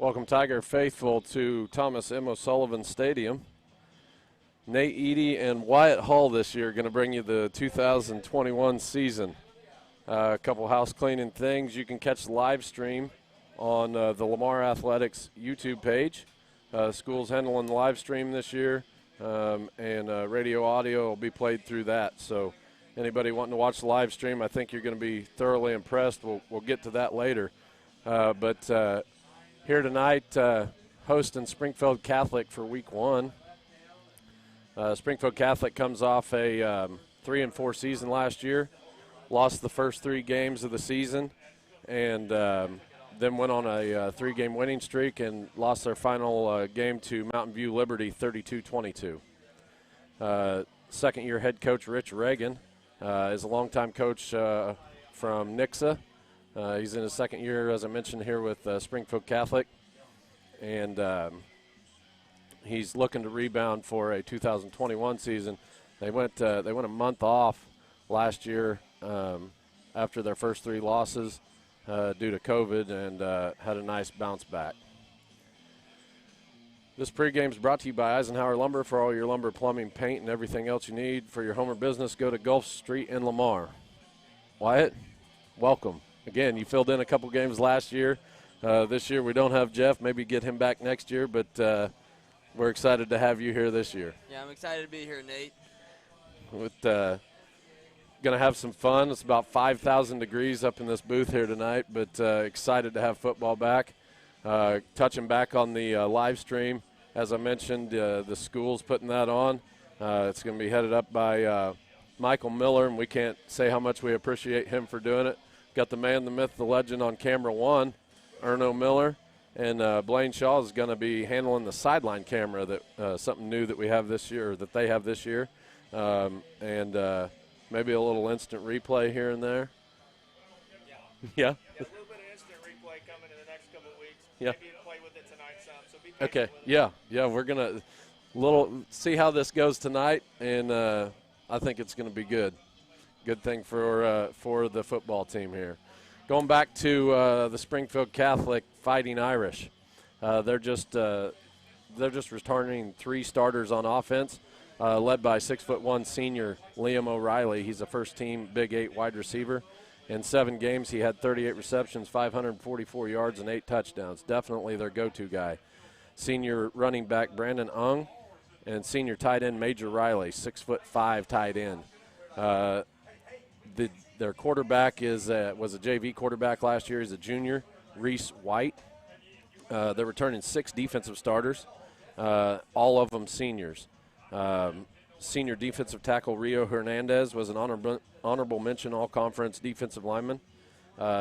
Welcome, Tiger faithful, to Thomas M. O'Sullivan Stadium. Nate Eady and Wyatt Hull this year are going to bring you the 2021 season. A couple house cleaning things. You can catch the live stream on the Lamar Athletics YouTube page. School's handling the live stream this year, and radio audio will be played through that. So anybody wanting to watch the live stream, I think you're going to be thoroughly impressed. We'll get to that later. But here tonight, hosting Springfield Catholic for week 1. Springfield Catholic comes off a 3-4 season last year, lost the first 3 games of the season, and then went on a 3-game winning streak and lost their final game to Mountain View Liberty 32-22. Second-year head coach Rich Reagan is a longtime coach from Nixa. He's in his second year, as I mentioned, here with Springfield Catholic, and he's looking to rebound for a 2021 season. They went a month off last year after their first 3 losses due to COVID, and had a nice bounce back. This pregame is brought to you by Eisenhower Lumber. For all your lumber, plumbing, paint, and everything else you need for your home or business, go to Gulf Street in Lamar. Wyatt, welcome. Again, you filled in a couple games last year. This year we don't have Jeff. Maybe get him back next year, but we're excited to have you here this year. Yeah, I'm excited to be here, Nate. With going to have some fun. It's about 5,000 degrees up in this booth here tonight, but excited to have football back. Touching back on the live stream, as I mentioned, the school's putting that on. It's going to be headed up by Michael Miller, and we can't say how much we appreciate him for doing it. Got the man, the myth, the legend on camera 1, Erno Miller, and Blaine Shaw is going to be handling the sideline camera, that something new that we have this year, or that they have this year, and maybe a little instant replay here and there. Yeah. A little bit of instant replay coming in the next couple of weeks. Yeah. Maybe play with it tonight some. So be patient Okay. with it. Yeah. We're gonna see how this goes tonight, and I think it's going to be good. Good thing for the football team here. Going back to the Springfield Catholic Fighting Irish, they're just returning 3 starters on offense, led by 6'1" senior Liam O'Reilly. He's a first-team Big 8 wide receiver. In 7 games, he had 38 receptions, 544 yards, and 8 touchdowns. Definitely their go-to guy. Senior running back Brandon Ung, and senior tight end Major Riley, 6'5" tight end. Their quarterback was a JV quarterback last year. He's a junior, Reese White. They're returning 6 defensive starters, all of them seniors. Senior defensive tackle Rio Hernandez was an honorable mention all-conference defensive lineman.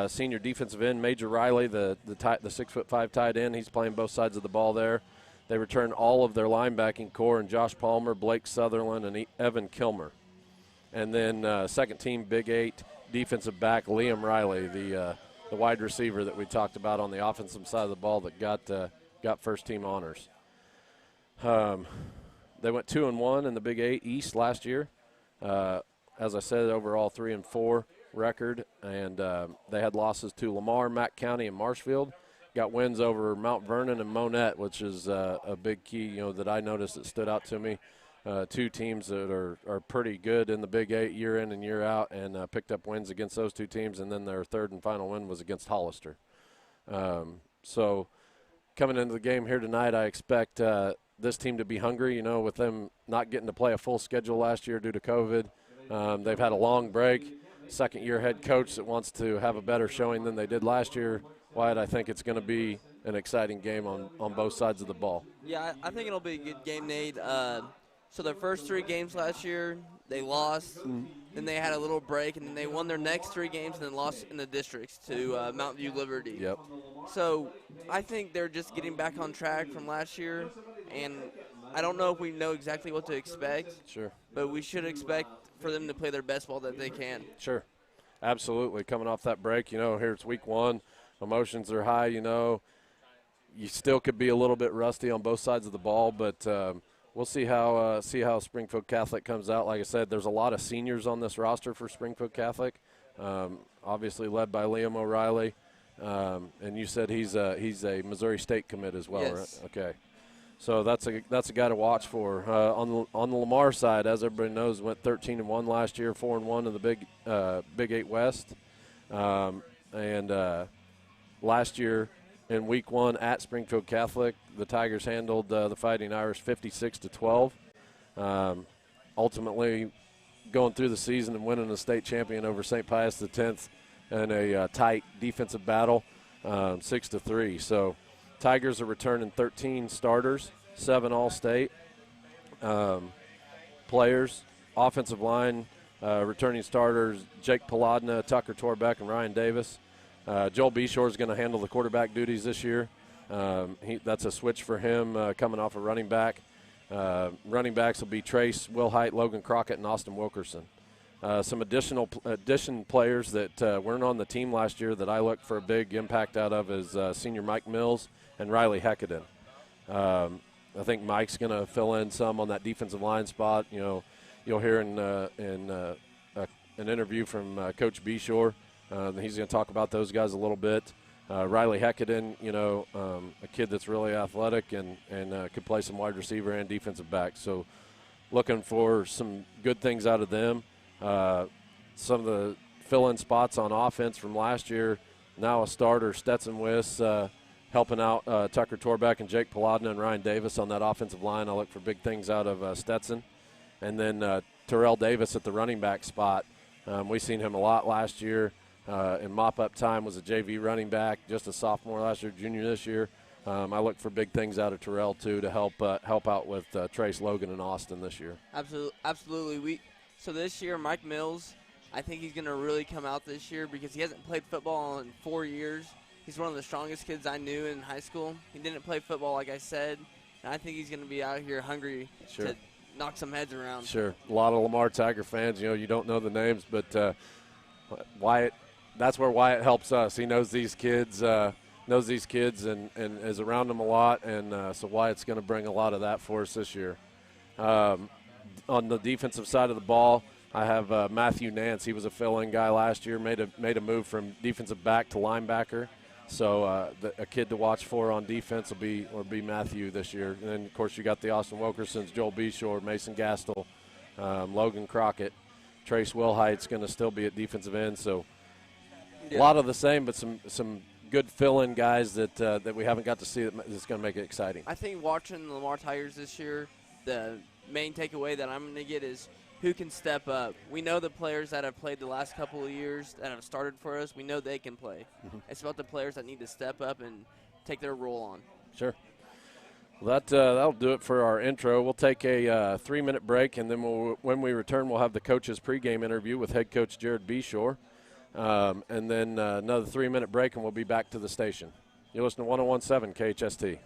Senior defensive end Major Riley, the 6'5" tight end. He's playing both sides of the ball there. They returned all of their linebacking core, and Josh Palmer, Blake Sutherland, and Evan Kilmer. And then second team Big 8 defensive back Liam Riley, the wide receiver that we talked about on the offensive side of the ball that got first team honors. They went 2-1 in the Big 8 East last year. As I said, overall 3-4 record, and they had losses to Lamar, Mack County, and Marshfield. Got wins over Mount Vernon and Monette, which is a big key, that I noticed that stood out to me. 2 teams that are pretty good in the Big 8 year in and year out, and picked up wins against those 2 teams, and then their third and final win was against Hollister. So coming into the game here tonight, I expect this team to be hungry, with them not getting to play a full schedule last year due to COVID. They've had a long break. Second-year head coach that wants to have a better showing than they did last year. Wyatt, I think it's going to be an exciting game on both sides of the ball. Yeah, I think it'll be a good game, Nate. So their first 3 games last year, they lost. Then they had a little break, and then they won their next 3 games and then lost in the districts to Mountain View Liberty. Yep. So I think they're just getting back on track from last year, and I don't know if we know exactly what to expect. Sure. But we should expect for them to play their best ball that they can. Sure. Absolutely. Coming off that break, here it's week 1. Emotions are high, You still could be a little bit rusty on both sides of the ball, but we'll see how Springfield Catholic comes out. Like I said, there's a lot of seniors on this roster for Springfield Catholic, obviously led by Liam O'Reilly. And you said he's a Missouri State commit as well, Yes. right? Okay. So that's a guy to watch for. On the Lamar side, as everybody knows, went 13-1 last year, 4-1 in the Big 8 West, and last year in Week 1 at Springfield Catholic, the Tigers handled the Fighting Irish 56-12. Ultimately, going through the season and winning a state champion over St. Pius X in a tight defensive battle, 6-3. So Tigers are returning 13 starters, 7 all-state players. Offensive line, returning starters, Jake Paladna, Tucker Torbeck, and Ryan Davis. Joel Beshore is going to handle the quarterback duties this year. That's a switch for him coming off a running back. Running backs will be Trace Wilhite, Logan Crockett, and Austin Wilkerson. Some addition players that weren't on the team last year that I look for a big impact out of is senior Mike Mills and Riley Heckaden. I think Mike's going to fill in some on that defensive line spot. You know, you'll hear in an interview from Coach Beshore. He's going to talk about those guys a little bit. Riley Heckaden, a kid that's really athletic and could play some wide receiver and defensive back. So looking for some good things out of them. Some of the fill-in spots on offense from last year, now a starter, Stetson Wiss, helping out Tucker Torbeck and Jake Paladna and Ryan Davis on that offensive line. I look for big things out of Stetson. And then Terrell Davis at the running back spot. We've seen him a lot last year. In mop-up time was a JV running back, just a sophomore last year, junior this year. I look for big things out of Terrell, too, to help out with Trace, Logan, and Austin this year. Absolutely. So this year, Mike Mills, I think he's going to really come out this year because he hasn't played football in 4 years. He's one of the strongest kids I knew in high school. He didn't play football, like I said, and I think he's going to be out here hungry to knock some heads around. Sure. A lot of Lamar Tiger fans, you don't know the names, but Wyatt, that's where Wyatt helps us. He knows these kids and is around them a lot, and so Wyatt's going to bring a lot of that for us this year. On the defensive side of the ball, I have Matthew Nance. He was a fill-in guy last year, made a move from defensive back to linebacker. So a kid to watch for on defense will be Matthew this year. And then, of course, you got the Austin Wilkersons, Joel Beshore, Mason Gastel, Logan Crockett. Trace Wilhite's going to still be at defensive end. So a lot of the same, but some good fill-in guys that we haven't got to see that's going to make it exciting. I think watching the Lamar Tigers this year, the main takeaway that I'm going to get is who can step up. We know the players that have played the last couple of years that have started for us, we know they can play. Mm-hmm. It's about the players that need to step up and take their role on. Sure. Well, that'll do it for our intro. We'll take a 3-minute break, and then when we return, we'll have the coach's pregame interview with head coach Jared Beshore. And then another 3-minute break, and we'll be back to the station. You're listening to 101.7 KHST.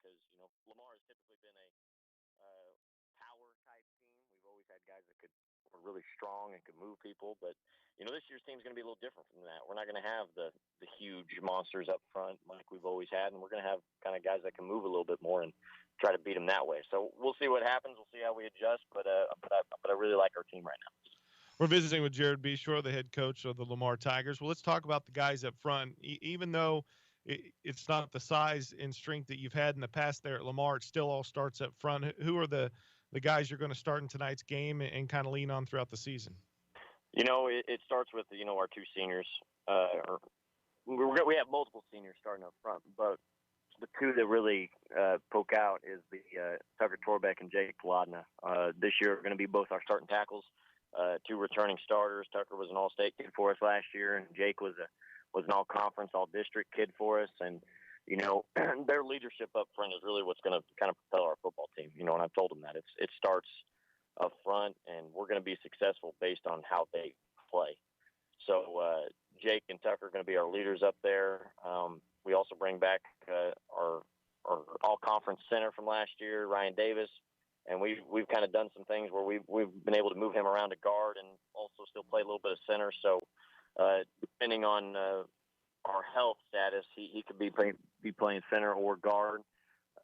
because, Lamar has typically been a power-type team. We've always had guys that were really strong and could move people. But, this year's team is going to be a little different from that. We're not going to have the huge monsters up front like we've always had, and we're going to have kind of guys that can move a little bit more and try to beat them that way. So we'll see what happens. We'll see how we adjust, but I really like our team right now. We're visiting with Jared Beshore, the head coach of the Lamar Tigers. Well, let's talk about the guys up front. Even though it's not the size and strength that you've had in the past there at Lamar, it still all starts up front. Who are the guys you're going to start in tonight's game and kind of lean on throughout the season? It starts with, our two seniors. We have multiple seniors starting up front, but the two that really poke out is the Tucker Torbeck and Jake Plodna. This year are going to be both our starting tackles, two returning starters. Tucker was an all-state kid for us last year, and Jake was an all-conference, all-district kid for us. And, their leadership up front is really what's going to kind of propel our football team. And I've told them that. It starts up front, and we're going to be successful based on how they play. So Jake and Tucker are going to be our leaders up there. We also bring back our all-conference center from last year, Ryan Davis, and we've kind of done some things where we've been able to move him around to guard and also still play a little bit of center. So depending on our health status, he could be playing center or guard.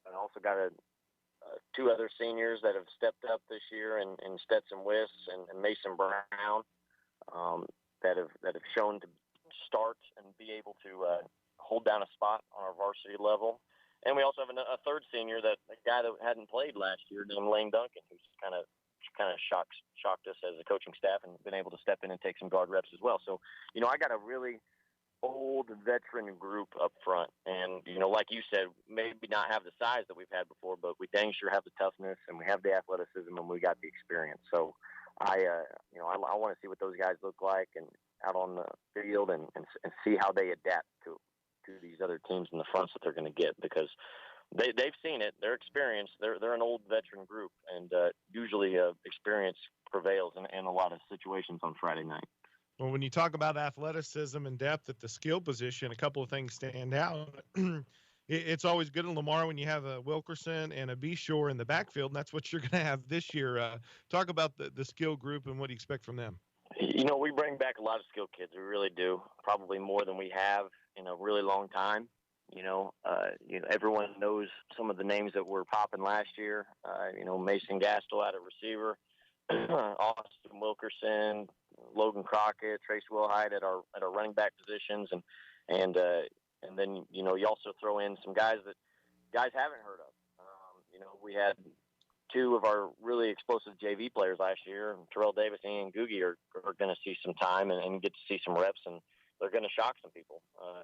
I also got two other seniors that have stepped up this year, and Stetson Wiss and Mason Brown, that have shown to start and be able to hold down a spot on our varsity level. And we also have a third senior, a guy that hadn't played last year, named Lane Duncan, who's kind of shocked us as a coaching staff and been able to step in and take some guard reps as well. So, I got a really old veteran group up front, and like you said, maybe not have the size that we've had before, but we dang sure have the toughness and we have the athleticism and we got the experience. So I want to see what those guys look like and out on the field and see how they adapt to these other teams in the fronts that they're going to get, because they've seen it, they're experienced, they're an old veteran group, and usually experience prevails in a lot of situations on Friday night. Well, when you talk about athleticism and depth at the skill position, a couple of things stand out. It's always good in Lamar when you have a Wilkerson and a Beshore in the backfield, and that's what you're going to have this year. Talk about the skill group and what do you expect from them? We bring back a lot of skilled kids. We really do, probably more than we have in a really long time. Everyone knows some of the names that were popping last year. Mason Gastel out at receiver, Austin Wilkerson, Logan Crockett, Trace Wilhite at our running back positions, and then you also throw in some guys that guys haven't heard of. We had two of our really explosive JV players last year, Terrell Davis and Ian Googie, are going to see some time and get to see some reps, and they're going to shock some people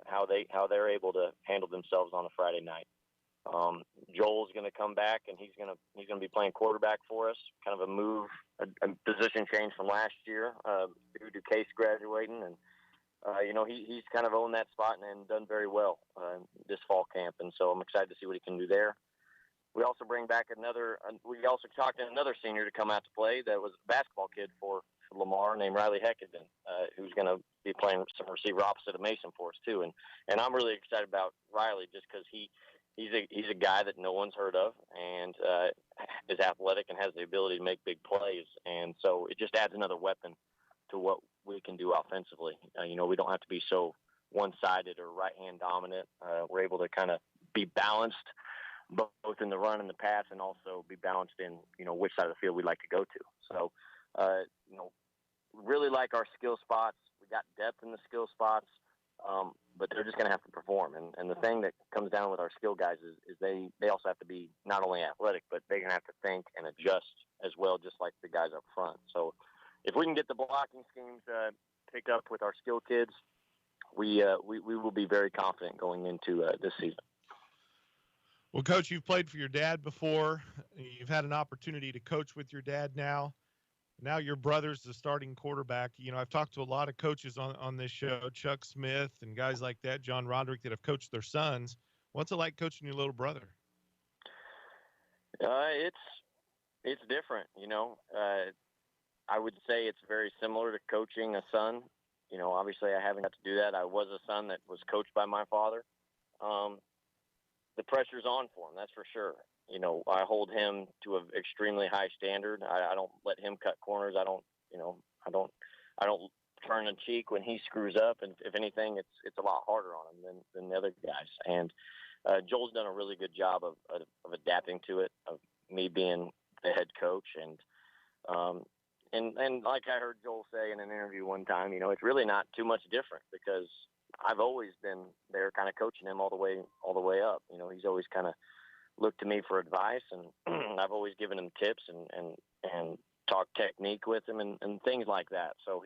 how they're able to handle themselves on a Friday night. Joel's going to come back, and he's going to be playing quarterback for us. Kind of a position change from last year due to Case graduating, and he's kind of owned that spot and done very well this fall camp, and so I'm excited to see what he can do there. We also bring back we also talked to another senior to come out to play that was a basketball kid for Lamar named Riley Heckenden, who's going to be playing some receiver opposite of Mason for us too. And I'm really excited about Riley just because he's a guy that no one's heard of and is athletic and has the ability to make big plays. And so it just adds another weapon to what we can do offensively. We don't have to be so one-sided or right-hand dominant. We're able to kind of be balanced both in the run and the pass, and also be balanced in, which side of the field we like to go to. So, really like our skill spots. We got depth in the skill spots, but they're just going to have to perform. And the thing that comes down with our skill guys is they also have to be not only athletic, but they're going to have to think and adjust as well, just like the guys up front. So if we can get the blocking schemes picked up with our skill kids, we will be very confident going into this season. Well, Coach, you've played for your dad before. You've had an opportunity to coach with your dad now. Now your brother's the starting quarterback. I've talked to a lot of coaches on this show, Chuck Smith and guys like that, John Roderick, that have coached their sons. What's it like coaching your little brother? It's different, I would say it's very similar to coaching a son. Obviously I haven't got to do that. I was a son that was coached by my father. the pressure's on for him. That's for sure. You know, I hold him to an extremely high standard. I don't let him cut corners. I don't turn a cheek when he screws up. And if anything, it's a lot harder on him than the other guys. And Joel's done a really good job of adapting to it, of me being the head coach. And like I heard Joel say in an interview one time, you know, it's really not too much different because I've always been there kind of coaching him all the way up. You know, he's always kind of looked to me for advice, and I've always given him tips and talked technique with him and things like that. So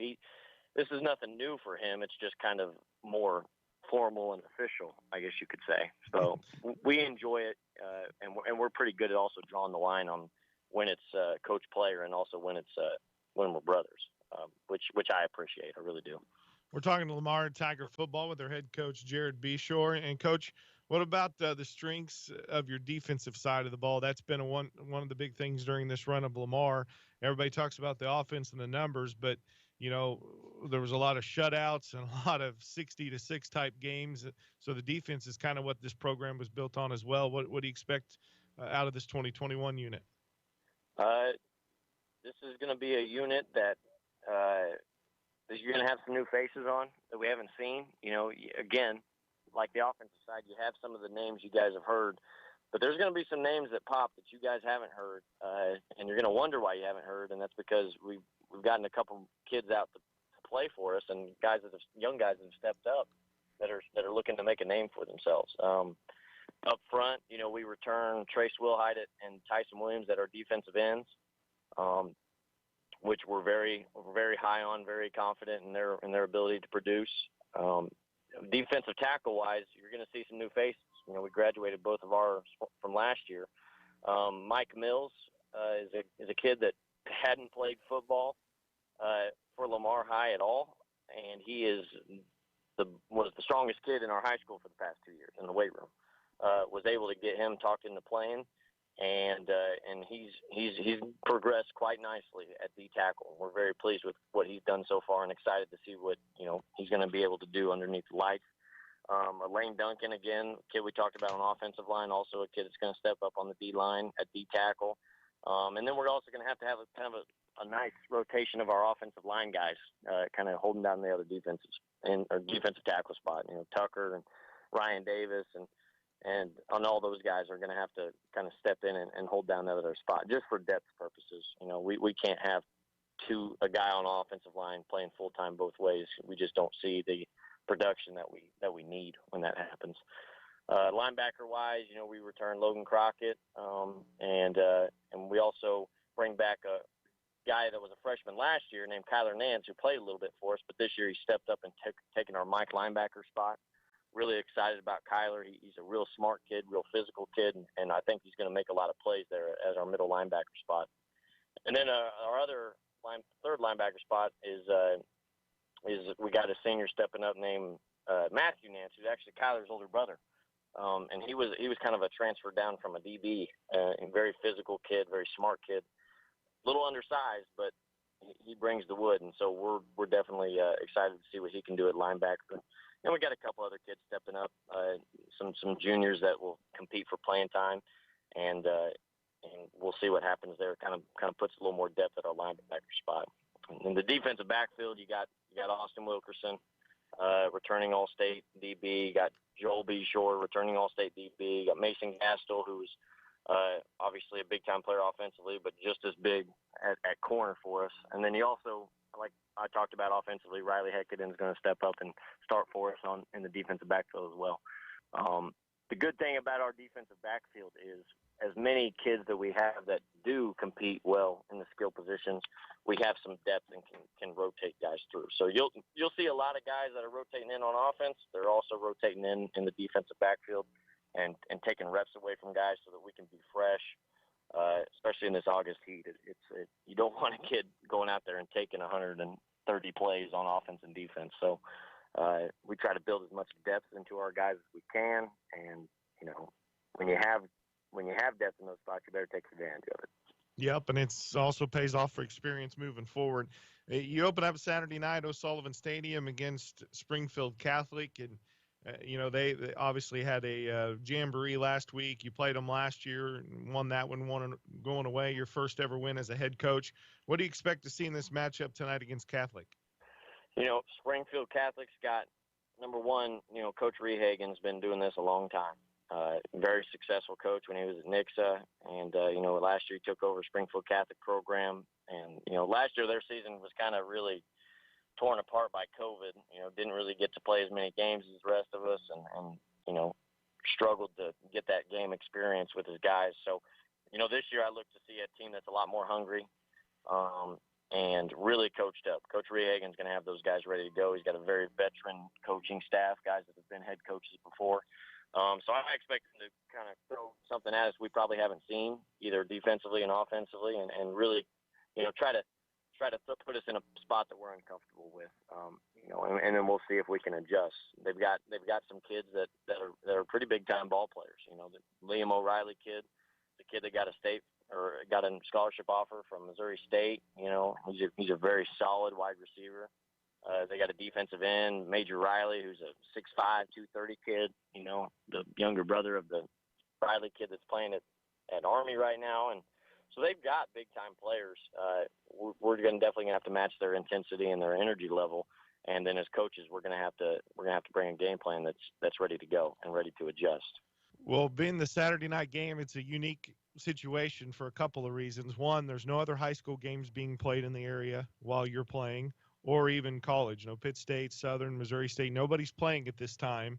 this is nothing new for him. It's just kind of more formal and official, I guess you could say. So we enjoy it, and we're pretty good at also drawing the line on when it's coach player and also when we're brothers, which I appreciate. I really do. We're talking to Lamar Tiger football with their head coach, Jared Beshore. And, Coach, what about the strengths of your defensive side of the ball? That's been one of the big things during this run of Lamar. Everybody talks about the offense and the numbers, but, you know, there was a lot of shutouts and a lot of 60-6 type games. So the defense is kind of what this program was built on as well. What do you expect out of this 2021 unit? This is going to be a unit that you're going to have some new faces on that we haven't seen. You know, again, like the offensive side, you have some of the names you guys have heard, but there's going to be some names that pop that you guys haven't heard, and you're going to wonder why you haven't heard, and that's because we've gotten a couple kids out to play for us, and young guys that have stepped up that are looking to make a name for themselves. Up front, you know, we return Trace Wilhite and Tyson Williams that are defensive ends, which we're very high on, very confident in their ability to produce. Defensive tackle wise, you're going to see some new faces. You know, we graduated both of ours from last year. Mike Mills is a kid that hadn't played football for Lamar High at all, and he was the strongest kid in our high school for the past 2 years in the weight room. Was able to get him talked into playing, and he's progressed quite nicely at D tackle. We're very pleased with what he's done so far, and excited to see what he's going to be able to do underneath the lights. Lane Duncan, again, kid we talked about on offensive line, also a kid that's going to step up on the D line at D tackle. And then we're also going to have a nice rotation of our offensive line guys, kind of holding down the other defenses or defensive tackle spot. You know, Tucker and Ryan Davis and on all those guys are going to have to kind of step in and hold down the other spot just for depth purposes. You know, we can't have a guy on offensive line playing full time both ways. We just don't see the production that we need when that happens. Linebacker wise, you know, we return Logan Crockett, and we also bring back a guy that was a freshman last year named Kyler Nance, who played a little bit for us, but this year he stepped up and taken our Mike linebacker spot. Really excited about Kyler. He's a real smart kid, real physical kid, and I think he's going to make a lot of plays there as our middle linebacker spot. And then our other third linebacker spot is we got a senior stepping up named Matthew Nance, who's actually Kyler's older brother. And he was kind of a transfer down from a DB, a very physical kid, very smart kid, a little undersized, but he brings the wood, and so we're definitely excited to see what he can do at linebacker. And we got a couple other kids stepping up, some juniors that will compete for playing time, and we'll see what happens there. Kind of puts a little more depth at our linebacker spot. In the defensive backfield, you got Austin Wilkerson, returning All-State DB. You got Joel Beshore, returning All-State DB. You got Mason Gastel, who's obviously a big-time player offensively, but just as big at corner for us. And then you also, like I talked about offensively, Riley Heckaden is going to step up and start for us in the defensive backfield as well. The good thing about our defensive backfield is as many kids that we have that do compete well in the skill positions, we have some depth and can rotate guys through. So you'll see a lot of guys that are rotating in on offense. They're also rotating in the defensive backfield and taking reps away from guys so that we can be fresh, especially in this August heat. You don't want a kid going out there and taking 130 plays on offense and defense. So we try to build as much depth into our guys as we can, and when you have depth in those spots, you better take advantage of it. Yep, and it's also pays off for experience moving forward. You open up Saturday night, O'Sullivan Stadium against Springfield Catholic, and They obviously had a jamboree last week. You played them last year and won that one, going away, your first ever win as a head coach. What do you expect to see in this matchup tonight against Catholic? Springfield Catholic's got, number one, Coach Rehagen's been doing this a long time. Very successful coach when he was at Nixa. And, last year he took over Springfield Catholic program. And, last year their season was kind of really torn apart by COVID. Didn't really get to play as many games as the rest of us and struggled to get that game experience with his guys. So, this year I look to see a team that's a lot more hungry and really coached up. Coach Rehagen's going to have those guys ready to go. He's got a very veteran coaching staff, guys that have been head coaches before. So I expect him to kind of throw something at us we probably haven't seen, either defensively and offensively, and really, try to put us in a spot that we're uncomfortable with, and then we'll see if we can adjust. They've got some kids that are pretty big time ball players. The Liam O'Reilly kid, the kid that got a scholarship offer from Missouri State. He's a very solid wide receiver. They got a defensive end, Major Riley, who's a 6'5", 230 kid. The younger brother of the Riley kid that's playing at Army right now, and so they've got big-time players. We're definitely gonna have to match their intensity and their energy level, and then as coaches, we're gonna have to bring a game plan that's ready to go and ready to adjust. Well, being the Saturday night game, it's a unique situation for a couple of reasons. One, there's no other high school games being played in the area while you're playing, or even college. Pitt State, Southern, Missouri State, nobody's playing at this time.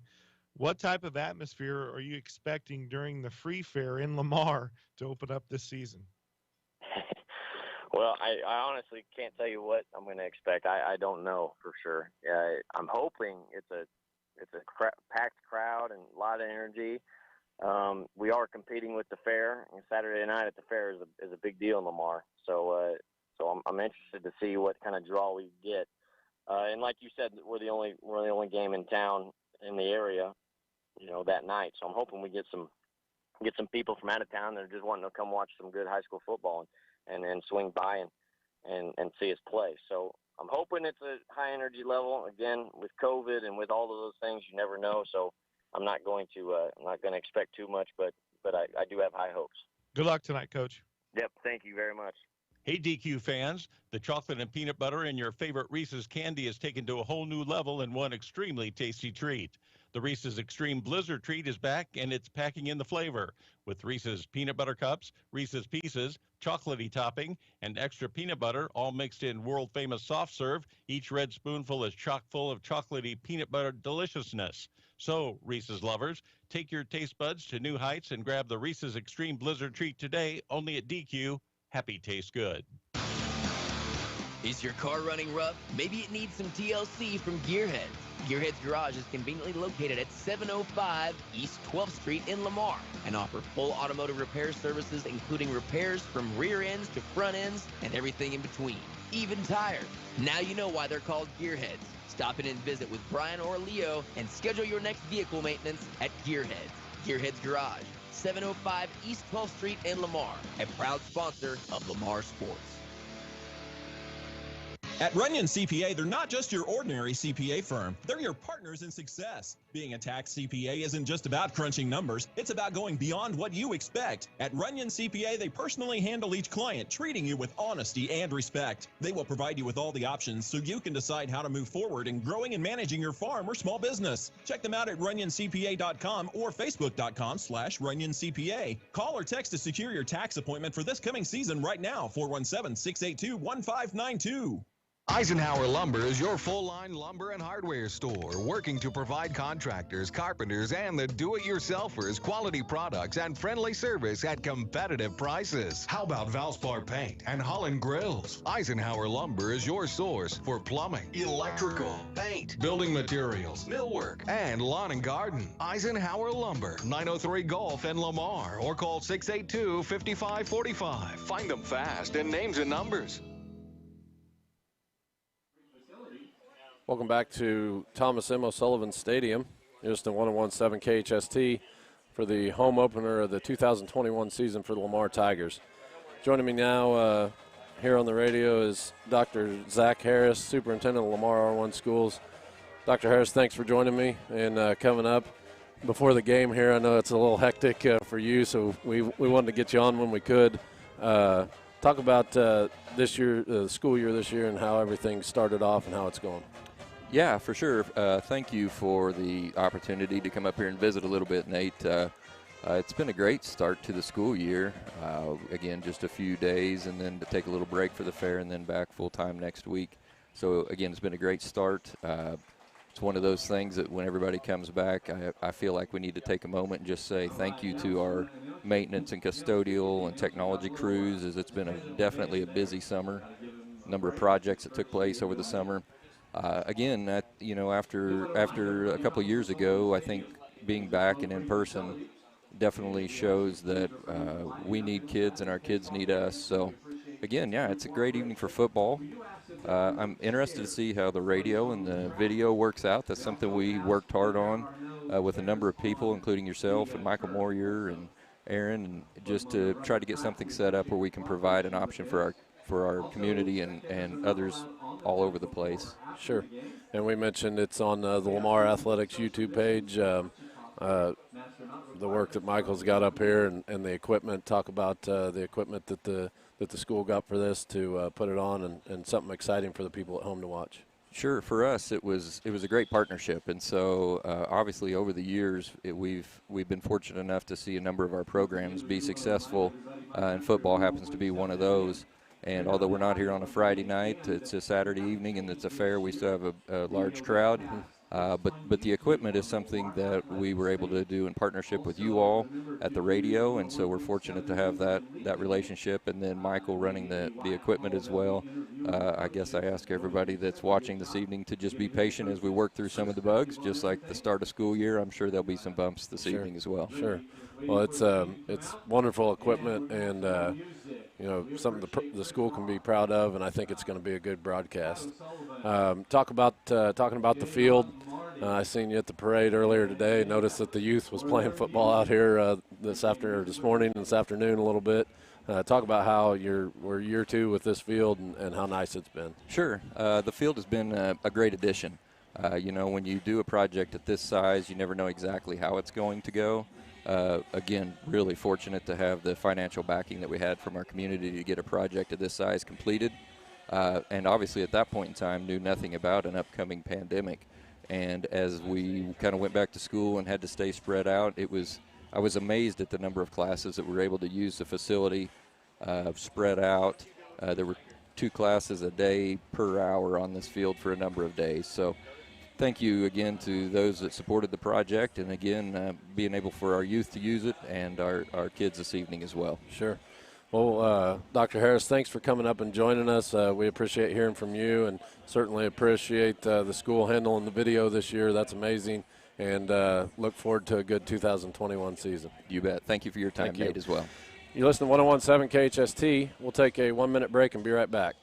What type of atmosphere are you expecting during the Free Fair in Lamar to open up this season? Well, I honestly can't tell you what I'm going to expect. I don't know for sure. I'm hoping it's a packed crowd and a lot of energy. We are competing with the fair, and Saturday night at the fair is a big deal in Lamar. So I'm interested to see what kind of draw we get. And like you said, we're the only game in town in the area, that night. So I'm hoping we get some people from out of town that are just wanting to come watch some good high school football and then swing by and see us play. So I'm hoping it's a high energy level. Again, with COVID and with all of those things, you never know. So I'm not going to expect too much, but I do have high hopes. Good luck tonight, Coach. Yep, thank you very much. Hey, DQ fans, the chocolate and peanut butter in your favorite Reese's candy is taken to a whole new level in one extremely tasty treat. The Reese's Extreme Blizzard treat is back, and it's packing in the flavor. With Reese's Peanut Butter Cups, Reese's Pieces, chocolatey topping, and extra peanut butter, all mixed in world-famous soft serve, each red spoonful is chock full of chocolatey peanut butter deliciousness. So, Reese's lovers, take your taste buds to new heights and grab the Reese's Extreme Blizzard treat today, only at DQ. Happy tastes good. Is your car running rough? Maybe it needs some TLC from Gearheads. Gearheads Garage is conveniently located at 705 East 12th Street in Lamar and offer full automotive repair services, including repairs from rear ends to front ends and everything in between, even tires. Now you know why they're called Gearheads. Stop in and visit with Brian or Leo and schedule your next vehicle maintenance at Gearheads. Gearheads Garage, 705 East 12th Street in Lamar, a proud sponsor of Lamar Sports. At Runyon CPA, they're not just your ordinary CPA firm. They're your partners in success. Being a tax CPA isn't just about crunching numbers. It's about going beyond what you expect. At Runyon CPA, they personally handle each client, treating you with honesty and respect. They will provide you with all the options so you can decide how to move forward in growing and managing your farm or small business. Check them out at runyoncpa.com or facebook.com/runyoncpa. Call or text to secure your tax appointment for this coming season right now, 417-682-1592. Eisenhower Lumber is your full-line lumber and hardware store, working to provide contractors, carpenters, and the do-it-yourselfers quality products and friendly service at competitive prices. How about Valspar Paint and Holland Grills? Eisenhower Lumber is your source for plumbing, electrical, paint, building materials, millwork, and lawn and garden. Eisenhower Lumber, 903 Gulf in Lamar, or call 682-5545. Find them fast in names and numbers. Welcome back to Thomas M. O'Sullivan Stadium, Houston 101.7 KHST for the home opener of the 2021 season for the Lamar Tigers. Joining me now here on the radio is Dr. Zach Harris, Superintendent of Lamar R1 Schools. Dr. Harris, thanks for joining me and coming up before the game here. I know it's a little hectic for you, so we wanted to get you on when we could. Talk about this year, the school year this year, and how everything started off and how it's going. Yeah, for sure. Thank you for the opportunity to come up here and visit a little bit, Nate. It's been a great start to the school year. Again, just a few days and then to take a little break for the fair and then back full-time next week. So, again, it's been a great start. It's one of those things that when everybody comes back, I feel like we need to take a moment and just say thank you to our maintenance and custodial and technology crews, as it's been definitely a busy summer. Number of projects that took place over the summer. Again, after a couple of years ago, I think being back and in person definitely shows that we need kids and our kids need us. So, again, yeah, it's a great evening for football. I'm interested to see how the radio and the video works out. That's something we worked hard on with a number of people, including yourself and Michael Moyer and Aaron, and just to try to get something set up where we can provide an option for our community and others all over the place. Sure. And we mentioned it's on the Lamar Athletics YouTube page. The work that Michael's got up here and the equipment. Talk about the equipment that the school got for this to put it on, and something exciting for the people at home to watch. Sure. For us, it was a great partnership, and so obviously over the years we've been fortunate enough to see a number of our programs be successful, and football happens to be one of those. And although we're not here on a Friday night, it's a Saturday evening and it's a fair, we still have a large crowd. But the equipment is something that we were able to do in partnership with you all at the radio, and so we're fortunate to have that relationship, and then Michael running the equipment as well. I guess I ask everybody that's watching this evening to just be patient as we work through some of the bugs, just like the start of school year. I'm sure there'll be some bumps this evening as well. Sure. Well, it's wonderful equipment, and something the school can be proud of, and I think it's going to be a good broadcast. Talking about the field. I seen you at the parade earlier today. Noticed that the youth was playing football out here this morning and this afternoon a little bit. Talk about how we're year two with this field and how nice it's been. Sure. The field has been a great addition. When you do a project at this size, you never know exactly how it's going to go. Again, really fortunate to have the financial backing that we had from our community to get a project of this size completed. And obviously at that point in time knew nothing about an upcoming pandemic. And as we kind of went back to school and had to stay spread out, I was amazed at the number of classes that were able to use the facility spread out. There were 2 classes a day per hour on this field for a number of days. So thank you again to those that supported the project, and again, being able for our youth to use it and our kids this evening as well. Sure. Well, Dr. Harris, thanks for coming up and joining us. We appreciate hearing from you, and certainly appreciate the school handling the video this year. That's amazing, and look forward to a good 2021 season. You bet. Thank you for your time, Nate, as well. You listen to 101.7 KHST. We'll take a 1-minute break and be right back.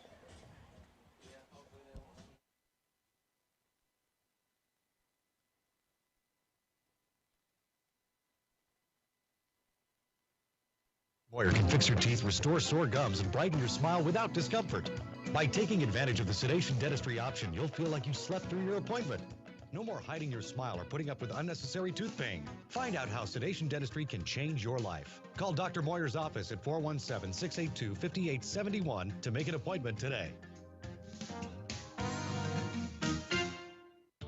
Moyer can fix your teeth, restore sore gums, and brighten your smile without discomfort. By taking advantage of the sedation dentistry option, you'll feel like you slept through your appointment. No more hiding your smile or putting up with unnecessary tooth pain. Find out how sedation dentistry can change your life. Call Dr. Moyer's office at 417-682-5871 to make an appointment today.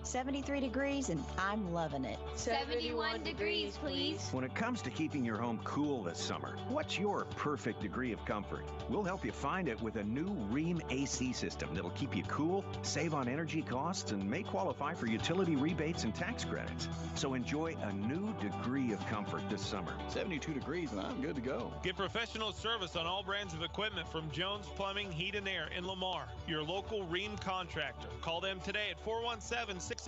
73 degrees and I'm loving it. 71 degrees, please. When it comes to keeping your home cool this summer, what's your perfect degree of comfort? We'll help you find it with a new Rheem AC system that'll keep you cool, save on energy costs, and may qualify for utility rebates and tax credits. So enjoy a new degree of comfort this summer. 72 degrees and I'm good to go. Get professional service on all brands of equipment from Jones Plumbing, Heat and Air in Lamar, your local Rheem contractor. Call them today at 417-682-2780.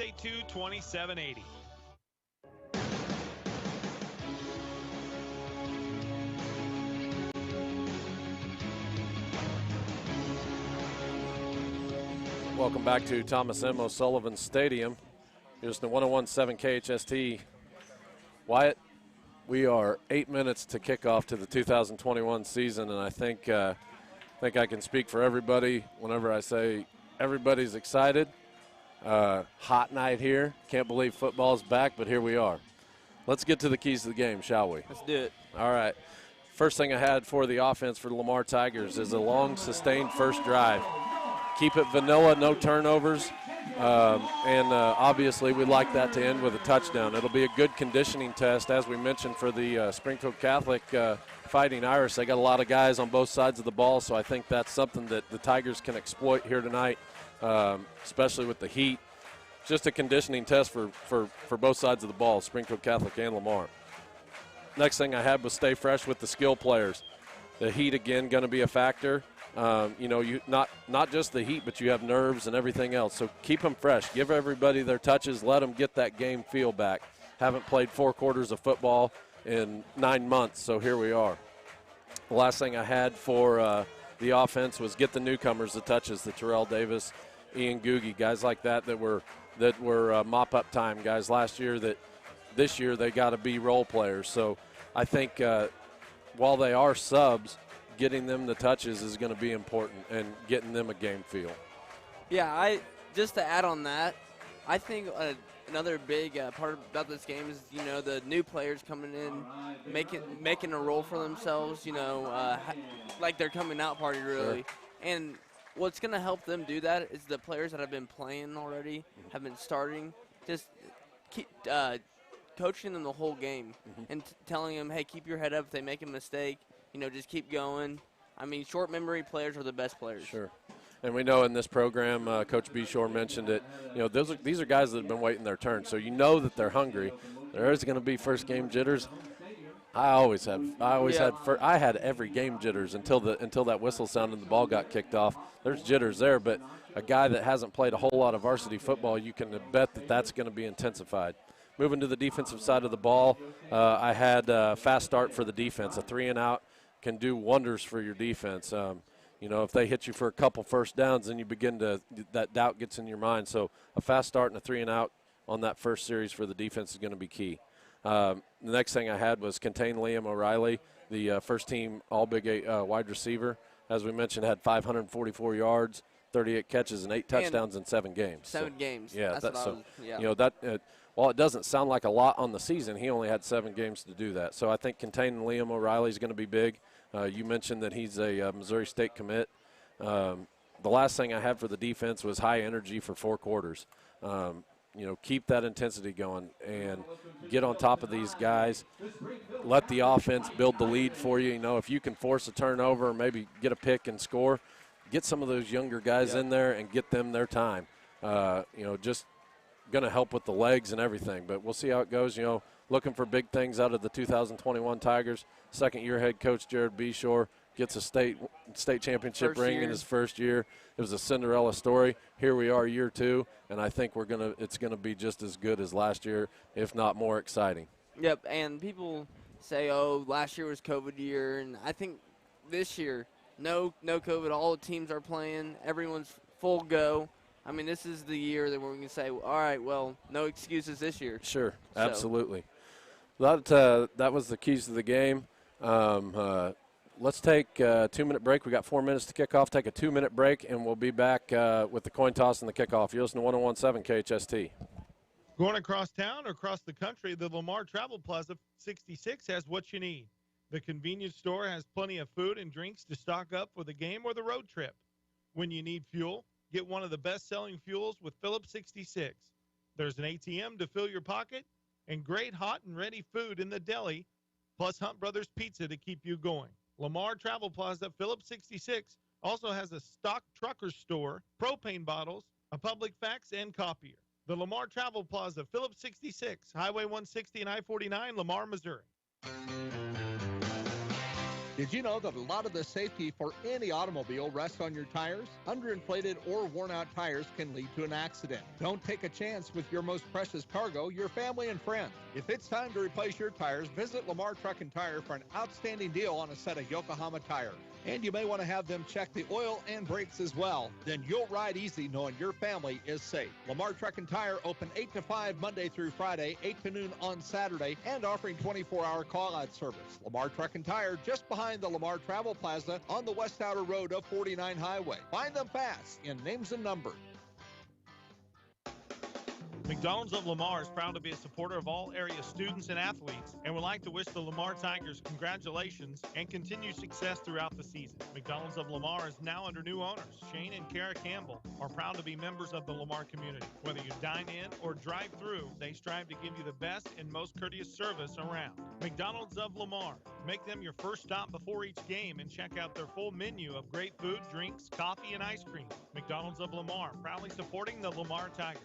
Welcome back to Thomas M. O'Sullivan Stadium. You're listening to 101.7 KHST. Wyatt, we are 8 minutes to kickoff to the 2021 season, and I think I can speak for everybody whenever I say everybody's excited. Hot night here. Can't believe football's back, but here we are. Let's get to the keys to the game, shall we? Let's do it. All right. First thing I had for the offense for the Lamar Tigers is a long, sustained first drive. Keep it vanilla, no turnovers, and obviously we'd like that to end with a touchdown. It'll be a good conditioning test, as we mentioned, for the Springfield Catholic Fighting Irish. They got a lot of guys on both sides of the ball, so I think that's something that the Tigers can exploit here tonight, especially with the heat. Just a conditioning test for both sides of the ball, Springfield Catholic and Lamar. Next thing I had was stay fresh with the skill players. The heat, again, going to be a factor. You not just the heat, but you have nerves and everything else. So keep them fresh. Give everybody their touches. Let them get that game feel back. Haven't played 4 quarters of football in 9 months, so here we are. The last thing I had for the offense was get the newcomers the touches, the Terrell Davis, Ian Googie, guys like that were mop-up time guys last year that this year they got to be role players. So I think while they are subs, getting them the touches is going to be important and getting them a game feel. Yeah, just to add on that, I think another big part about this game is, the new players coming in, making a role for themselves, like their coming out party, really. Sure. And what's going to help them do that is the players that have been playing already, have been starting, just keep coaching them the whole game and telling them, hey, keep your head up. If they make a mistake, just keep going. I mean, short memory players are the best players. Sure. And we know in this program, Coach Beshore mentioned it, these are guys that have been waiting their turn. So that they're hungry. There is going to be first game jitters. I had every game jitters until that whistle sounded and the ball got kicked off. There's jitters there, but a guy that hasn't played a whole lot of varsity football, you can bet that that's going to be intensified. Moving to the defensive side of the ball, I had a fast start for the defense. A 3-and-out can do wonders for your defense. If they hit you for a couple first downs, then that doubt gets in your mind. So a fast start and a 3-and-out on that first series for the defense is going to be key. The next thing I had was contain Liam O'Reilly, the first-team All-Big 8 wide receiver. As we mentioned, had 544 yards, 38 catches, and 8 touchdowns in 7 games. 7 games. Yeah, Yeah. While it doesn't sound like a lot on the season, he only had 7 games to do that. So I think containing Liam O'Reilly is going to be big. You mentioned that he's a Missouri State commit. The last thing I had for the defense was high energy for 4 quarters. Keep that intensity going and get on top of these guys. Let the offense build the lead for you. If you can force a turnover or maybe get a pick and score, get some of those younger guys in there and get them their time. Just going to help with the legs and everything. But we'll see how it goes. Looking for big things out of the 2021 Tigers. Second-year head coach Jared Beshore gets a state championship ring in his first year. It was a Cinderella story. Here we are, year 2, and I think it's gonna be just as good as last year, if not more exciting. Yep, and people say, "Oh, last year was COVID year," and I think this year, no COVID. All the teams are playing. Everyone's full go. I mean, this is the year that we can say, all right, well, no excuses this year. Sure, absolutely. That was the keys to the game. Let's take a 2-minute break. We got 4 minutes to kick off. Take a 2-minute break, and we'll be back with the coin toss and the kickoff. You're listening to 101.7 KHST. Going across town or across the country, the Lamar Travel Plaza 66 has what you need. The convenience store has plenty of food and drinks to stock up for the game or the road trip. When you need fuel, get one of the best-selling fuels with Phillips 66. There's an ATM to fill your pocket and great hot and ready food in the deli, plus Hunt Brothers Pizza to keep you going. Lamar Travel Plaza, Phillips 66, also has a stock trucker store, propane bottles, a public fax, and copier. The Lamar Travel Plaza, Phillips 66, Highway 160 and I-49, Lamar, Missouri. Did you know that a lot of the safety for any automobile rests on your tires? Underinflated or worn-out tires can lead to an accident. Don't take a chance with your most precious cargo, your family and friends. If it's time to replace your tires, visit Lamar Truck and Tire for an outstanding deal on a set of Yokohama tires. And you may want to have them check the oil and brakes as well. Then you'll ride easy knowing your family is safe. Lamar Truck and Tire open 8 to 5 Monday through Friday, 8 to noon on Saturday, and offering 24-hour call-out service. Lamar Truck and Tire, just behind the Lamar Travel Plaza on the West Outer Road of 49 Highway. Find them fast in names and numbers. McDonald's of Lamar is proud to be a supporter of all area students and athletes and would like to wish the Lamar Tigers congratulations and continued success throughout the season. McDonald's of Lamar is now under new owners. Shane and Kara Campbell are proud to be members of the Lamar community. Whether you dine in or drive through, they strive to give you the best and most courteous service around. McDonald's of Lamar. Make them your first stop before each game and check out their full menu of great food, drinks, coffee, and ice cream. McDonald's of Lamar, proudly supporting the Lamar Tigers.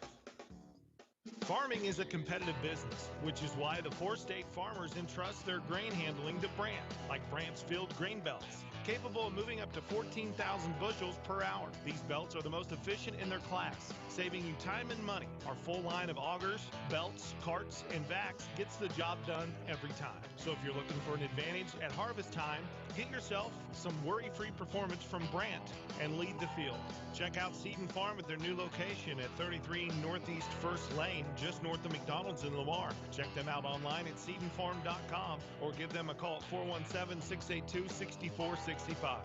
Farming is a competitive business, which is why the 4-state farmers entrust their grain handling to Brandt, like Brandt's Field grain belts, capable of moving up to 14,000 bushels per hour. These belts are the most efficient in their class, saving you time and money. Our full line of augers, belts, carts, and vacs gets the job done every time. So if you're looking for an advantage at harvest time, get yourself some worry-free performance from Brandt and lead the field. Check out Seed & Farm at their new location at 33 Northeast 1st Lane, just north of McDonald's in Lamar. Check them out online at seedandfarm.com or give them a call at 417-682-6465.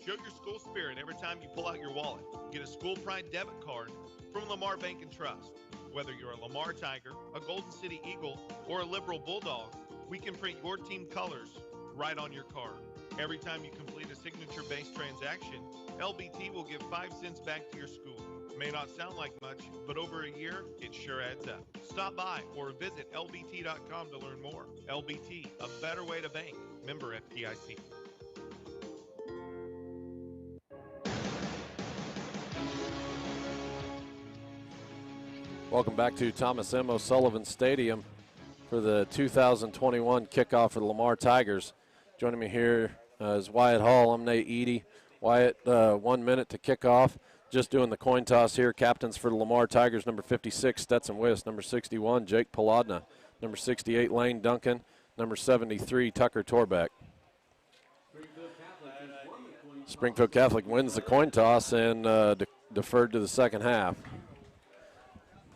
Show your school spirit every time you pull out your wallet. Get a School Pride debit card from Lamar Bank and Trust. Whether you're a Lamar Tiger, a Golden City Eagle, or a Liberal Bulldog, we can print your team colors right on your card. Every time you complete a signature-based transaction, LBT will give 5 cents back to your school. May not sound like much, but over a year, it sure adds up. Stop by or visit lbt.com to learn more. LBT, a better way to bank. Member FDIC. Welcome back to Thomas M. O'Sullivan Stadium for the 2021 kickoff for the Lamar Tigers. Joining me here is Wyatt Hall. I'm Nate Eady. Wyatt, 1 minute to kick off. Just doing the coin toss here. Captains for the Lamar Tigers, number 56, Stetson Wist. Number 61, Jake Polodna. Number 68, Lane Duncan. Number 73, Tucker Torbeck. Springfield Catholic wins the coin toss and deferred to the second half.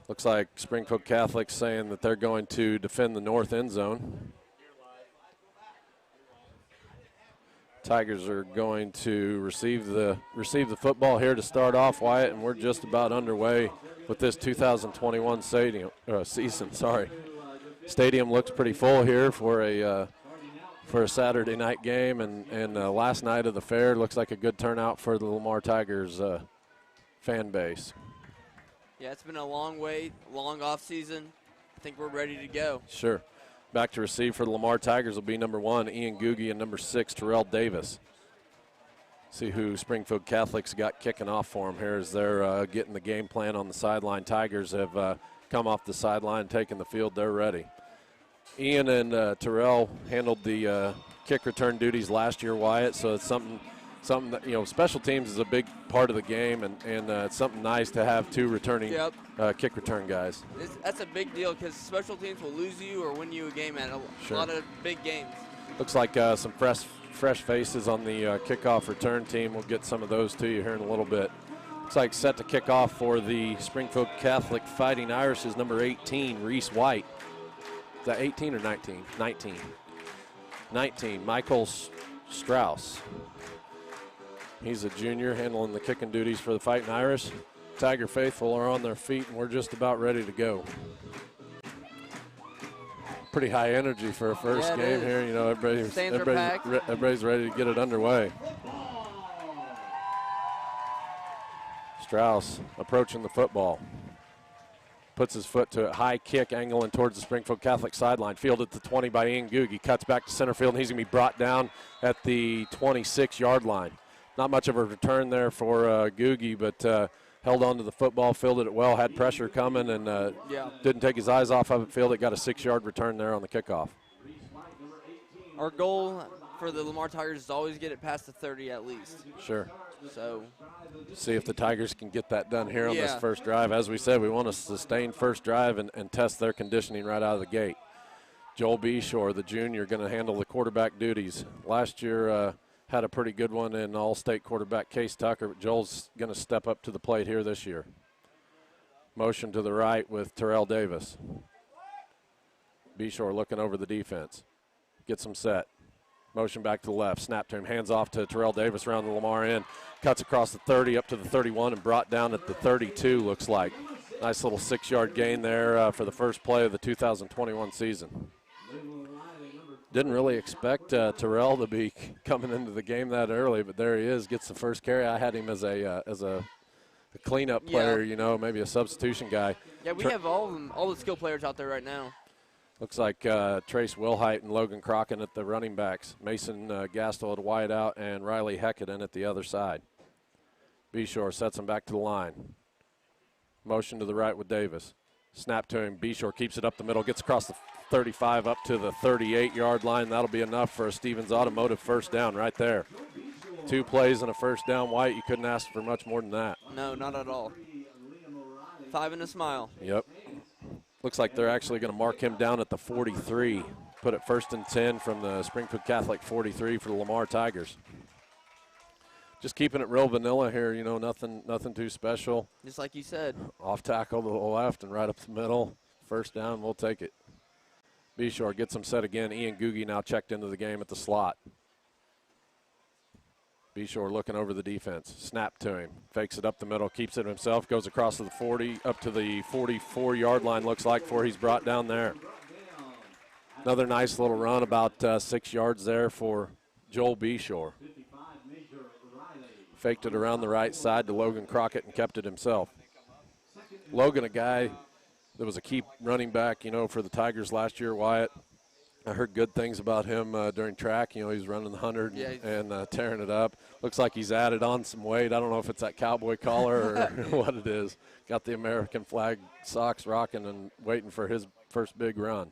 Looks like Springfield Catholic saying that they're going to defend the north end zone. Tigers are going to receive the football here to start off, Wyatt, and we're just about underway with this 2021 season. Stadium looks pretty full here for a Saturday night game, and last night of the fair looks like a good turnout for the Lamar Tigers fan base. Yeah, it's been a long off season. I think we're ready to go. Sure. Back to receive for the Lamar Tigers will be number 1, Ian Googie, and number 6, Terrell Davis. See who Springfield Catholic's got kicking off for them here as they're getting the game plan on the sideline. Tigers have come off the sideline, taken the field. They're ready. Ian and Terrell handled the kick return duties last year, Wyatt, so it's something that, special teams is a big part of the game, and it's something nice to have 2 returning kick return guys. That's a big deal because special teams will lose you or win you a game at a lot of big games. Looks like some fresh faces on the kickoff return team. We'll get some of those to you here in a little bit. Looks like set to kick off for the Springfield Catholic Fighting Irish is number 18, Reese White. Is that 18 or 19? 19. 19, Michael Strauss. He's a junior handling the kicking duties for the Fighting Irish. Tiger Faithful are on their feet, and we're just about ready to go. Pretty high energy for a first game here. Everybody's ready to get it underway. Strauss approaching the football. Puts his foot to it, high kick, angling towards the Springfield Catholic sideline. Fielded to 20 by Ian Googie. Cuts back to center field, and he's going to be brought down at the 26-yard line. Not much of a return there for Googie, but held on to the football, fielded it well, had pressure coming, and didn't take his eyes off of it, fielded it, got a 6-yard return there on the kickoff. Our goal for the Lamar Tigers is to always get it past the 30 at least. Sure. So see if the Tigers can get that done here on this first drive. As we said, we want to sustain first drive and test their conditioning right out of the gate. Joel Beshore, the junior, going to handle the quarterback duties. Last year had a pretty good one in All-State quarterback Case Tucker, but Joel's going to step up to the plate here this year. Motion to the right with Terrell Davis. Beshore looking over the defense. Gets him set. Motion back to the left. Snap to him. Hands off to Terrell Davis around the Lamar end. Cuts across the 30 up to the 31 and brought down at the 32, looks like. Nice little 6-yard gain there for the first play of the 2021 season. Didn't really expect Terrell to be coming into the game that early, but there he is, gets the first carry. I had him as a cleanup player, you know, maybe a substitution guy. Yeah, we have all of them, all the skill players out there right now. Looks like Trace Wilhite and Logan Crockett at the running backs. Mason Gastel at wide out and Riley Heckaden at the other side. Beshore sets him back to the line. Motion to the right with Davis. Snap to him. Beshore keeps it up the middle, gets across the 35 up to the 38-yard line. That'll be enough for a Stevens Automotive first down right there. 2 plays and a first down. White, you couldn't ask for much more than that. No, not at all. 5 and a smile. Yep. Looks like they're actually going to mark him down at the 43. Put it 1st and 10 from the Springfield Catholic 43 for the Lamar Tigers. Just keeping it real vanilla here, you know, nothing too special. Just like you said. Off tackle to the left and right up the middle. First down, we'll take it. Beshore gets him set again. Ian Googie now checked into the game at the slot. Beshore looking over the defense. Snap to him. Fakes it up the middle, keeps it himself, goes across to the 40, up to the 44-yard line, looks like, before he's brought down there. Another nice little run, about 6 yards there for Joel Beshore. Faked it around the right side to Logan Crockett and kept it himself. Logan, a guy that was a key running back, you know, for the Tigers last year, Wyatt. I heard good things about him during track. You know, he's running the 100 and tearing it up. Looks like he's added on some weight. I don't know if it's that cowboy collar or what it is. Got the American flag socks rocking and waiting for his first big run.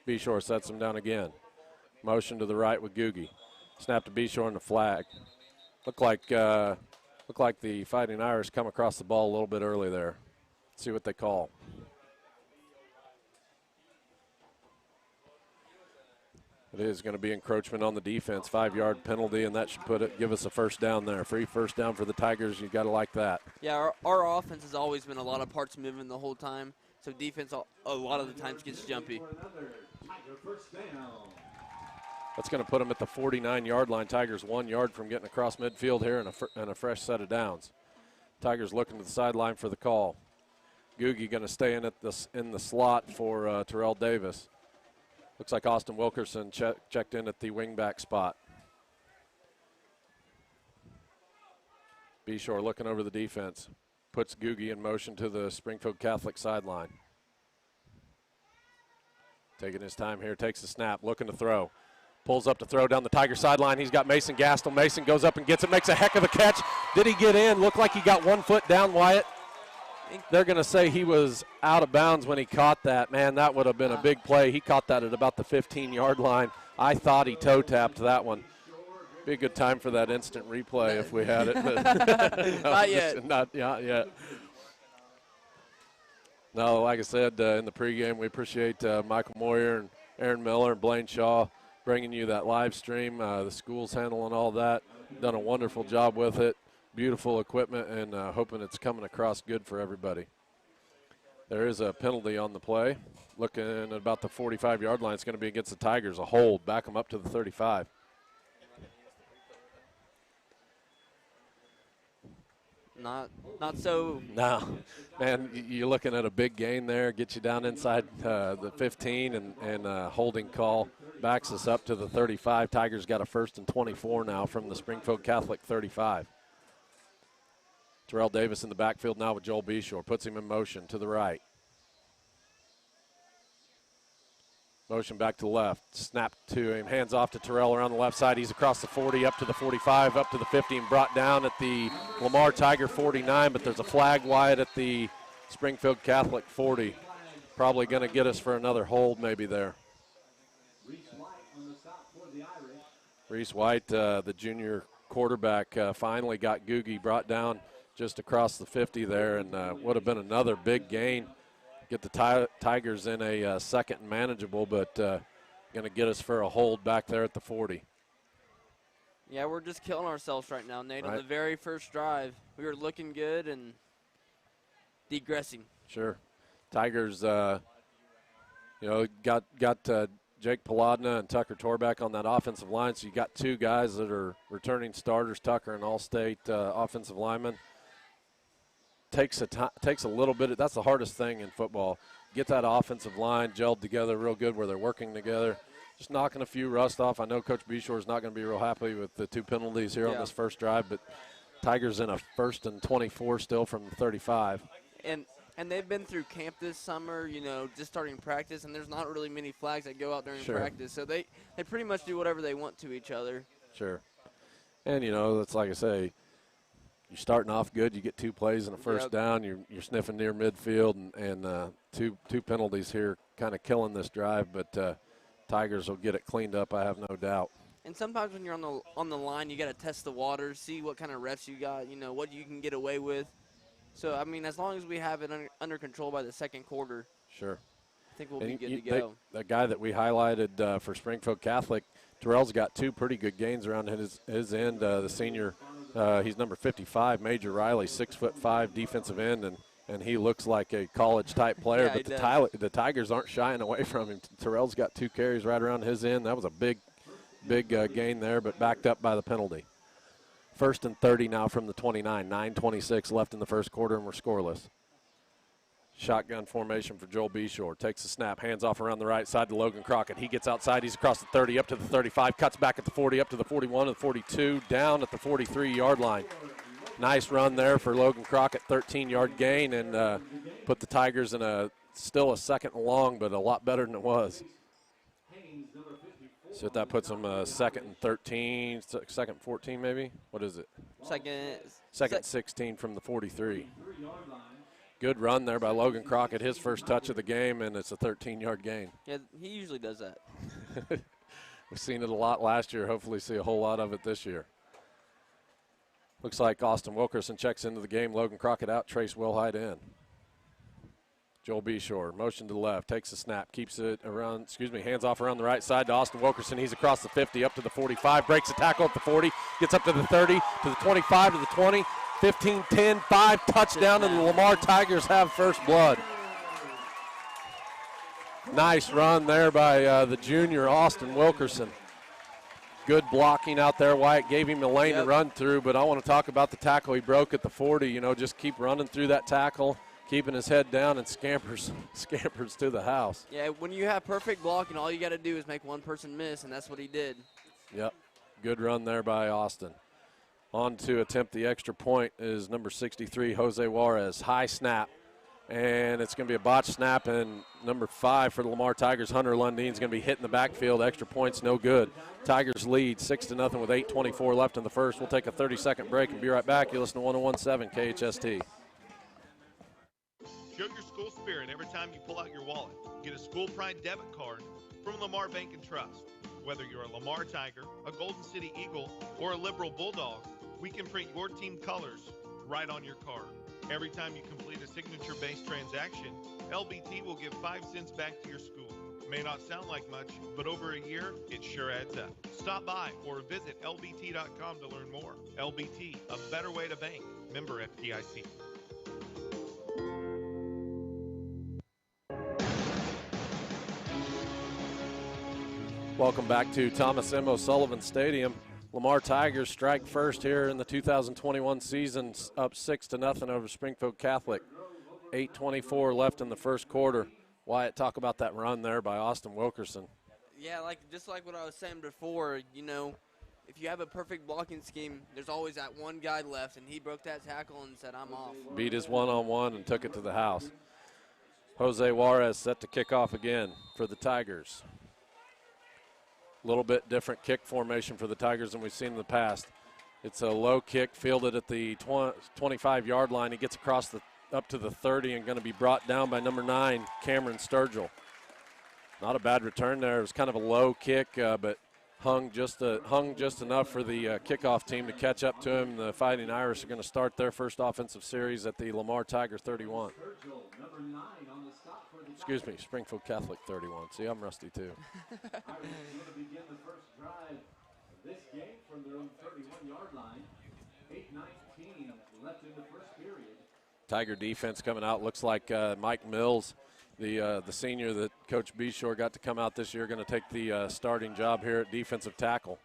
Beshore sets him down again. Motion to the right with Googie. Snap to Beshore and the flag. Looked like the Fighting Irish come across the ball a little bit early there. Let's see what they call. It is going to be encroachment on the defense, 5-yard penalty, and that should give us a first down there. Free first down for the Tigers. You got to like that. Yeah, our offense has always been a lot of parts moving the whole time, so defense a lot of the times gets jumpy. That's going to put them at the 49-yard line. Tigers 1 yard from getting across midfield here and a fresh set of downs. Tigers looking to the sideline for the call. Googie going to stay in the slot for Terrell Davis. Looks like Austin Wilkerson checked in at the wingback spot. Beshore looking over the defense. Puts Googie in motion to the Springfield Catholic sideline. Taking his time here, takes the snap, looking to throw. Pulls up to throw down the Tiger sideline. He's got Mason Gastel. Mason goes up and gets it, makes a heck of a catch. Did he get in? Looked like he got 1 foot down, Wyatt. They're going to say he was out of bounds when he caught that. Man, that would have been a big play. He caught that at about the 15-yard line. I thought he toe-tapped that one. Be a good time for that instant replay if we had it. Not yet. Not yet. No, like I said, in the pregame, we appreciate Michael Moyer and Aaron Miller and Blaine Shaw bringing you that live stream. The school's handling all that. Done a wonderful job with it. Beautiful equipment, and hoping it's coming across good for everybody. There is a penalty on the play. Looking at about the 45-yard line. It's going to be against the Tigers. A hold. Back them up to the 35. Not so. No. Man, you're looking at a big gain there. Get you down inside the 15 and holding call. Backs us up to the 35. Tigers got a 1st and 24 now from the Springfield Catholic 35. Terrell Davis in the backfield now with Joel Beshore. Puts him in motion to the right. Motion back to the left. Snap to him. Hands off to Terrell around the left side. He's across the 40, up to the 45, up to the 50, and brought down at the Lamar Tiger 49. But there's a flag wide at the Springfield Catholic 40. Probably going to get us for another hold maybe there. Reese White, the junior quarterback, finally got Googie brought down just across the 50 there, and would have been another big gain. Get the Tigers in a second and manageable, but going to get us for a hold back there at the 40. Yeah, we're just killing ourselves right now, Nate. Right. On the very first drive, we were looking good and degressing. Sure. Tigers, got Jake Paladna and Tucker Torbeck on that offensive line, so you got 2 guys that are returning starters, Tucker, an all-state offensive lineman. takes a little bit. That's the hardest thing in football. Get that offensive line gelled together real good where they're working together. Just knocking a few rust off. I know Coach Beshore is not going to be real happy with the 2 penalties here on this first drive, but Tigers in a 1st and 24 still from the 35. And they've been through camp this summer, you know, just starting practice, and there's not really many flags that go out during practice. So they pretty much do whatever they want to each other. Sure. And, you know, that's like I say, you're starting off good. You get 2 plays and a first down. You're sniffing near midfield, and two penalties here kind of killing this drive. But Tigers will get it cleaned up, I have no doubt. And sometimes when you're on the line, you got to test the waters, see what kind of refs you got, you know, what you can get away with. So, I mean, as long as we have it under control by the second quarter, sure, I think we'll be good to go. The guy that we highlighted for Springfield Catholic, Terrell's got 2 pretty good gains around his end. The senior, he's number 55, Major Riley, 6'5" defensive end, and he looks like a college-type player. But the Tigers aren't shying away from him. Terrell's got 2 carries right around his end. That was a big gain there, but backed up by the penalty. 1st and 30 now from the 29. 9:26 left in the first quarter, and we're scoreless. Shotgun formation for Joel Beshore. Takes the snap, hands off around the right side to Logan Crockett. He gets outside. He's across the 30, up to the 35, cuts back at the 40, up to the 41 and the 42, down at the 43-yard line. Nice run there for Logan Crockett, 13-yard gain, and put the Tigers in still a 2nd and long, but a lot better than it was. So that puts them 2nd and 13, 2nd and 14 maybe? What is it? Second 16 from the 43. Good run there by Logan Crockett, his first touch of the game, and it's a 13-yard gain. Yeah, he usually does that. We've seen it a lot last year. Hopefully see a whole lot of it this year. Looks like Austin Wilkerson checks into the game. Logan Crockett out, Trace Wilhite in. Joel Beshore, motion to the left, takes the snap, keeps it around, hands off around the right side to Austin Wilkerson. He's across the 50, up to the 45, breaks the tackle at the 40, gets up to the 30, to the 25, to the 20, 15, 10, 5, touchdown, and the Lamar Tigers have first blood. Nice run there by the junior, Austin Wilkerson. Good blocking out there. Wyatt gave him a lane to run through, but I want to talk about the tackle he broke at the 40. You know, just keep running through that tackle, keeping his head down, and scampers to the house. Yeah, when you have perfect blocking, all you got to do is make one person miss, and that's what he did. Yep, good run there by Austin. On to attempt the extra point is number 63, Jose Juarez. High snap, and it's going to be a botched snap, and number 5 for the Lamar Tigers, Hunter Lundeen, is going to be hit in the backfield. Extra point's no good. Tigers lead 6-0 with 8:24 left in the first. We'll take a 30-second break and be right back. You listen to 101.7 KHST. Show your school spirit every time you pull out your wallet. Get a School Pride debit card from Lamar Bank and Trust. Whether you're a Lamar Tiger, a Golden City Eagle, or a Liberal Bulldog, we can print your team colors right on your card. Every time you complete a signature-based transaction, LBT will give 5 cents back to your school. May not sound like much, but over a year, it sure adds up. Stop by or visit lbt.com to learn more. LBT, a better way to bank. Member FDIC. Welcome back to Thomas M. O'Sullivan Stadium. Lamar Tigers strike first here in the 2021 season, up 6-0 over Springfield Catholic. 8:24 left in the first quarter. Wyatt, talk about that run there by Austin Wilkerson. Yeah, just like what I was saying before, you know, if you have a perfect blocking scheme, there's always that one guy left, and he broke that tackle and said, I'm off. Beat his one-on-one and took it to the house. Jose Juarez set to kick off again for the Tigers. A little bit different kick formation for the Tigers than we've seen in the past. It's a low kick fielded at the 25-yard line. He gets across up to the 30 and going to be brought down by number 9, Cameron Sturgill. Not a bad return there. It was kind of a low kick, but hung just enough for the kickoff team to catch up to him. The Fighting Irish are going to start their first offensive series at the Lamar Tiger 31. Excuse me, Springfield Catholic 31. See, I'm rusty too. Tiger defense coming out. Looks like Mike Mills, the senior that Coach Beshore got to come out this year, going to take the starting job here at defensive tackle.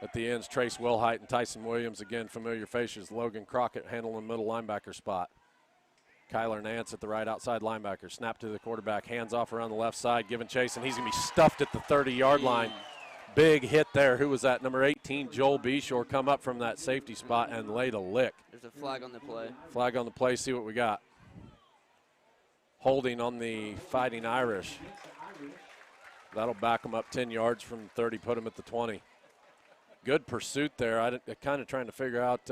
At the ends, Trace Wilhite and Tyson Williams, again, familiar faces. Logan Crockett handling middle linebacker spot. Kyler Nance at the right outside linebacker. Snap to the quarterback, hands off around the left side, giving chase, and he's going to be stuffed at the 30-yard line. Big hit there. Who was that? Number 18, Joel Beshore, come up from that safety spot and laid a lick. There's a flag on the play. Flag on the play, see what we got. Holding on the Fighting Irish. That'll back them up 10 yards from 30, put them at the 20. Good pursuit there. I kind of trying to figure out,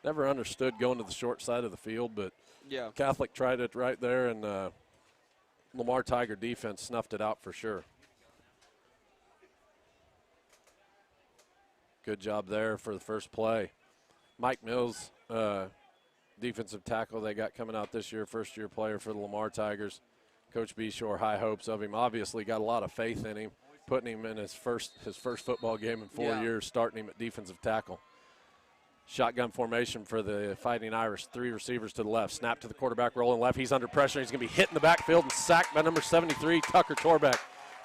never understood going to the short side of the field, but yeah. Catholic tried it right there, and Lamar Tiger defense snuffed it out for sure. Good job there for the first play. Mike Mills, defensive tackle they got coming out this year, first-year player for the Lamar Tigers. Coach Beshore, high hopes of him. Obviously got a lot of faith in him, putting him in his first football game in 4 years, starting him at defensive tackle. Shotgun formation for the Fighting Irish. 3 receivers to the left. Snap to the quarterback, rolling left. He's under pressure. He's going to be hit in the backfield and sacked by number 73, Tucker Torbeck.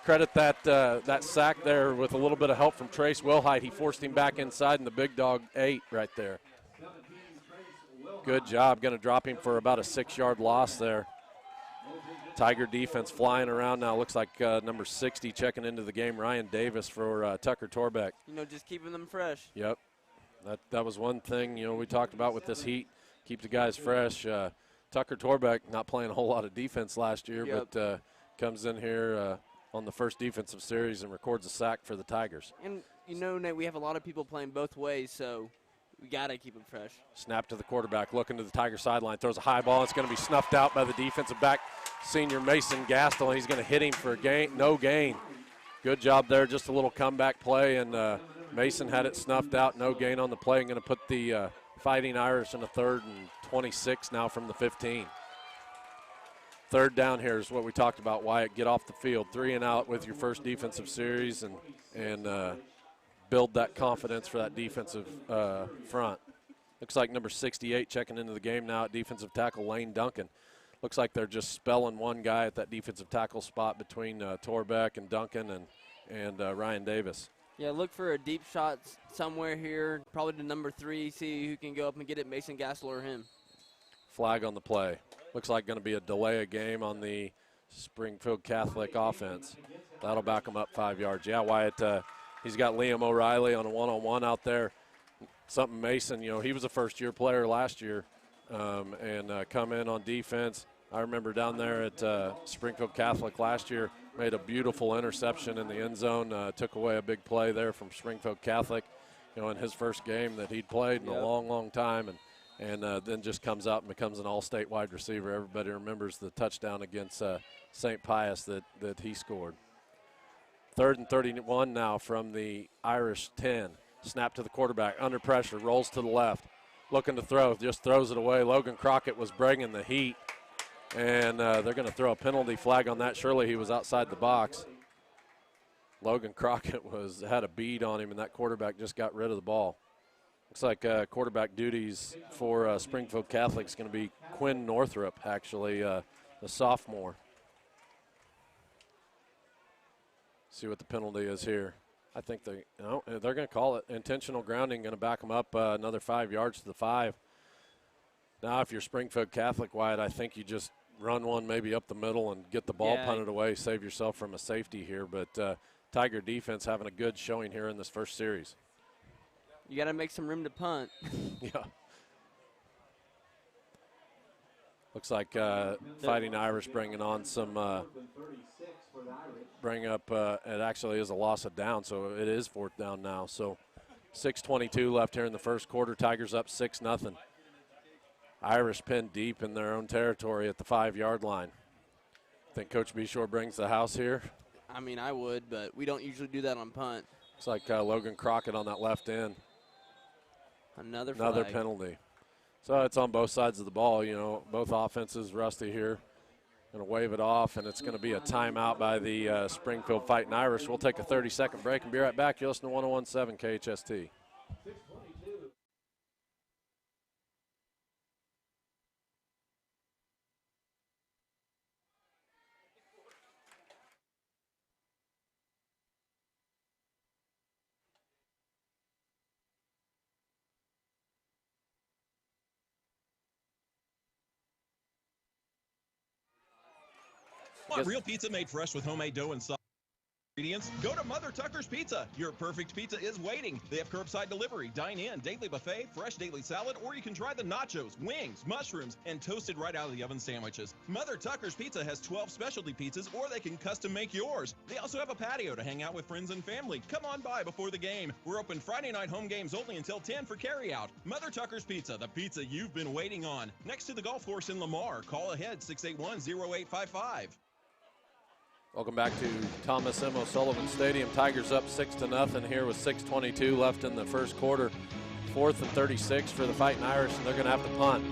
Credit that sack there with a little bit of help from Trace Wilhite. He forced him back inside, and the big dog ate right there. Good job. Going to drop him for about a 6-yard loss there. Tiger defense flying around now. Looks like number 60 checking into the game, Ryan Davis for Tucker Torbeck. Just keeping them fresh. Yep. That was one thing, we talked about with this heat, keep the guys fresh. Tucker Torbeck not playing a whole lot of defense last year, but comes in here on the first defensive series and records a sack for the Tigers. And, Nate, we have a lot of people playing both ways, so we got to keep them fresh. Snap to the quarterback, looking to the Tiger sideline, throws a high ball. It's going to be snuffed out by the defensive back, senior Mason Gastel, and he's going to hit him for a gain, no gain. Good job there, just a little comeback play, and Mason had it snuffed out, no gain on the play. I'm going to put the Fighting Irish in a 3rd and 26 now from the 15. Third down here is what we talked about, Wyatt. Get off the field, 3 and out with your first defensive series and build that confidence for that defensive front. Looks like number 68 checking into the game now at defensive tackle, Lane Duncan. Looks like they're just spelling one guy at that defensive tackle spot between Torbeck and Duncan and Ryan Davis. Yeah, look for a deep shot somewhere here, probably to number 3, see who can go up and get it, Mason Gassel or him. Flag on the play. Looks like going to be a delay of game on the Springfield Catholic offense. That'll back them up 5 yards. Yeah, Wyatt, he's got Liam O'Reilly on a one-on-one out there. Something Mason, he was a first-year player last year and come in on defense. I remember down there at Springfield Catholic last year, made a beautiful interception in the end zone, took away a big play there from Springfield Catholic, in his first game that he'd played in a long, long time, and then just comes out and becomes an all-state wide receiver. Everybody remembers the touchdown against St. Pius that he scored. 3rd and 31 now from the Irish 10. Snap to the quarterback, under pressure, rolls to the left, looking to throw, just throws it away. Logan Crockett was bringing the heat. And they're going to throw a penalty flag on that. Surely he was outside the box. Logan Crockett had a bead on him, and that quarterback just got rid of the ball. Looks like quarterback duties for Springfield Catholic is going to be Quinn Northrup, actually, the sophomore. See what the penalty is here. I think they're going to call it intentional grounding, going to back them up another 5 yards to the 5. Now, if you're Springfield Catholic, Wyatt, I think you just run one maybe up the middle and get the ball punted away, save yourself from a safety here. But Tiger defense having a good showing here in this first series. You got to make some room to punt. Yeah. Looks like Fighting Irish bringing on some bring up it actually is a loss of down, so it is 4th down now. So 6:22 left here in the first quarter. Tigers up 6-0. Irish pinned deep in their own territory at the 5-yard line. Think Coach Beshore brings the house here? I mean, I would, but we don't usually do that on punt. Looks like Logan Crockett on that left end. Another penalty. So it's on both sides of the ball. Both offenses rusty here. Going to wave it off, and it's going to be a timeout by the Springfield Fighting Irish. We'll take a 30-second break and be right back. You're listening to 101.7 KHST. Want real pizza made fresh with homemade dough and sauce? Ingredients? Go to Mother Tucker's Pizza. Your perfect pizza is waiting. They have curbside delivery, dine-in, daily buffet, fresh daily salad, or you can try the nachos, wings, mushrooms, and toasted right out of the oven sandwiches. Mother Tucker's Pizza has 12 specialty pizzas, or they can custom make yours. They also have a patio to hang out with friends and family. Come on by before the game. We're open Friday night home games only until 10 for carryout. Mother Tucker's Pizza, the pizza you've been waiting on. Next to the golf course in Lamar. Call ahead 681-0855. Welcome back to Thomas M. O'Sullivan Stadium. Tigers up 6-0 here with 6:22 left in the first quarter. 4th and 36 for the Fighting Irish, and they're going to have to punt.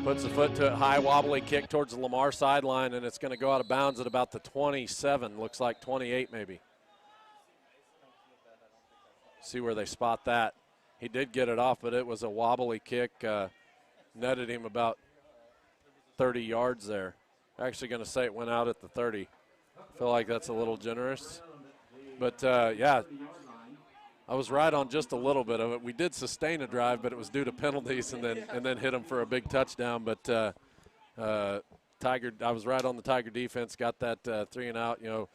Puts the foot to it, high wobbly kick towards the Lamar sideline, and it's going to go out of bounds at about the 27, looks like 28 maybe. See where they spot that. He did get it off, but it was a wobbly kick. Netted him about 30 yards there. Actually going to say it went out at the 30. I feel like that's a little generous. But, yeah, I was right on just a little bit of it. We did sustain a drive, but it was due to penalties and then hit him for a big touchdown. But I was right on the Tiger defense, got that 3 and out. You know,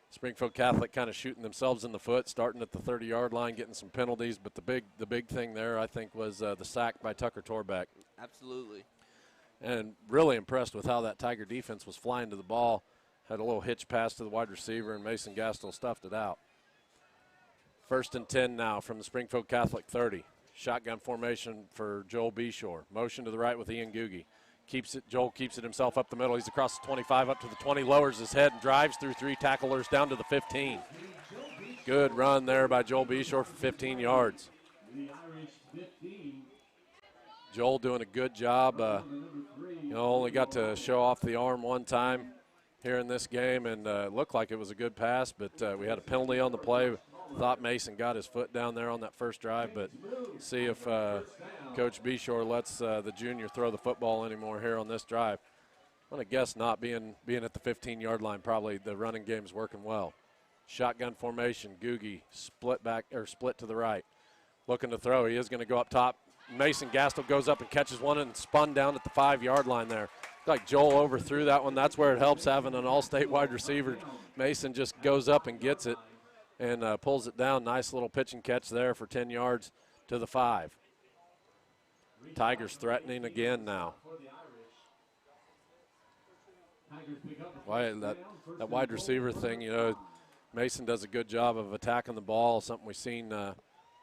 Springfield Catholic kind of shooting themselves in the foot, starting at the 30-yard line, getting some penalties. But the big thing there, I think, was the sack by Tucker Torbeck. Absolutely. And really impressed with how that Tiger defense was flying to the ball. Had a little hitch pass to the wide receiver, and Mason Gastel stuffed it out. 1st and 10 now from the Springfield Catholic 30. Shotgun formation for Joel Beshore. Motion to the right with Ian Googie. Joel keeps it himself up the middle. He's across the 25 up to the 20, lowers his head and drives through 3 tacklers down to the 15. Good run there by Joel Beshore for 15 yards. Joel doing a good job. Only got to show off the arm one time here in this game, and looked like it was a good pass, but we had a penalty on the play. Thought Mason got his foot down there on that first drive, but see if Coach Beshore lets the junior throw the football anymore here on this drive. I'm going to guess not, being at the 15-yard line. Probably the running game's working well. Shotgun formation, Googie split to the right. Looking to throw. He is going to go up top. Mason Gastel goes up and catches one and spun down at the 5-yard line there. Like Joel overthrew that one. That's where it helps having an all-state wide receiver. Mason just goes up and gets it and pulls it down. Nice little pitch and catch there for 10 yards to the 5. Tigers threatening again now. That wide receiver thing, Mason does a good job of attacking the ball, something we've seen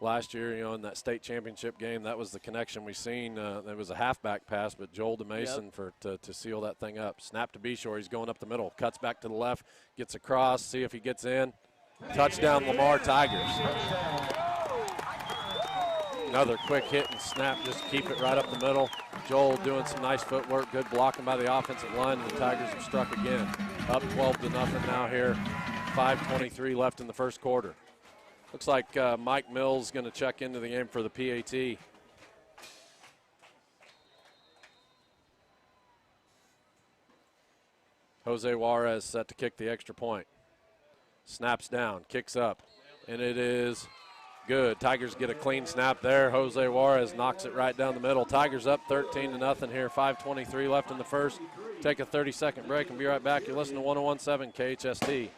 last year, in that state championship game. That was the connection we seen. There was a halfback pass, but Joel to Mason to seal that thing up. Snap to Beshore. He's going up the middle. Cuts back to the left. Gets across. See if he gets in. Touchdown, Lamar Tigers. Another quick hit and snap. Just keep it right up the middle. Joel doing some nice footwork. Good blocking by the offensive line. And the Tigers have struck again. Up 12-0 now here. 5:23 left in the first quarter. Looks like Mike Mills going to check into the game for the PAT. Jose Juarez set to kick the extra point. Snaps down, kicks up, and it is good. Tigers get a clean snap there. Jose Juarez knocks it right down the middle. Tigers up 13-0 here. 5:23 left in the first. Take a 30-second break and be right back. You're listening to 101.7 KHST.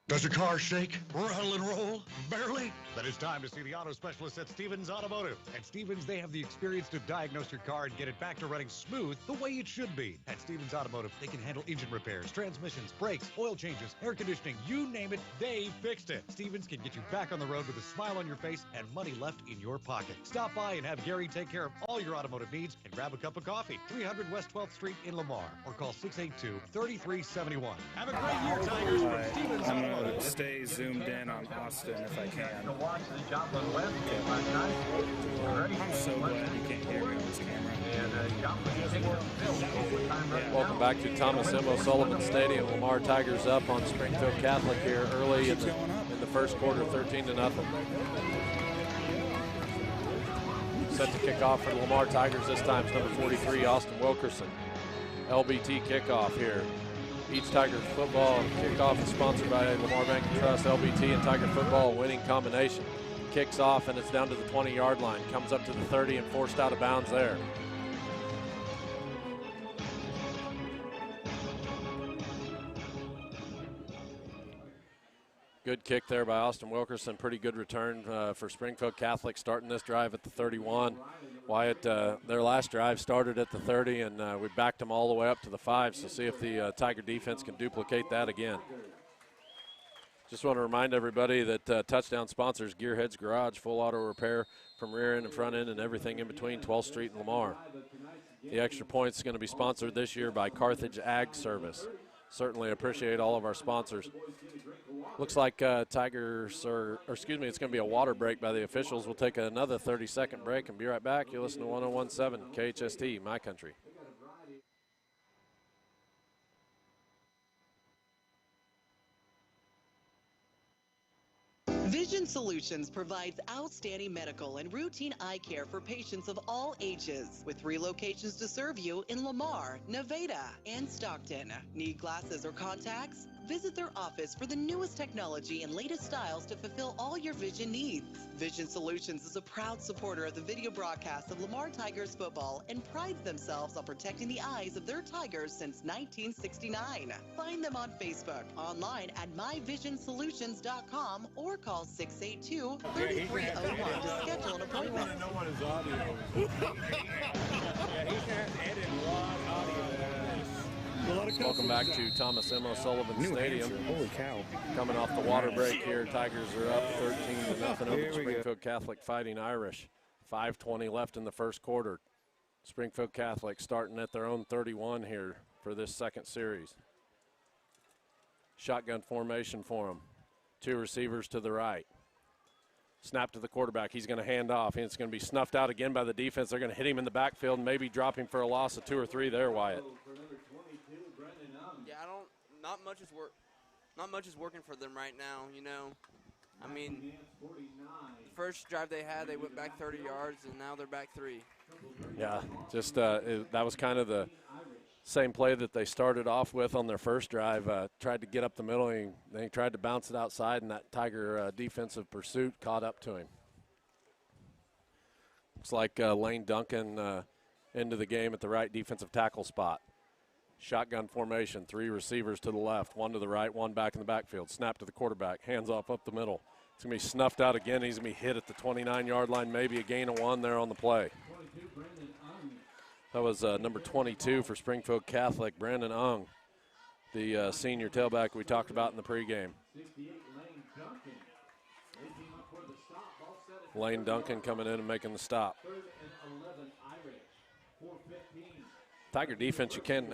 Does your car shake, rattle, and roll? Barely? Then it's time to see the auto specialist at Stevens Automotive. At Stevens, they have the experience to diagnose your car and get it back to running smooth the way it should be. At Stevens Automotive, they can handle engine repairs, transmissions, brakes, oil changes, air conditioning, you name it, they fixed it. Stevens can get you back on the road with a smile on your face and money left in your pocket. Stop by and have Gary take care of all your automotive needs and grab a cup of coffee. 300 West 12th Street in Lamar, or call 682-3371. Have a great year, Tigers, from Stevens Automotive. Stay zoomed in on Austin if I can. I'm so glad you can't hear me on this camera. Welcome back to Thomas M. O'Sullivan Stadium. Lamar Tigers up on Springfield Catholic here early in the first quarter, 13-0. Set to kick off for the Lamar Tigers this time is number 43, Austin Wilkerson. LBT kickoff here. Each Tigers football kickoff is sponsored by Lamar Bank and Trust. LBT and Tiger football winning combination. Kicks off and it's down to the 20-yard line. Comes up to the 30 and forced out of bounds there. Good kick there by Austin Wilkerson. Pretty good return for Springfield Catholic starting this drive at the 31. Wyatt, their last drive started at the 30, and we backed them all the way up to the 5, so see if the Tiger defense can duplicate that again. Just want to remind everybody that touchdown sponsors Gearheads Garage, full auto repair from rear end and front end and everything in between, 12th Street and Lamar. The extra points is going to be sponsored this year by Carthage Ag Service. Certainly appreciate all of our sponsors. Looks like Tigers it's going to be a water break by the officials. We'll take another 30-second break and be right back. You listen to 101.7 KHST, My Country. Vision Solutions provides outstanding medical and routine eye care for patients of all ages, with 3 locations to serve you in Lamar, Nevada, and Stockton. Need glasses or contacts? Visit their office for the newest technology and latest styles to fulfill all your vision needs. Vision Solutions is a proud supporter of the video broadcast of Lamar Tigers football and prides themselves on protecting the eyes of their Tigers since 1969. Find them on Facebook, online at myvisionsolutions.com, or call 682-3301 to schedule an appointment. I want to know what his audio is. Yeah, he's going to have to edit a lot of audio. Welcome back to Thomas M. O'Sullivan Stadium. Hampshire. Holy cow. Coming off the water break here, Tigers are up 13-0 over the Springfield Catholic Fighting Irish. 5:20 left in the first quarter. Springfield Catholic starting at their own 31 here for this second series. Shotgun formation for them. 2 receivers to the right. Snap to the quarterback. He's going to hand off, and it's going to be snuffed out again by the defense. They're going to hit him in the backfield and maybe drop him for a loss of 2 or 3 there, Wyatt. Yeah, not much is working for them right now, you know. I mean, the first drive they had, they went back 30 yards, and now they're back 3. Yeah, just that was kind of the same play that they started off with on their first drive. Tried to get up the middle, and then he tried to bounce it outside, and that Tiger defensive pursuit caught up to him. Looks like Lane Duncan into the game at the right defensive tackle spot. Shotgun formation, 3 receivers to the left, 1 to the right, 1 back in the backfield. Snap to the quarterback, hands off up the middle. It's going to be snuffed out again. He's going to be hit at the 29-yard line, maybe a gain of 1 there on the play. That was number 22 for Springfield Catholic, Brandon Ung, the senior tailback we talked about in the pregame. Lane Duncan coming in and making the stop. Tiger defense, you can't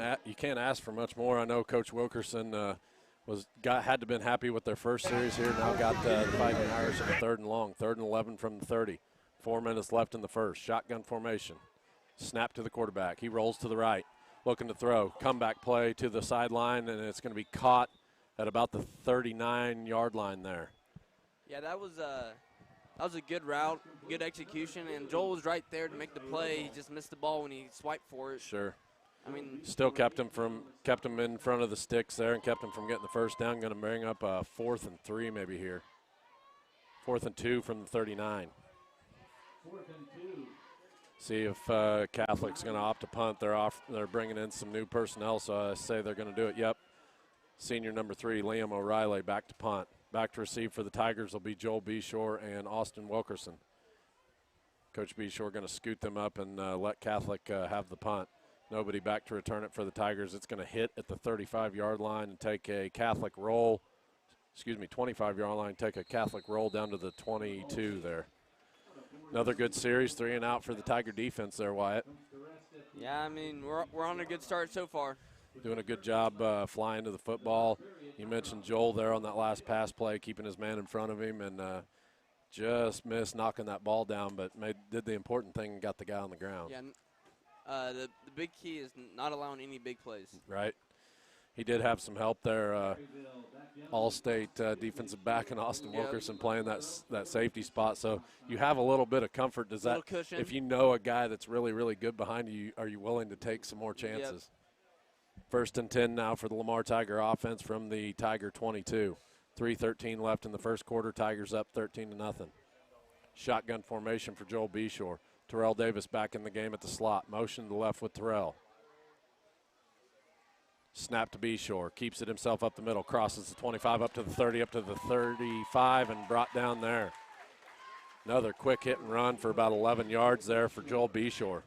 ask for much more. I know Coach Wilkerson had to been happy with their first series here. Now got the Fighting Irish in the 3rd and long, 3rd and 11 from the 30. 4 minutes left in the first. Shotgun formation. Snap to the quarterback. He rolls to the right, looking to throw. Comeback play to the sideline, and it's going to be caught at about the 39-yard line there. Yeah, that was a good route, good execution, and Joel was right there to make the play. He just missed the ball when he swiped for it. Sure. I mean, still kept him in front of the sticks there and kept him from getting the first down. Going to bring up a 4th and 3 maybe here. 4th and 2 from the 39. 4th and 2. See if Catholic's going to opt to punt. They're bringing in some new personnel, so I say they're going to do it. Yep. Senior number 3, Liam O'Reilly, back to punt. Back to receive for the Tigers will be Joel Beshore and Austin Wilkerson. Coach Beshore going to scoot them up and let Catholic have the punt. Nobody back to return it for the Tigers. It's going to hit at the 35-yard line and take a Catholic roll. 25-yard line, take a Catholic roll down to the 22 there. Another good series, 3 and out for the Tiger defense there, Wyatt. Yeah, I mean, we're on a good start so far. Doing a good job flying to the football. You mentioned Joel there on that last pass play, keeping his man in front of him, and just missed knocking that ball down, but did the important thing and got the guy on the ground. Yeah, the big key is not allowing any big plays. Right. He did have some help there. All-state defensive back and Austin Wilkerson playing that safety spot. So you have a little bit of comfort. Does that, if you know a guy that's really, really good behind you, are you willing to take some more chances? Yep. 1st and 10 now for the Lamar Tiger offense from the Tiger 22. 3:13 left in the first quarter. Tigers up 13-0. Shotgun formation for Joel Beshore. Terrell Davis back in the game at the slot. Motion to the left with Terrell. Snap to Beshore, keeps it himself up the middle, crosses the 25 up to the 30, up to the 35, and brought down there. Another quick hit and run for about 11 yards there for Joel Beshore.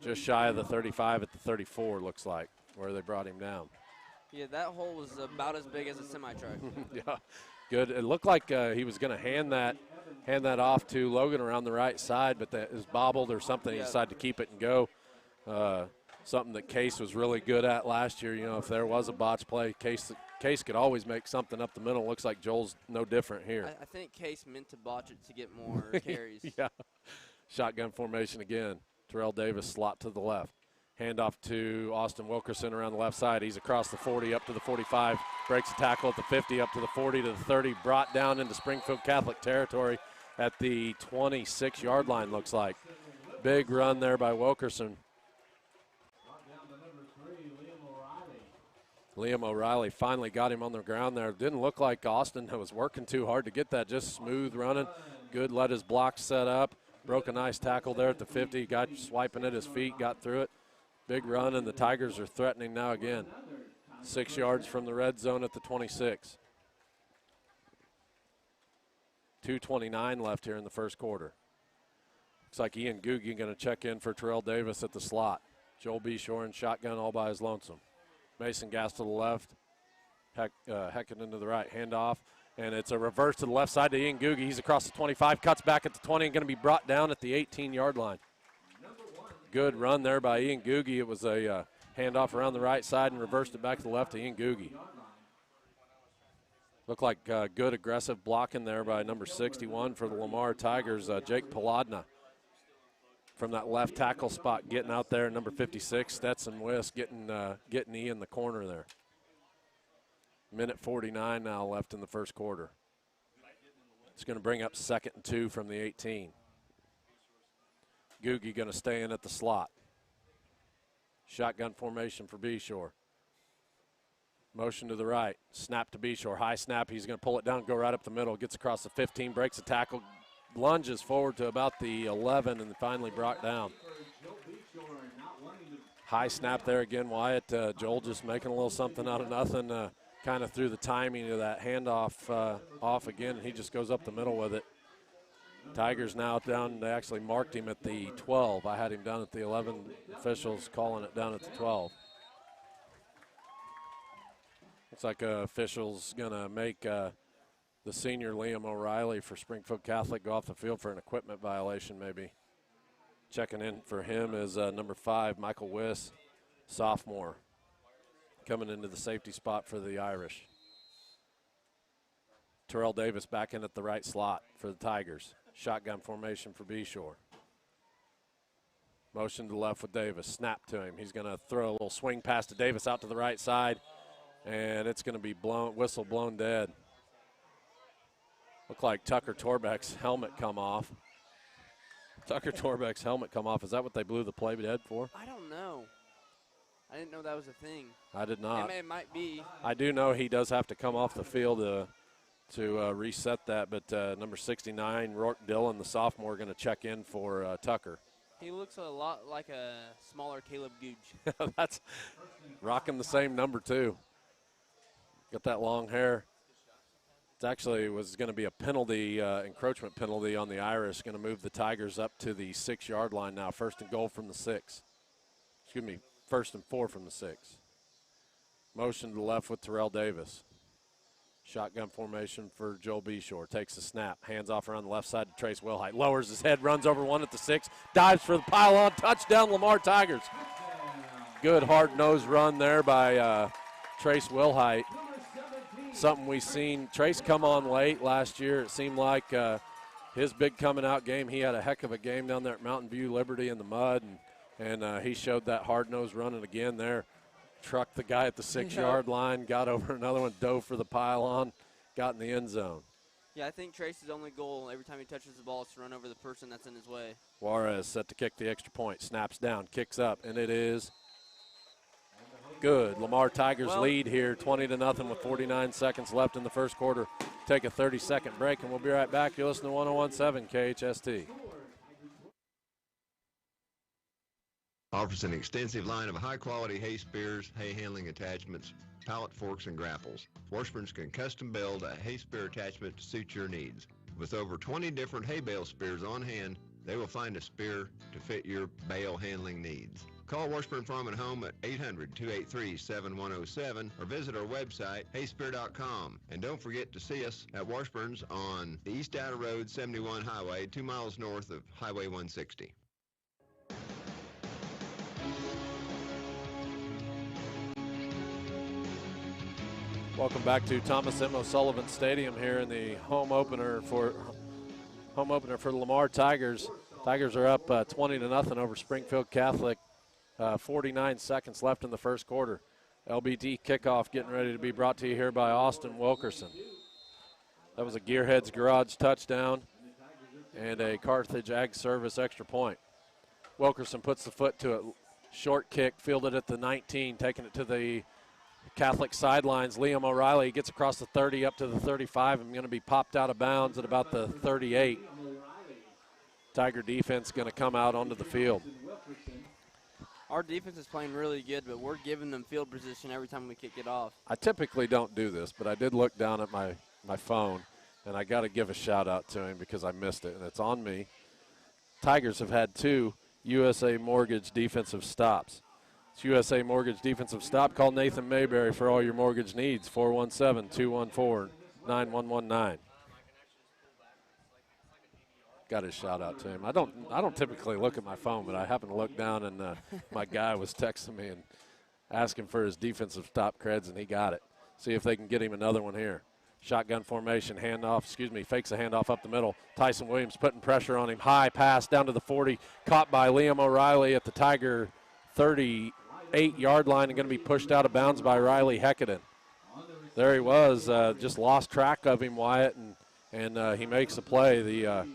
Just shy of the 35 at the 34, looks like, where they brought him down. Yeah, that hole was about as big as a semi-truck. Yeah, good. It looked like he was going to hand that off to Logan around the right side, but that was bobbled or something. He decided to keep it and go. Something that Case was really good at last year. You know, if there was a botch play, Case could always make something up the middle. Looks like Joel's no different here. I think Case meant to botch it to get more carries. Yeah. Shotgun formation again. Terrell Davis slot to the left. Handoff to Austin Wilkerson around the left side. He's across the 40 up to the 45. Breaks a tackle at the 50 up to the 40 to the 30. Brought down into Springfield Catholic territory at the 26-yard line, looks like. Big run there by Wilkerson. Liam O'Reilly finally got him on the ground there. Didn't look like Austin was working too hard to get that. Just smooth running. Good, let his block set up. Broke a nice tackle there at the 50. Got swiping at his feet, got through it. Big run, and the Tigers are threatening now again. 6 yards from the red zone at the 26. 2:29 left here in the first quarter. Looks like Ian Googie going to check in for Terrell Davis at the slot. Joel Beshore in shotgun all by his lonesome. Mason Gass to the left. Heckett into the right. Handoff. And it's a reverse to the left side to Ian Googie. He's across the 25, cuts back at the 20, and going to be brought down at the 18-yard line. Good run there by Ian Googie. It was a handoff around the right side and reversed it back to the left to Ian Googie. Looked like good aggressive blocking there by number 61 for the Lamar Tigers, Jake Paladna. From that left tackle spot, getting out there, number 56, Stetson Wisk, getting Ian the corner there. Minute 49 now left in the first quarter. It's going to bring up 2nd and 2 from the 18. Googie going to stay in at the slot. Shotgun formation for Beshore. Motion to the right. Snap to Beshore. High snap. He's going to pull it down, go right up the middle. Gets across the 15, breaks a tackle, lunges forward to about the 11, and finally brought down. High snap there again, Wyatt. Joel just making a little something out of nothing. Kind of threw the timing of that handoff off again, and he just goes up the middle with it. Tigers now down. They actually marked him at the 12. I had him down at the 11. Officials calling it down at the 12. Looks like officials going to make the senior Liam O'Reilly for Springfield Catholic go off the field for an equipment violation maybe. Checking in for him is number 5, Michael Wiss, sophomore, coming into the safety spot for the Irish. Terrell Davis back in at the right slot for the Tigers. Shotgun formation for Beshore. Motion to the left with Davis. Snap to him. He's going to throw a little swing pass to Davis out to the right side, and it's going to be whistle blown dead. Looked like Tucker Torbeck's helmet come off. Tucker Torbeck's helmet come off. Is that what they blew the play dead for? I don't know. I didn't know that was a thing. I did not. It might be. I do know he does have to come off the field to reset that, but number 69, Rourke Dillon, the sophomore, going to check in for Tucker. He looks a lot like a smaller Caleb Gooch. That's rocking the same number, too. Got that long hair. It actually was going to be a penalty, encroachment penalty on the Irish, going to move the Tigers up to the 6-yard line now. 1st and goal from the 6. Excuse me, 1st and 4 from the 6. Motion to the left with Terrell Davis. Shotgun formation for Joel Beshore. Takes the snap. Hands off around the left side to Trace Wilhite. Lowers his head, runs over one at the 6. Dives for the pylon. Touchdown, Lamar Tigers. Good hard-nosed run there by Trace Wilhite. Something we've seen Trace come on late last year. It seemed like his big coming-out game, he had a heck of a game down there at Mountain View Liberty in the mud, and he showed that hard-nosed running again there. Trucked the guy at the 6-yard line, got over another one, dove for the pylon, got in the end zone. Yeah, I think Trace's only goal every time he touches the ball is to run over the person that's in his way. Juarez set to kick the extra point, snaps down, kicks up, and it is good. Lamar Tigers lead here 20-0 with 49 seconds left in the first quarter. Take a 30-second break, and we'll be right back. You're listening to 101.7 KHST. Offers an extensive line of high-quality hay spears, hay handling attachments, pallet forks, and grapples. Washburn's can custom build a hay spear attachment to suit your needs. With over 20 different hay bale spears on hand, they will find a spear to fit your bale handling needs. Call Washburn Farm and Home at 800-283-7107 or visit our website, hayspear.com. And don't forget to see us at Washburn's on the East Outer Road 71 Highway, 2 miles north of Highway 160. Welcome back to Thomas M. O'Sullivan Stadium here in the home opener for the Lamar Tigers. Tigers are up 20-0 over Springfield Catholic. 49 seconds left in the first quarter. LBT kickoff getting ready to be brought to you here by Austin Wilkerson. That was a Gearheads Garage touchdown and a Carthage Ag Service extra point. Wilkerson puts the foot to it. Short kick, fielded at the 19, taking it to the Catholic sidelines. Liam O'Reilly gets across the 30 up to the 35 and going to be popped out of bounds at about the 38. Tiger defense going to come out onto the field. Our defense is playing really good, but we're giving them field position every time we kick it off. I typically don't do this, but I did look down at my phone, and I got to give a shout-out to him because I missed it, and it's on me. Tigers have had 2 USA Mortgage defensive stops. It's USA Mortgage defensive stop. Call Nathan Mayberry for all your mortgage needs, 417-214-9119. Got his shout out to him. I don't typically look at my phone, but I happened to look down, and my guy was texting me and asking for his defensive stop creds, and he got it. See if they can get him another one here. Shotgun formation, fakes a handoff up the middle. Tyson Williams putting pressure on him. High pass down to the 40, caught by Liam O'Reilly at the Tiger 38-yard line and going to be pushed out of bounds by Riley Heckaden. There he was, just lost track of him, Wyatt, and he makes the play. The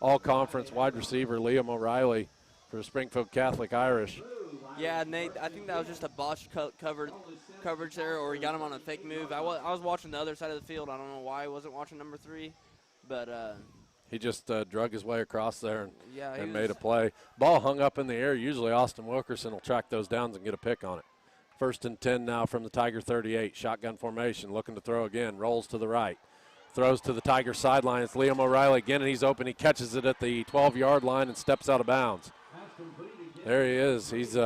all-conference wide receiver, Liam O'Reilly, for Springfield Catholic Irish. Yeah, Nate, I think that was just a botched coverage there, or he got him on a fake move. I was watching the other side of the field. I don't know why I wasn't watching number 3, but he just drug his way across there and made a play. Ball hung up in the air. Usually Austin Wilkerson will track those downs and get a pick on it. 1st and 10 now from the Tiger 38. Shotgun formation, looking to throw again. Rolls to the right. Throws to the Tiger sideline. It's Liam O'Reilly again, and he's open. He catches it at the 12-yard line and steps out of bounds. There he is. He's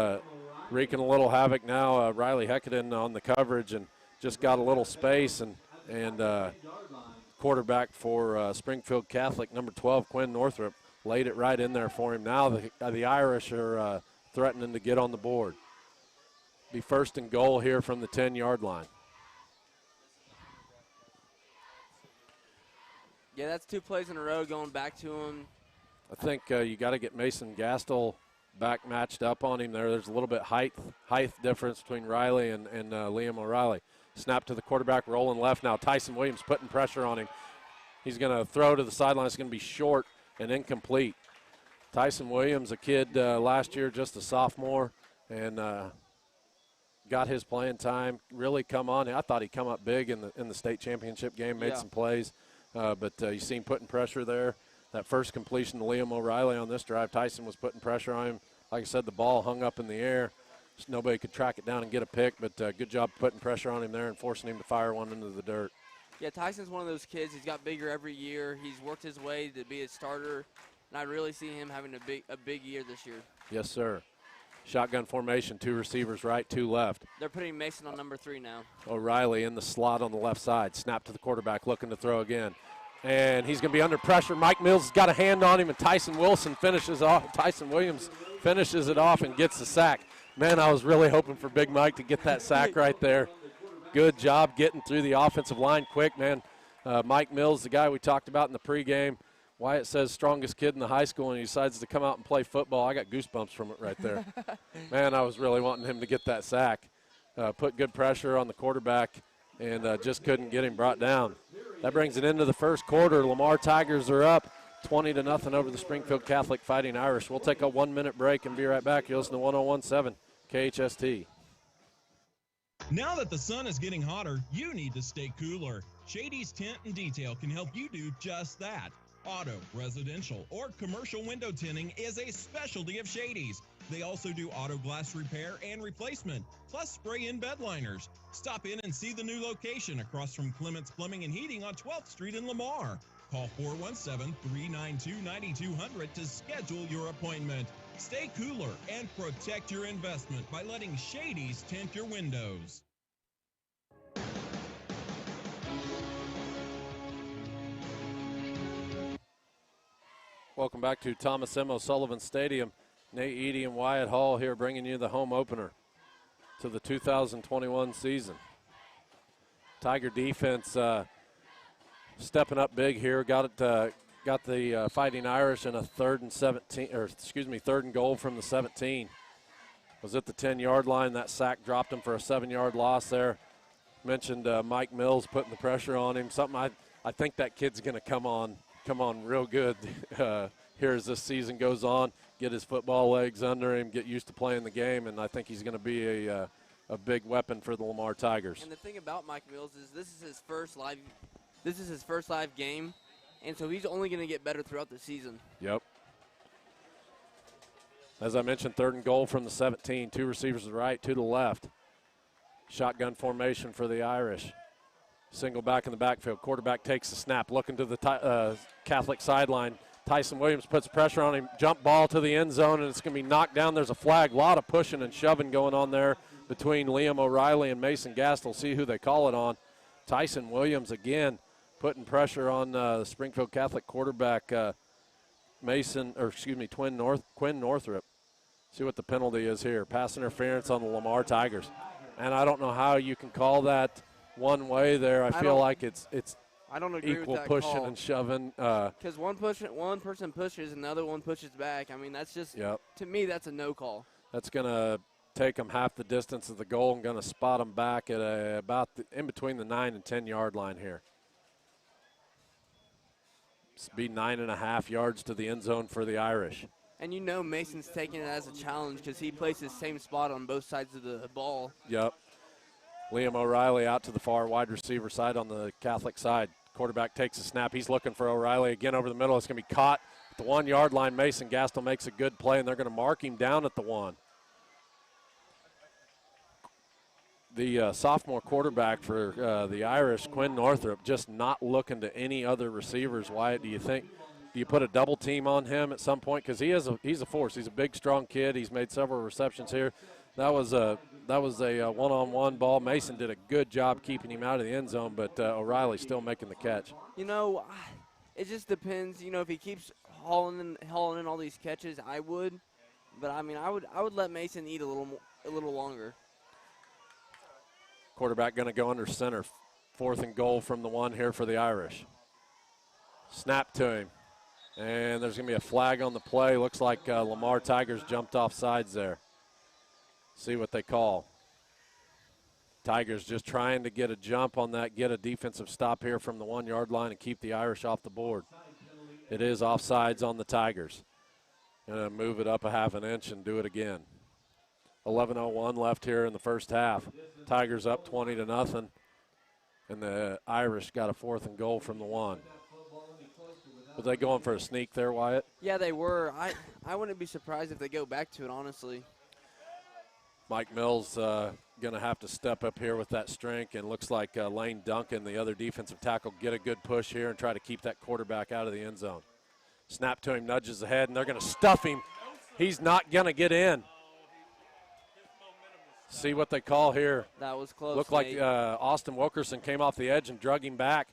wreaking a little havoc now. Riley Heckaden on the coverage and just got a little space. And quarterback for Springfield Catholic, number 12, Quinn Northrup, laid it right in there for him. Now the Irish are threatening to get on the board. Be 1st and goal here from the 10-yard line. Yeah, that's 2 plays in a row going back to him. I think you got to get Mason Gastel back matched up on him there. There's a little bit height difference between Riley and Liam O'Reilly. Snap to the quarterback, rolling left now. Tyson Williams putting pressure on him. He's going to throw to the sideline. It's going to be short and incomplete. Tyson Williams, a kid last year, just a sophomore, and got his playing time. Really come on. I thought he'd come up big in the state championship game, made some plays. But you see him putting pressure there. That first completion to Liam O'Reilly on this drive, Tyson was putting pressure on him. Like I said, the ball hung up in the air. Just nobody could track it down and get a pick, but good job putting pressure on him there and forcing him to fire one into the dirt. Yeah, Tyson's one of those kids. He's got bigger every year. He's worked his way to be a starter, and I really see him having a big year this year. Yes, sir. Shotgun formation, 2 receivers right, 2 left. They're putting Mason on number 3 now. O'Reilly in the slot on the left side. Snap to the quarterback, looking to throw again. And he's going to be under pressure. Mike Mills has got a hand on him, and Tyson Williams finishes it off and gets the sack. Man, I was really hoping for Big Mike to get that sack right there. Good job getting through the offensive line quick, man. Mike Mills, the guy we talked about in the pregame. Wyatt says strongest kid in the high school, and he decides to come out and play football. I got goosebumps from it right there. Man, I was really wanting him to get that sack. Put good pressure on the quarterback and just couldn't get him brought down. That brings it into the first quarter. Lamar Tigers are up 20-0 over the Springfield Catholic Fighting Irish. We'll take a 1-minute break and be right back. You'll listen to 101.7 KHST. Now that the sun is getting hotter, you need to stay cooler. Shady's Tint and Detail can help you do just that. Auto, residential, or commercial window tinting is a specialty of Shady's. They also do auto glass repair and replacement, plus spray-in bed liners. Stop in and see the new location across from Clements Plumbing and Heating on 12th Street in Lamar. Call 417-392-9200 to schedule your appointment. Stay cooler and protect your investment by letting Shady's tint your windows. Welcome back to Thomas M. O'Sullivan Stadium. Nate Eady and Wyatt Hall here bringing you the home opener to the 2021 season. Tiger defense stepping up big here. Got the Fighting Irish in a third and goal from the 17. Was at the 10-yard line. That sack dropped him for a 7-yard loss there. Mentioned Mike Mills putting the pressure on him. Something I think that kid's going to come on real good here as this season goes on. Get his football legs under him, get used to playing the game, and I think he's going to be a big weapon for the Lamar Tigers. And the thing about Mike Mills is this is his first live game, and so he's only going to get better throughout the season. Yep. As I mentioned, third and goal from the 17. 2 receivers to the right, 2 to the left. Shotgun formation for the Irish. Single back in the backfield. Quarterback takes the snap, looking to the Catholic sideline. Tyson Williams puts pressure on him. Jump ball to the end zone, and it's going to be knocked down. There's a flag. A lot of pushing and shoving going on there between Liam O'Reilly and Mason Gastel. See who they call it on. Tyson Williams again putting pressure on the Springfield Catholic quarterback Quinn Northrup. See what the penalty is here. Pass interference on the Lamar Tigers. And I don't know how you can call that one way there. I feel like it's I don't agree equal with that pushing call. and shoving. Because one person pushes, and the other one pushes back. I mean, that's just, to me, that's a no call. That's going to take them half the distance of the goal and going to spot them back at in between the 9 and 10-yard line here. It's be 9.5 yards to the end zone for the Irish. And you know Mason's taking it as a challenge because he plays the same spot on both sides of the ball. Yep. Liam O'Reilly out to the far wide receiver side on the Catholic side. Quarterback takes a snap. He's looking for O'Reilly again over the middle. It's going to be caught at the 1-yard line. Mason Gastel makes a good play, and they're going to mark him down at the 1. The sophomore quarterback for the Irish, Quinn Northrup, just not looking to any other receivers. Wyatt, do you put a double team on him at some point? Because he's a force. He's a big, strong kid. He's made several receptions here. That was a one-on-one ball. Mason did a good job keeping him out of the end zone, but O'Reilly still making the catch. You know, it just depends. You know, if he keeps hauling in all these catches, I would. But I mean, I would let Mason eat a little longer. Quarterback going to go under center. 4th and goal from the 1 here for the Irish. Snap to him. And there's going to be a flag on the play. Looks like Lamar Tigers jumped off sides there. See what they call. Tigers just trying to get a jump on that, get a defensive stop here from the 1-yard line and keep the Irish off the board. It is offsides on the Tigers. Going to move it up a half an inch and do it again. 11:01 left here in the first half. Tigers up 20-0, and the Irish got a 4th and goal from the 1. Were they going for a sneak there, Wyatt? Yeah, they were. I wouldn't be surprised if they go back to it, honestly. Mike Mills going to have to step up here with that strength, and looks like Lane Duncan, the other defensive tackle, get a good push here and try to keep that quarterback out of the end zone. Snap to him, nudges ahead, and they're going to stuff him. He's not going to get in. See what they call here. That was close. Looked like Austin Wilkerson came off the edge and drug him back.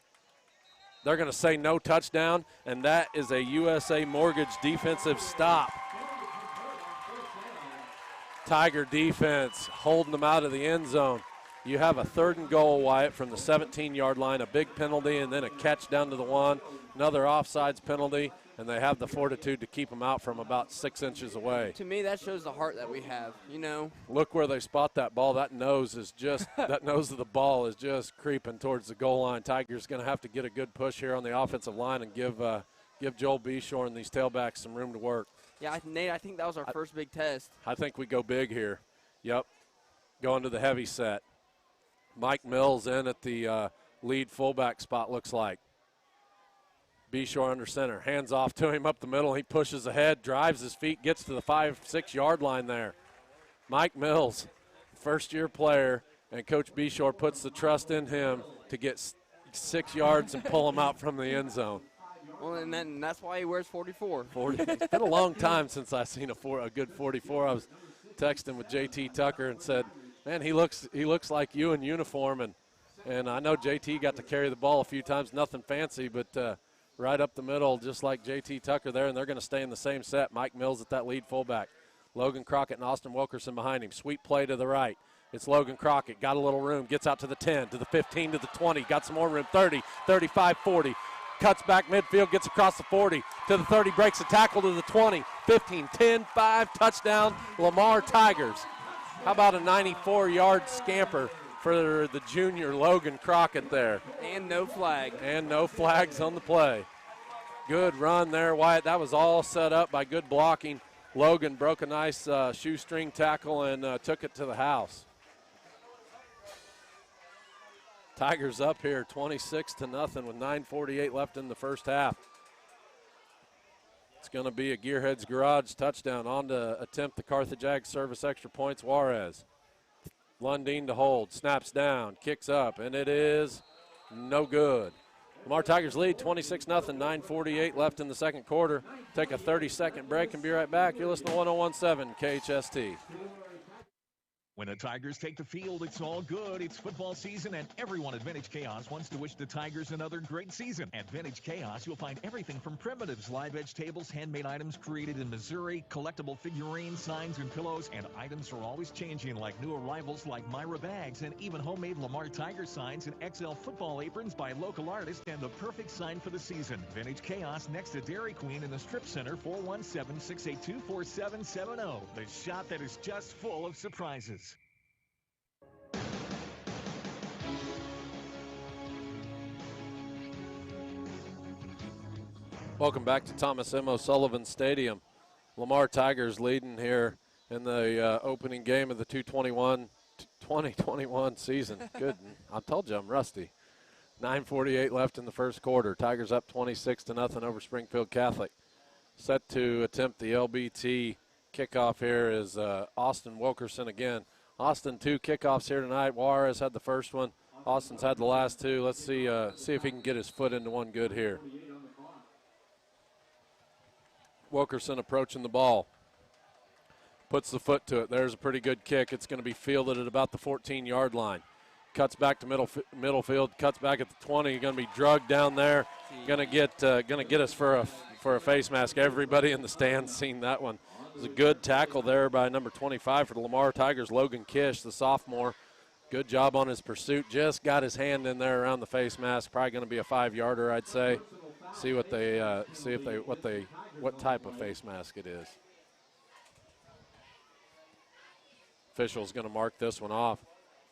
They're going to say no touchdown, and that is a USA Mortgage defensive stop. Tiger defense holding them out of the end zone. You have a 3rd and goal, Wyatt, from the 17-yard line, a big penalty, and then a catch down to the 1, another offsides penalty, and they have the fortitude to keep them out from about 6 inches away. To me, that shows the heart that we have, you know. Look where they spot that ball. That nose of the ball is just creeping towards the goal line. Tigers going to have to get a good push here on the offensive line and give Joel Beshore and these tailbacks some room to work. Yeah, Nate, I think that was our first big test. I think we go big here. Yep. Going to the heavy set. Mike Mills in at the lead fullback spot, looks like. Beshore under center, hands off to him up the middle. He pushes ahead, drives his feet, gets to the 5-6 yard line there. Mike Mills, first-year player, and Coach Beshore puts the trust in him to get 6 yards and pull him out from the end zone. Well, and that's why he wears 44. It's been a long time since I've seen a good 44. I was texting with JT Tucker and said, man, he looks like you in uniform. And I know JT got to carry the ball a few times, nothing fancy, but right up the middle, just like JT Tucker there, and they're going to stay in the same set. Mike Mills at that lead fullback. Logan Crockett and Austin Wilkerson behind him. Sweet play to the right. It's Logan Crockett. Got a little room. Gets out to the 10, to the 15, to the 20. Got some more room. 30, 35, 40. Cuts back midfield. Gets across the 40 to the 30. Breaks a tackle to the 20, 15, 10, 5. Touchdown, Lamar Tigers. How about a 94-yard scamper for the junior Logan Crockett there? And no flag. And no flags on the play. Good run there, Wyatt. That was all set up by good blocking. Logan broke a nice shoestring tackle and took it to the house. Tigers up here 26-0 with 9:48 left in the first half. It's going to be a Gearheads Garage touchdown. On to attempt the Carthage Ag service extra points, Juarez. Lundeen to hold, snaps down, kicks up, and it is no good. Lamar Tigers lead 26-0, 9:48 left in the second quarter. Take a 30-second break and be right back. You're listening to 101.7 KHST. When the Tigers take the field, it's all good. It's football season, and everyone at Vintage Chaos wants to wish the Tigers another great season. At Vintage Chaos, you'll find everything from primitives, live edge tables, handmade items created in Missouri, collectible figurines, signs, and pillows, and items are always changing, like new arrivals like Myra bags, and even homemade Lamar Tiger signs and XL football aprons by local artists, and the perfect sign for the season. Vintage Chaos next to Dairy Queen in the Strip Center, 417-682-4770. The shop that is just full of surprises. Welcome back to Thomas M. O'Sullivan Stadium. Lamar Tigers leading here in the opening game of the 2021 season. Good. I told you I'm rusty. 9:48 left in the first quarter. Tigers up 26-0 over Springfield Catholic. Set to attempt the LBT kickoff here is Austin Wilkerson again. Austin, 2 kickoffs here tonight. Juarez had the first one. Austin's had the last 2. Let's see if he can get his foot into one good here. Wilkerson approaching the ball. Puts the foot to it. There's a pretty good kick. It's going to be fielded at about the 14-yard line. Cuts back to middle field. Cuts back at the 20. Going to be drugged down there. Going to get us for a face mask. Everybody in the stands seen that one. It was a good tackle there by number 25 for the Lamar Tigers, Logan Kish, the sophomore. Good job on his pursuit. Just got his hand in there around the face mask. Probably going to be a 5-yarder, I'd say. See what type of face mask it is. Official's going to mark this one off.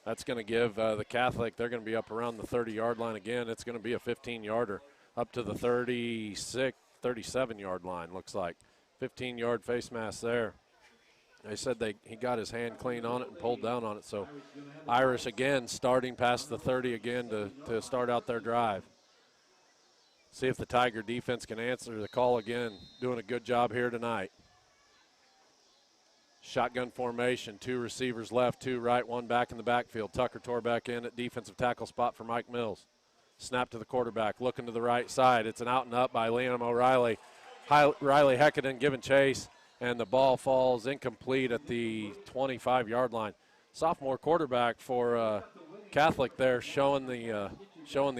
That's going to give the Catholic, they're going to be up around the 30-yard line again. It's going to be a 15-yarder up to the 37-yard line, looks like. 15-yard face mask there. They said he got his hand clean on it and pulled down on it. So Irish again starting past the 30 again to start out their drive. See if the Tiger defense can answer the call again. Doing a good job here tonight. Shotgun formation, 2 receivers left, 2 right, 1 back in the backfield. Tucker tore back in at defensive tackle spot for Mike Mills. Snap to the quarterback, looking to the right side. It's an out and up by Liam O'Reilly. Riley Heckaden giving chase, and the ball falls incomplete at the 25-yard line. Sophomore quarterback for Catholic there showing the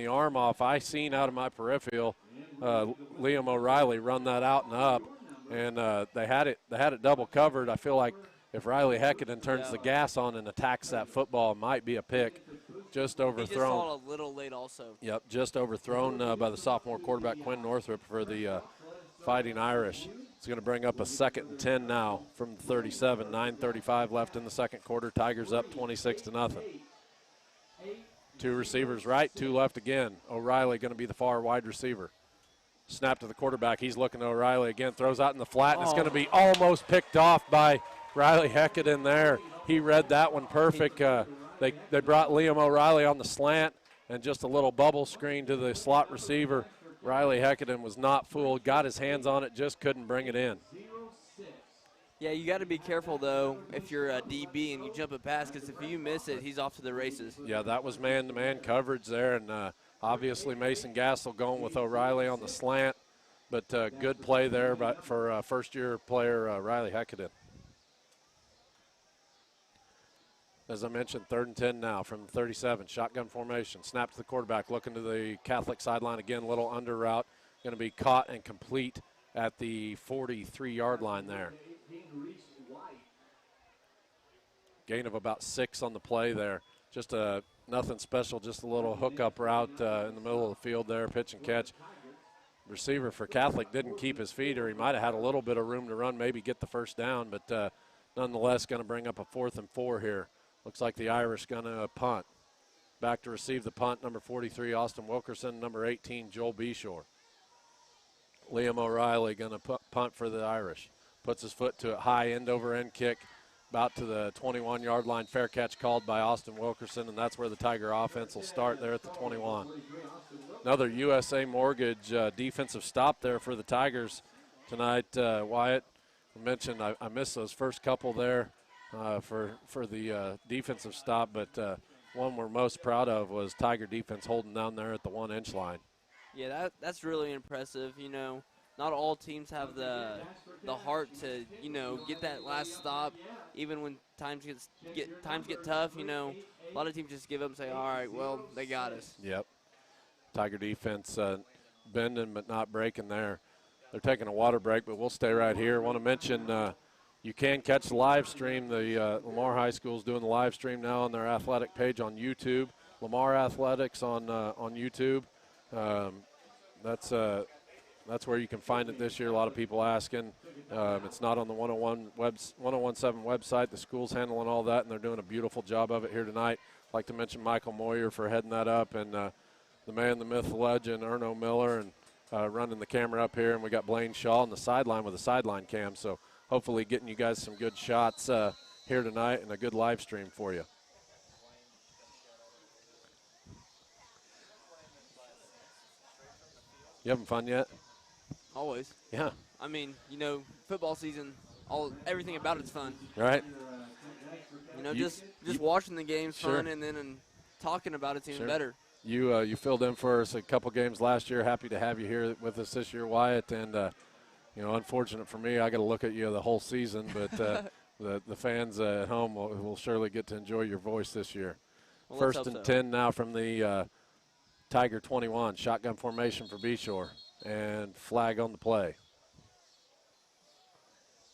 arm off. I seen out of my peripheral Liam O'Reilly run that out and up, and they had it double covered. I feel like if Riley Heckaden turns the gas on and attacks that football, it might be a pick. Just overthrown. He just saw it a little late also. Yep, just overthrown by the sophomore quarterback Quinn Northrup for the Fighting Irish. It's going to bring up a 2nd and 10 now from the 37. 9:35 left in the second quarter. Tigers up 26-0. 2 receivers right, 2 left again. O'Reilly going to be the far wide receiver. Snap to the quarterback. He's looking to O'Reilly again. Throws out in the flat, and it's going to be almost picked off by Riley Heckaden there. He read that one perfect. They brought Liam O'Reilly on the slant and just a little bubble screen to the slot receiver Riley Heckaden was not fooled, got his hands on it, just couldn't bring it in. Yeah, you got to be careful, though, if you're a DB and you jump a pass, because if you miss it, he's off to the races. Yeah, that was man-to-man coverage there, and obviously Mason Gassel going with O'Reilly on the slant, but good play there for first-year player Riley Heckaden. As I mentioned, 3rd and 10 now from 37, shotgun formation, snap to the quarterback, looking to the Catholic sideline again, little under route, going to be caught and complete at the 43-yard line there. Gain of about 6 on the play there. Just nothing special, just a little hookup route in the middle of the field there, pitch and catch. Receiver for Catholic didn't keep his feet, or he might have had a little bit of room to run, maybe get the first down, but nonetheless going to bring up a 4th and 4 here. Looks like the Irish going to punt. Back to receive the punt, number 43, Austin Wilkerson, number 18, Joel Beshore. Liam O'Reilly going to punt for the Irish. Puts his foot to it, high end-over-end kick, about to the 21-yard line. Fair catch called by Austin Wilkerson, and that's where the Tiger offense will start there at the 21. Another USA Mortgage defensive stop there for the Tigers tonight. Wyatt mentioned I missed those first couple there for the defensive stop, but one we're most proud of was Tiger defense holding down there at the 1-inch line. Yeah, that's really impressive. You know, not all teams have the heart to, you know, get that last stop, even when times get tough. You know, a lot of teams just give up and say, all right, well, they got us. Yep. Tiger defense bending but not breaking there. They're taking a water break, but we'll stay right here. I want to mention you can catch the live stream. The Lamar High School is doing the live stream now on their athletic page on YouTube. Lamar Athletics on YouTube. That's where you can find it this year. A lot of people asking. It's not on the 1017 website. The school's handling all that, and they're doing a beautiful job of it here tonight. I'd like to mention Michael Moyer for heading that up, and the man, the myth, the legend, Erno Miller, and running the camera up here. And we got Blaine Shaw on the sideline with a sideline cam. So hopefully getting you guys some good shots here tonight and a good live stream for you. You having fun yet? Always. Yeah. I mean, you know, football season, everything about it's fun. Right. You know, just watching the game's Sure. fun, and then talking about it's even Sure. better. You filled in for us a couple games last year. Happy to have you here with us this year, Wyatt. And you know, unfortunate for me, I got to look at you the whole season. But the fans at home will surely get to enjoy your voice this year. Well, First and 10 now from the Tiger 21. Shotgun formation for Beshore. And flag on the play.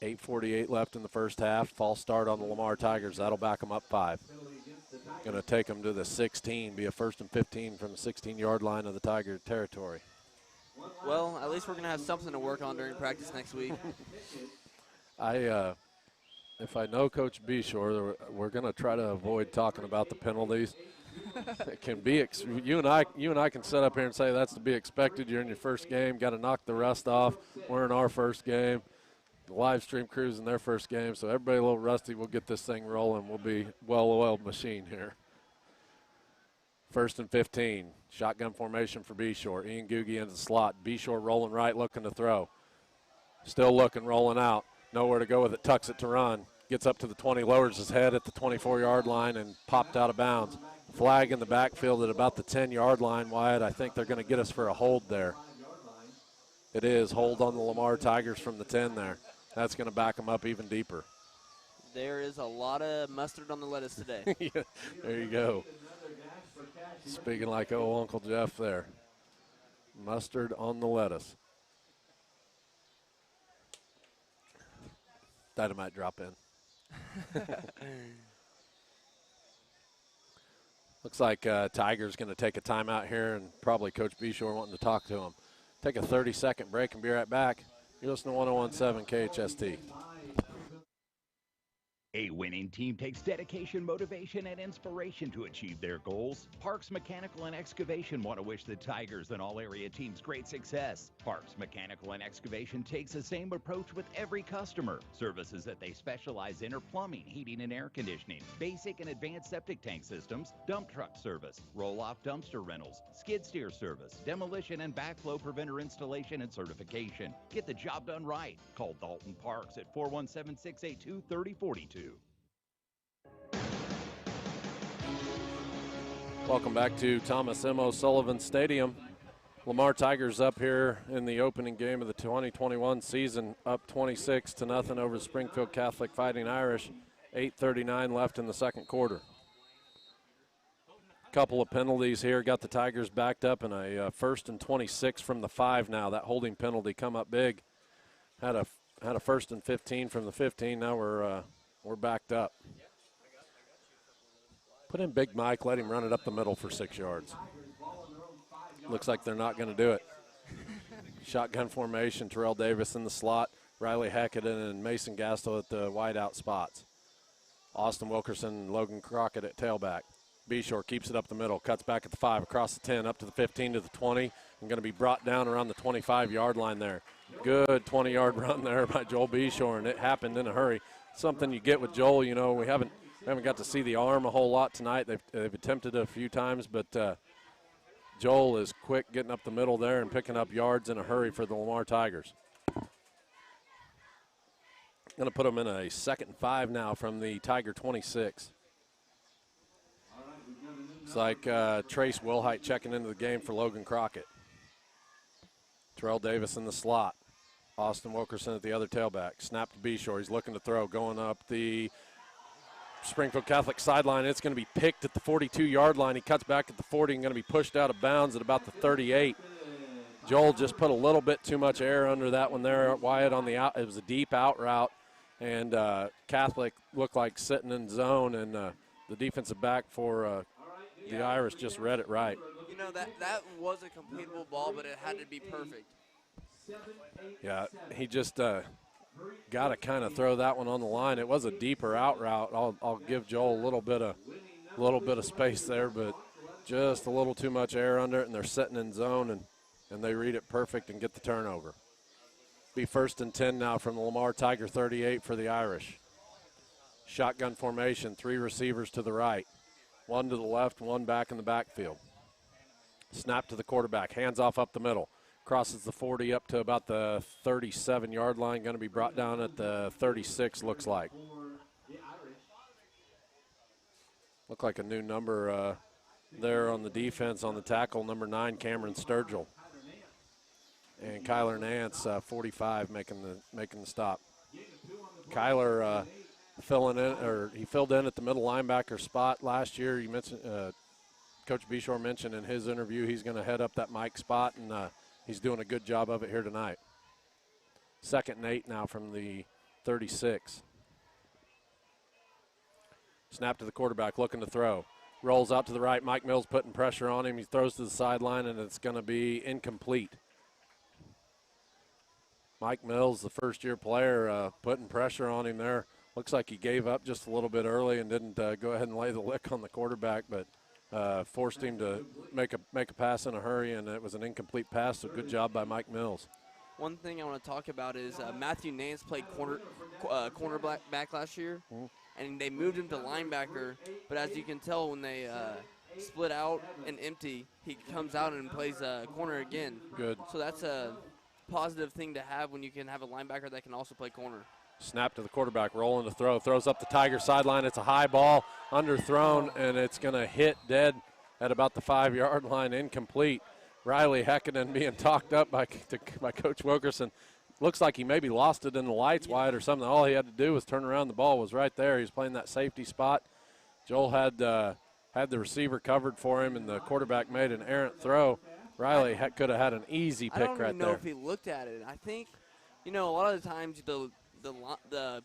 8:48 left in the first half. False start on the Lamar Tigers. That'll back them up 5. Going to take them to the 16. Be a 1st and 15 from the 16-yard line of the Tiger territory. Well, at least we're going to have something to work on during practice next week. If I know Coach Beshore, we're going to try to avoid talking about the penalties. It can be you and I can sit up here and say that's to be expected. You're in your first game, got to knock the rust off. We're in our first game. The live stream crew's in their first game, so everybody a little rusty. We'll get this thing rolling. We'll be well-oiled machine here. 1st and 15. Shotgun formation for Beshore. Ian Googie into the slot. Beshore rolling right, looking to throw. Still looking, rolling out. Nowhere to go with it. Tucks it to run. Gets up to the 20, lowers his head at the 24-yard line and popped out of bounds. Flag in the backfield at about the 10-yard line, Wyatt. I think they're going to get us for a hold there. It is. Hold on the Lamar Tigers from the 10 there. That's going to back them up even deeper. There is a lot of mustard on the lettuce today. Yeah, there you go. Speaking like old Uncle Jeff there. Mustard on the lettuce. Dynamite drop in. Looks like Tiger's going to take a timeout here, and probably Coach Beshore wanting to talk to him. Take a 30-second break and be right back. You're listening to 1017 KHST. A winning team takes dedication, motivation, and inspiration to achieve their goals. Parks Mechanical and Excavation want to wish the Tigers and all area teams great success. Parks Mechanical and Excavation takes the same approach with every customer. Services that they specialize in are plumbing, heating and air conditioning, basic and advanced septic tank systems, dump truck service, roll-off dumpster rentals, skid steer service, demolition and backflow preventer installation and certification. Get the job done right. Call Dalton Parks at 417-682-3042. Welcome back to Thomas M. O'Sullivan Stadium. Lamar Tigers up here in the opening game of the 2021 season, up 26-0 over Springfield Catholic Fighting Irish. 8:39 left in the second quarter. Couple of penalties here, got the Tigers backed up in a 1st and 26 from the 5 now. That holding penalty come up big. Had a 1st and 15 from the 15. Now we're backed up. Put in Big Mike, let him run it up the middle for 6 yards. Looks like they're not going to do it. Shotgun formation, Terrell Davis in the slot, Riley Hackett and Mason Gastel at the wideout spots. Austin Wilkerson and Logan Crockett at tailback. Beshore keeps it up the middle, cuts back at the 5, across the 10, up to the 15 to the 20, and going to be brought down around the 25-yard line there. Good 20-yard run there by Joel Beshore, and it happened in a hurry. Something you get with Joel, you know, we haven't got to see the arm a whole lot tonight. They've attempted it a few times, but Joel is quick getting up the middle there and picking up yards in a hurry for the Lamar Tigers. Going to put them in a 2nd and 5 now from the Tiger 26. It's like Trace Wilhite checking into the game for Logan Crockett. Terrell Davis in the slot. Austin Wilkerson at the other tailback. Snap to Beshore. He's looking to throw, going up the Springfield Catholic sideline. It's going to be picked at the 42-yard line. He cuts back at the 40 and going to be pushed out of bounds at about the 38. Joel just put a little bit too much air under that one there. Wyatt on the out. It was a deep out route, and Catholic looked like sitting in zone, and the defensive back for the Irish just read it right. You know, that was a completable ball, but it had to be perfect. Yeah, he just got to kind of throw that one on the line. It was a deeper out route. I'll give Joel a little bit of space there, but just a little too much air under it, and they're sitting in zone, and they read it perfect and get the turnover. Be 1st and 10 now from the Lamar Tiger 38 for the Irish. Shotgun formation, 3 receivers to the right. 1 to the left, 1 back in the backfield. Snap to the quarterback, hands off up the middle. Crosses the 40 up to about the 37-yard line. Going to be brought down at the 36, looks like. Look like a new number there on the defense on the tackle, number 9, Cameron Sturgill. And Kyler Nance, 45, making the stop. Kyler filled in at the middle linebacker spot last year. You mentioned Coach Beshore mentioned in his interview he's going to head up that Mike spot, and he's doing a good job of it here tonight. 2nd and 8 now from the 36. Snap to the quarterback, looking to throw. Rolls out to the right. Mike Mills putting pressure on him. He throws to the sideline, and it's going to be incomplete. Mike Mills, the first-year player, putting pressure on him there. Looks like he gave up just a little bit early and didn't go ahead and lay the lick on the quarterback, but forced him to make a pass in a hurry, and it was an incomplete pass, so good job by Mike Mills. One thing I want to talk about is Matthew Nance played cornerback last year, and they moved him to linebacker, but as you can tell, when they split out and empty, he comes out and plays corner again. Good. So that's a positive thing to have when you can have a linebacker that can also play corner. Snap to the quarterback, rolling to throw, throws up the Tiger sideline. It's a high ball, underthrown, and it's going to hit dead at about the 5-yard line, incomplete. Riley Hackett being talked up by Coach Wilkerson. Looks like he maybe lost it in the lights wide or something. All he had to do was turn around. The ball was right there. He was playing that safety spot. Joel had the receiver covered for him, and the quarterback made an errant throw. Riley could have had an easy pick right there. I don't even know if he looked at it. I think, a lot of the times the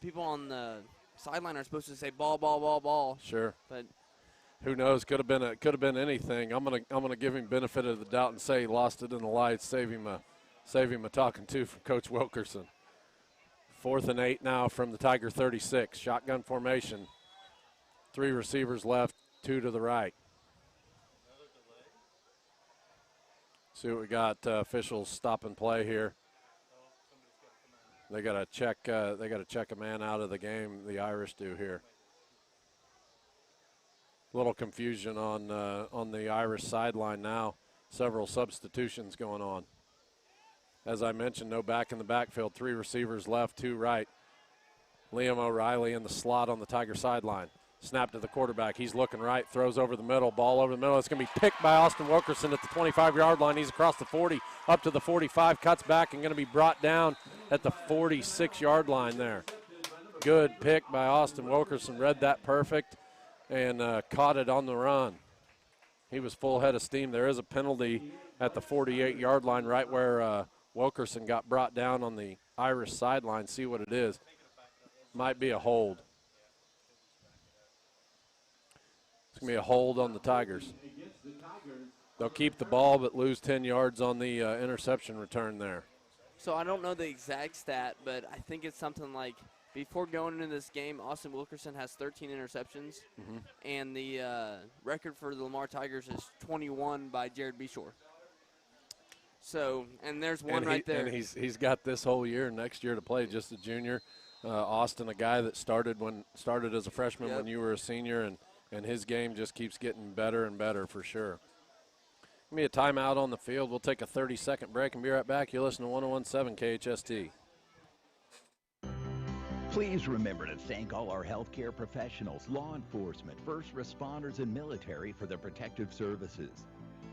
people on the sideline are supposed to say ball, ball, ball, ball. Sure. But who knows? Could have been anything. I'm gonna give him benefit of the doubt and say he lost it in the lights. Save him a talking to from Coach Wilkerson. 4th and 8 now from the Tiger 36. Shotgun formation. 3 receivers left, 2 to the right. See what we got. Officials stop and play here. They got to check. They got to check a man out of the game. The Irish do here. A little confusion on the Irish sideline now. Several substitutions going on. As I mentioned, no back in the backfield. 3 receivers left, 2 right. Liam O'Reilly in the slot on the Tiger sideline. Snap to the quarterback. He's looking right, throws over the middle, ball over the middle. It's going to be picked by Austin Wilkerson at the 25-yard line. He's across the 40, up to the 45, cuts back, and going to be brought down at the 46-yard line there. Good pick by Austin Wilkerson. Read that perfect and caught it on the run. He was full head of steam. There is a penalty at the 48-yard line right where Wilkerson got brought down on the Irish sideline. See what it is. Might be a hold. It's going to be a hold on the Tigers. They'll keep the ball but lose 10 yards on the interception return there. So I don't know the exact stat, but I think it's something like before going into this game, Austin Wilkerson has 13 interceptions, and the record for the Lamar Tigers is 21 by Jared Beshore. So, and there's one right there. And he's got this whole year, next year to play, just a junior. Austin, a guy that started as a freshman when you were a senior, and his game just keeps getting better and better for sure. Give me a timeout on the field. We'll take a 30-second break and be right back. You're listening to 101.7 KHST. Please remember to thank all our healthcare professionals, law enforcement, first responders, and military for their protective services.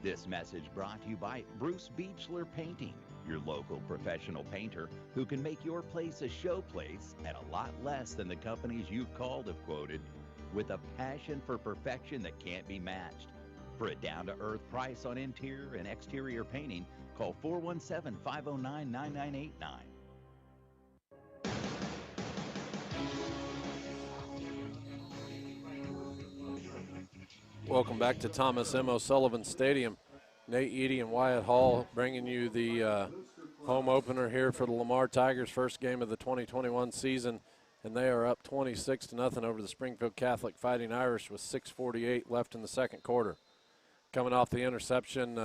This message brought to you by Bruce Beechler Painting, your local professional painter who can make your place a show place at a lot less than the companies you've called have quoted, with a passion for perfection that can't be matched. For a down-to-earth price on interior and exterior painting, call 417-509-9989. Welcome back to Thomas M. O'Sullivan Stadium. Nate Eady and Wyatt Hall bringing you the home opener here for the Lamar Tigers, first game of the 2021 season, and they are up 26-0 over the Springfield Catholic Fighting Irish with 6:48 left in the second quarter. Coming off the interception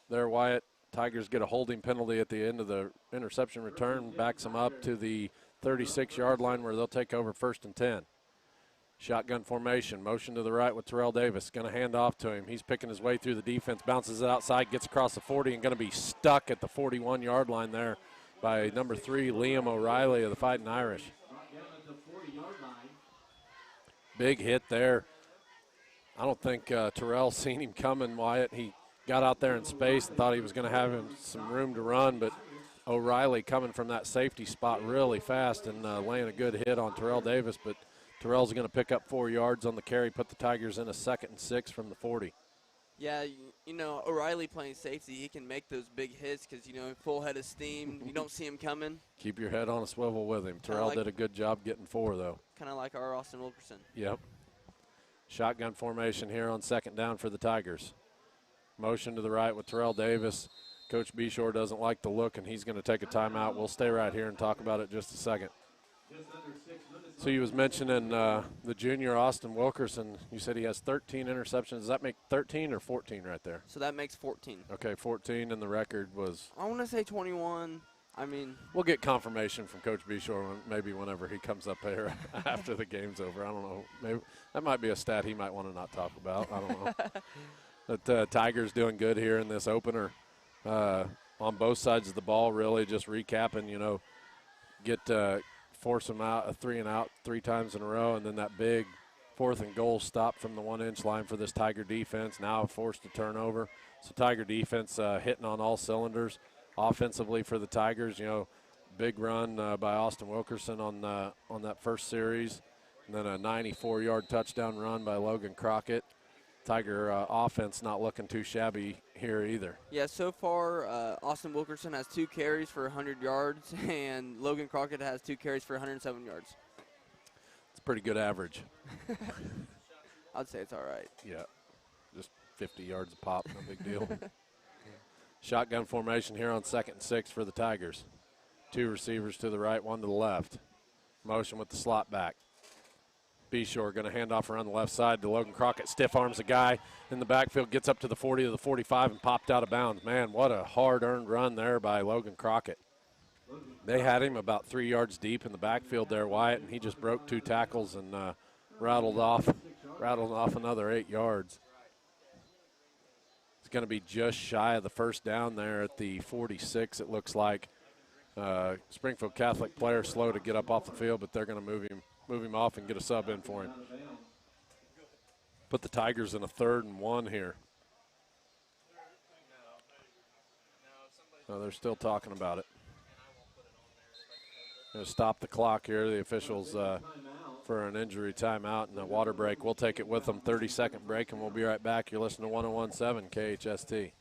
there, Wyatt, Tigers get a holding penalty at the end of the interception return, backs them up to the 36-yard line where they'll take over 1st and 10. Shotgun formation, motion to the right with Terrell Davis. Going to hand off to him. He's picking his way through the defense, bounces it outside, gets across the 40, and going to be stuck at the 41-yard line there by number 3, Liam O'Reilly of the Fighting Irish. Big hit there. I don't think Terrell seen him coming, Wyatt. He got out there in space and thought he was going to have him some room to run, but O'Reilly coming from that safety spot really fast and laying a good hit on Terrell Davis, but Terrell's going to pick up 4 yards on the carry, put the Tigers in a 2nd and 6 from the 40. Yeah, you know, O'Reilly playing safety, he can make those big hits because, you know, full head of steam. You don't see him coming. Keep your head on a swivel with him. Terrell did a good job getting 4, though. Kind of like our Austin Wilkerson. Yep. Shotgun formation here on 2nd down for the Tigers. Motion to the right with Terrell Davis. Coach Beshore doesn't like the look, and he's going to take a timeout. We'll stay right here and talk about it just a second. So you was mentioning the junior Austin Wilkerson. You said he has 13 interceptions. Does that make 13 or 14 right there? So that makes 14. Okay, 14, and the record was? I want to say 21. I mean, we'll get confirmation from Coach Beshore maybe whenever he comes up here after the game's over. I don't know. Maybe that might be a stat he might want to not talk about. I don't know. But Tigers doing good here in this opener on both sides of the ball. Really, just recapping. You know, force them out a 3-and-out 3 times in a row, and then that big 4th and goal stop from the 1-inch line for this Tiger defense. Now forced to turnover. So Tiger defense hitting on all cylinders. Offensively for the Tigers, you know, big run by Austin Wilkerson on that first series, and then a 94-yard touchdown run by Logan Crockett. Tiger offense not looking too shabby here either. Yeah, so far Austin Wilkerson has 2 carries for 100 yards, and Logan Crockett has 2 carries for 107 yards. It's a pretty good average. I'd say it's all right. Yeah, just 50 yards a pop, no big deal. Shotgun formation here on 2nd and 6 for the Tigers. 2 receivers to the right, 1 to the left. Motion with the slot back. Beshore going to hand off around the left side to Logan Crockett. Stiff arms a guy in the backfield, gets up to the 40 to the 45 and popped out of bounds. Man, what a hard-earned run there by Logan Crockett. They had him about 3 yards deep in the backfield there, Wyatt, and he just broke 2 tackles and rattled off another 8 yards. It's going to be just shy of the first down there at the 46, it looks like. Springfield Catholic player slow to get up off the field, but they're going to move him off and get a sub in for him. Put the Tigers in a 3rd and 1 here. They're still talking about it. Going to stop the clock here. The officials for an injury timeout and a water break. We'll take it with them. 30-second break, and we'll be right back. You're listening to 101.7 KHST.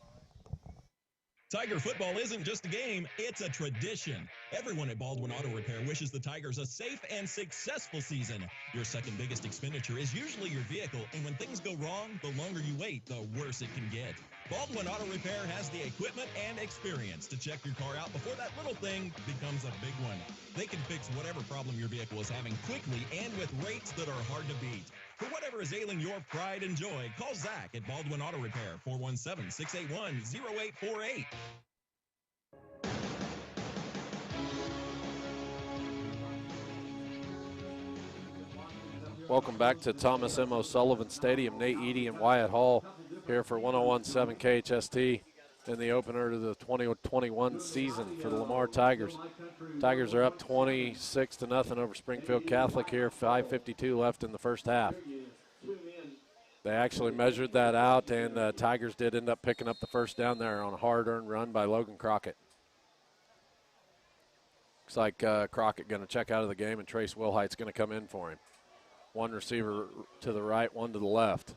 Tiger football isn't just a game, it's a tradition. Everyone at Baldwin Auto Repair wishes the Tigers a safe and successful season. Your second biggest expenditure is usually your vehicle, and when things go wrong, the longer you wait, the worse it can get. Baldwin Auto Repair has the equipment and experience to check your car out before that little thing becomes a big one. They can fix whatever problem your vehicle is having quickly and with rates that are hard to beat. For whatever is ailing your pride and joy, call Zach at Baldwin Auto Repair, 417-681-0848. Welcome back to Thomas M. O'Sullivan Stadium. Nate Eady and Wyatt Hall here for 101.7 KHST in the opener to the 2021 season for the Lamar Tigers. Tigers are up 26-0 over Springfield Catholic here, 5:52 left in the first half. They actually measured that out, and Tigers did end up picking up the first down there on a hard-earned run by Logan Crockett. Looks like Crockett going to check out of the game, and Trace Wilhite's going to come in for him. One receiver to the right, one to the left.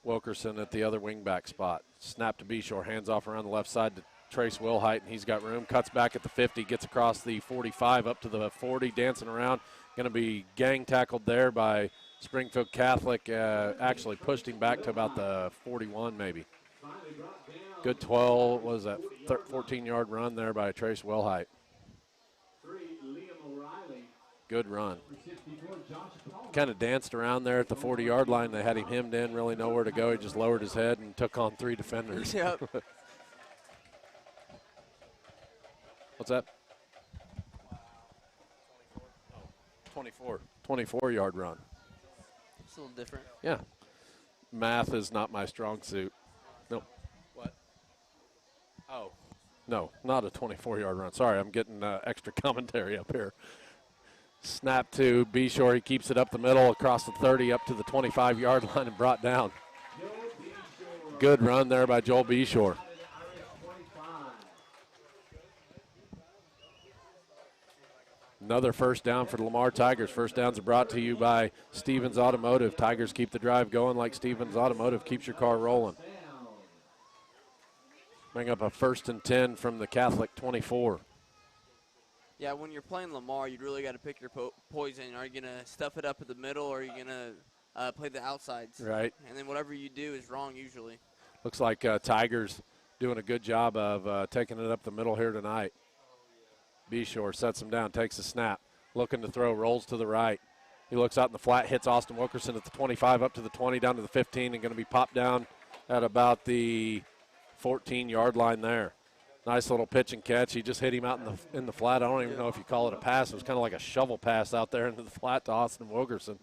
Wilkerson at the other wingback spot. Snap to Beshore, hands off around the left side to Trace Wilhite, and he's got room. Cuts back at the 50, gets across the 45 up to the 40, dancing around. Going to be gang tackled there by Springfield Catholic. Actually pushed him back to about the 41 maybe. Good 12, what was that, 14-yard run there by Trace Wilhite. Good run. Kind of danced around there at the 40-yard line. They had him hemmed in, really nowhere to go. He just lowered his head and took on 3 defenders. Yep. What's that? 24-yard run. It's a little different. Yeah. Math is not my strong suit. Nope. What? Oh. No, not a 24-yard run. Sorry, I'm getting extra commentary up here. Snap to Beshore. He keeps it up the middle across the 30 up to the 25-yard line and brought down. Good run there by Joel Beshore. Another first down for the Lamar Tigers. First downs are brought to you by Stevens Automotive. Tigers keep the drive going like Stevens Automotive keeps your car rolling. Bring up a 1st and 10 from the Catholic 24. Yeah, when you're playing Lamar, you really got to pick your poison. Are you going to stuff it up at the middle, or are you going to play the outsides? Right. And then whatever you do is wrong usually. Looks like Tigers doing a good job of taking it up the middle here tonight. Beshore sets him down, takes a snap, looking to throw, rolls to the right. He looks out in the flat, hits Austin Wilkerson at the 25, up to the 20, down to the 15, and going to be popped down at about the 14-yard line there. Nice little pitch and catch. He just hit him out in the flat. I don't even know if you call it a pass. It was kind of like a shovel pass out there into the flat to Austin Wilkerson.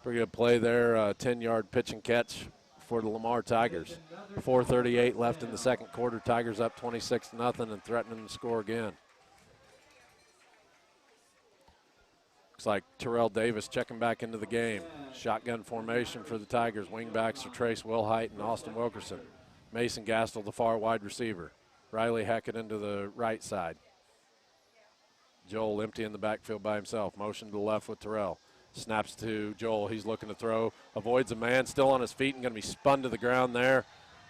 Pretty good play there. 10-yard pitch and catch for the Lamar Tigers. 4:38 left in the second quarter. Tigers up 26-0 and threatening to score again. Looks like Terrell Davis checking back into the game. Shotgun formation for the Tigers. Wingbacks are Trace Wilhite and Austin Wilkerson. Mason Gastel, the far wide receiver. Riley Hackett into the right side. Joel empty in the backfield by himself. Motion to the left with Terrell. Snaps to Joel. He's looking to throw. Avoids a man. Still on his feet and going to be spun to the ground there.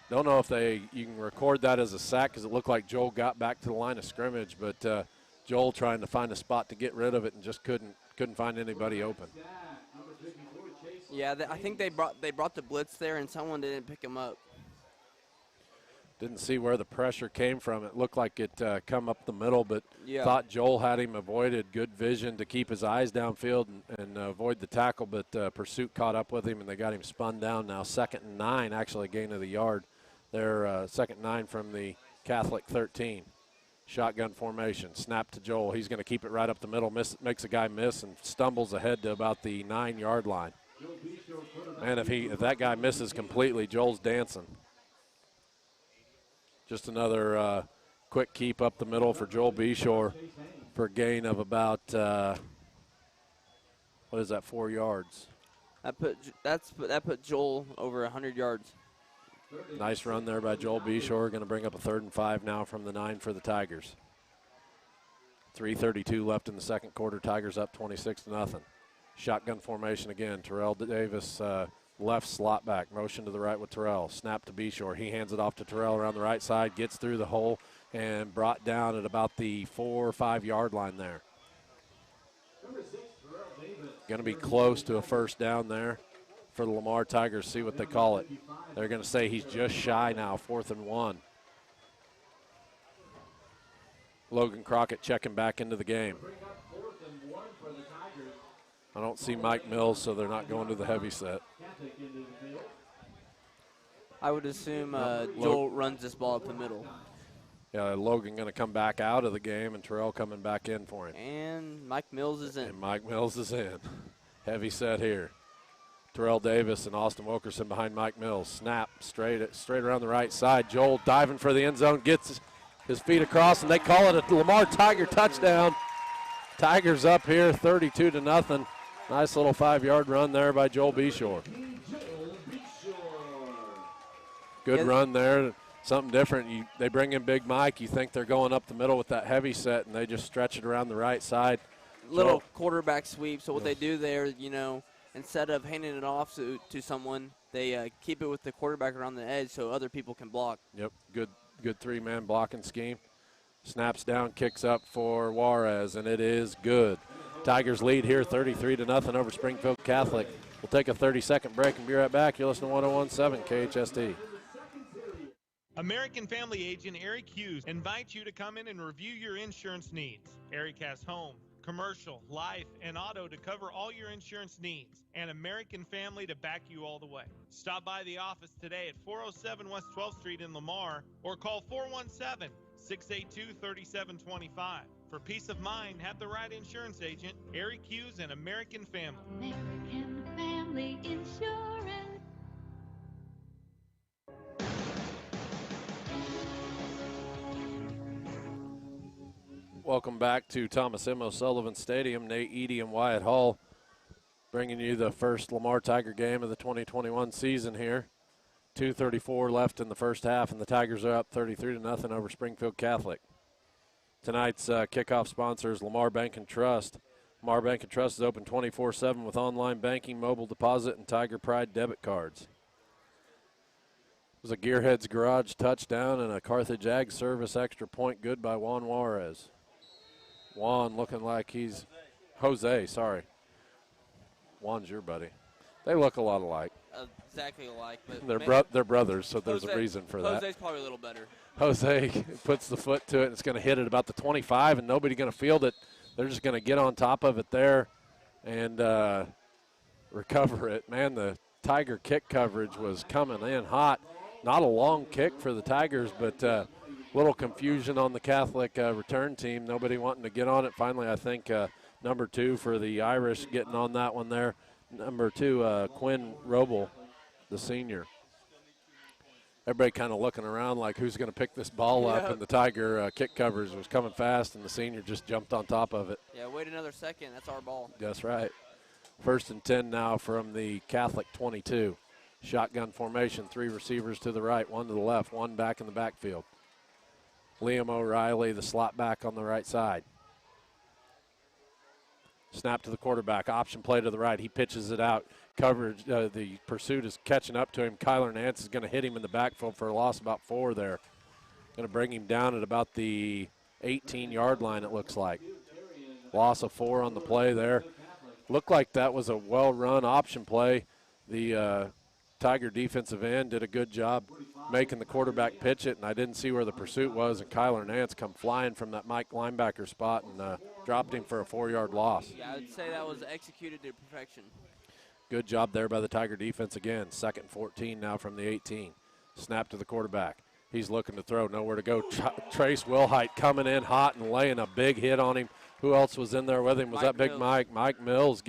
Don't know if you can record that as a sack because it looked like Joel got back to the line of scrimmage, but Joel trying to find a spot to get rid of it and just couldn't find anybody open. Yeah, I think they brought the blitz there and someone didn't pick him up. Didn't see where the pressure came from. It looked like it come up the middle, but thought Joel had him avoided. Good vision to keep his eyes downfield and avoid the tackle, but pursuit caught up with him, and they got him spun down. Now 2nd and 9, actually a gain of the yard. They're 2nd and 9 from the Catholic 13. Shotgun formation, snap to Joel. He's going to keep it right up the middle, makes a guy miss and stumbles ahead to about the 9-yard line. Man, if that guy misses completely, Joel's dancing. Just another quick keep up the middle for Joel Beshore for a gain of about, 4 yards? That put Joel over 100 yards. Nice run there by Joel Beshore. Going to bring up a 3rd and 5 now from the 9 for the Tigers. 3:32 left in the second quarter. Tigers up 26-0. Shotgun formation again. Terrell Davis, left slot back. Motion to the right with Terrell. Snap to Beshore. He hands it off to Terrell around the right side. Gets through the hole and brought down at about the 4 or 5 yard line there. Going to be close to a first down there for the Lamar Tigers. See what they call it. They're going to say he's just shy now, 4th and 1. Logan Crockett checking back into the game. I don't see Mike Mills, so they're not going to the heavy set. I would assume Joel runs this ball up the middle. Yeah, Logan going to come back out of the game, and Terrell coming back in for him. And Mike Mills is in. And Mike Mills is in. Heavy set here. Terrell Davis and Austin Wilkerson behind Mike Mills. Snap straight around the right side. Joel diving for the end zone, gets his feet across, and they call it a Lamar Tiger touchdown. Tigers up here 32-0. Nice little 5-yard run there by Joel Beshore. Good run there. Something different. They bring in Big Mike. You think they're going up the middle with that heavy set, and they just stretch it around the right side. Little quarterback sweep. So what they do there, instead of handing it off to someone, they keep it with the quarterback around the edge so other people can block. Yep, good 3-man blocking scheme. Snaps down, kicks up for Juarez, and it is good. Tigers lead here 33-0 over Springfield Catholic. We'll take a 30-second break and be right back. You're listening to 101.7 KHSD. American Family Agent Eric Hughes invites you to come in and review your insurance needs. Eric has home, commercial, life, and auto to cover all your insurance needs, and American Family to back you all the way. Stop by the office today at 407 West 12th Street in Lamar or call 417-682-3725. For peace of mind, have the right insurance agent, Eric Hughes and American Family. American Family Insurance. Welcome back to Thomas M. O'Sullivan Stadium. Nate Eady and Wyatt Hall bringing you the first Lamar Tiger game of the 2021 season here. 2:34 left in the first half, and the Tigers are up 33-0 over Springfield Catholic. Tonight's kickoff sponsor is Lamar Bank and Trust. Lamar Bank and Trust is open 24/7 with online banking, mobile deposit, and Tiger Pride debit cards. It was a Gearheads Garage touchdown and a Carthage Ag Service extra point good by Juan Juarez. Juan looking like he's Jose, sorry. Juan's your buddy. They look a lot alike. Exactly alike. But they're brothers, so there's a reason for that. Jose's probably a little better. Jose puts the foot to it, and it's going to hit it about the 25, and nobody going to field it. They're just going to get on top of it there and recover it. Man, the Tiger kick coverage was coming in hot. Not a long kick for the Tigers, but little confusion on the Catholic return team. Nobody wanting to get on it. Finally, I think number 2 for the Irish getting on that one there. Number 2, Quinn Roble, the senior. Everybody kind of looking around like who's going to pick this ball up, and the Tiger kick coverage was coming fast, and the senior just jumped on top of it. Yeah, wait another second. That's our ball. That's right. 1st and 10 now from the Catholic 22. Shotgun formation, 3 receivers to the right, 1 to the left, 1 back in the backfield. Liam O'Reilly, the slot back on the right side. Snap to the quarterback, option play to the right. He pitches it out. Coverage, the pursuit is catching up to him. Kyler Nance is going to hit him in the backfield for a loss about 4 there. Going to bring him down at about the 18-yard line, it looks like. Loss of 4 on the play there. Looked like that was a well-run option play. The Tiger defensive end did a good job making the quarterback pitch it, and I didn't see where the pursuit was, and Kyler Nance come flying from that Mike linebacker spot and dropped him for a 4-yard loss. Yeah, I would say that was executed to perfection. Good job there by the Tiger defense again. 2nd and 14 now from the 18. Snap to the quarterback. He's looking to throw, nowhere to go. Trace Wilhite coming in hot and laying a big hit on him. Who else was in there with him? Was that Big Mike? Mike Mills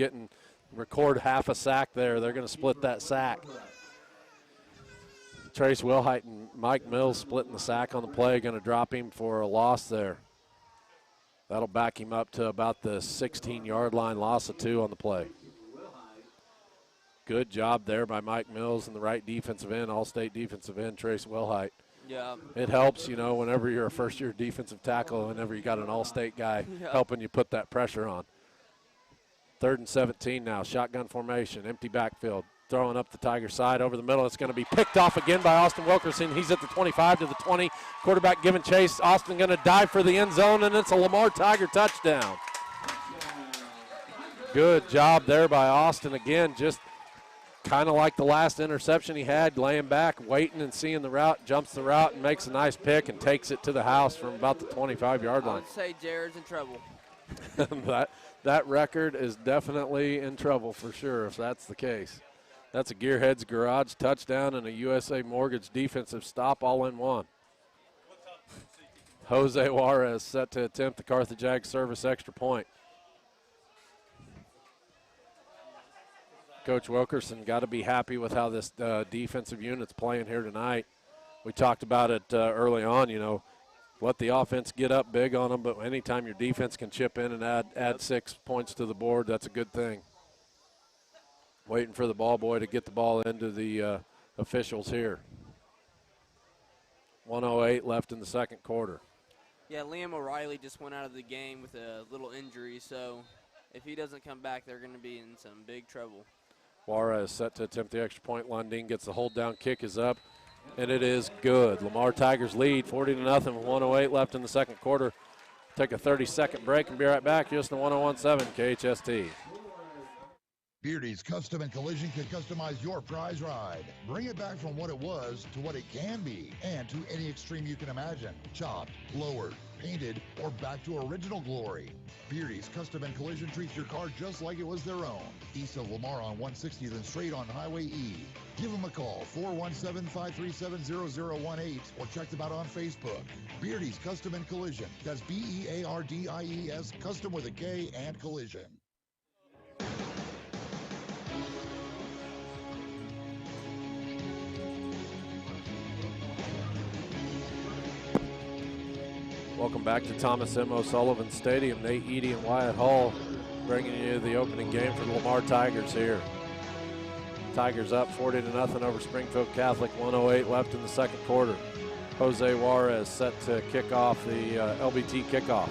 record half a sack there. They're going to split that sack. Trace Wilhite and Mike Mills splitting the sack on the play, going to drop him for a loss there. That'll back him up to about the 16-yard line, loss of 2 on the play. Good job there by Mike Mills and the right defensive end, all-state defensive end, Trace Wilhite. Yeah. It helps, whenever you're a first-year defensive tackle, whenever you got an all-state guy helping you put that pressure on. 3rd and 17 now, shotgun formation, empty backfield. Throwing up the Tiger side over the middle. It's going to be picked off again by Austin Wilkerson. He's at the 25 to the 20. Quarterback giving chase. Austin going to dive for the end zone, and it's a Lamar Tiger touchdown. Good job there by Austin again, just kind of like the last interception he had, laying back, waiting and seeing the route, jumps the route and makes a nice pick and takes it to the house from about the 25-yard line. I would say Jared's in trouble. that record is definitely in trouble for sure if that's the case. That's a Gearheads Garage touchdown and a USA Mortgage defensive stop all in one. Jose Juarez set to attempt the Carthage Ag service extra point. Coach Wilkerson got to be happy with how this defensive unit's playing here tonight. We talked about it early on, let the offense get up big on them, but anytime your defense can chip in and add 6 points to the board, that's a good thing. Waiting for the ball boy to get the ball into the officials here. 1:08 left in the second quarter. Yeah, Liam O'Reilly just went out of the game with a little injury, so if he doesn't come back, they're going to be in some big trouble. Juarez set to attempt the extra point. Lundin gets the hold down, kick is up, and it is good. Lamar Tigers lead 40-0 with 1:08 left in the second quarter. Take a 30-second break and be right back. Just in 101.7 KHST. Beardy's Custom and Collision can customize your prize ride. Bring it back from what it was to what it can be and to any extreme you can imagine. Chopped, lowered, painted, or back to original glory. Beardy's Custom and Collision treats your car just like it was their own. East of Lamar on 160, then straight on Highway E. Give them a call, 417-537-0018, or check them out on Facebook. Beardy's Custom and Collision. That's BEARDIES, custom with a K and collision. Welcome back to Thomas M. O'Sullivan Stadium. Nate Eady and Wyatt Hall bringing you the opening game for the Lamar Tigers here. Tigers up 40-0 over Springfield Catholic, 1:08 left in the second quarter. Jose Juarez set to kick off the LBT kickoff.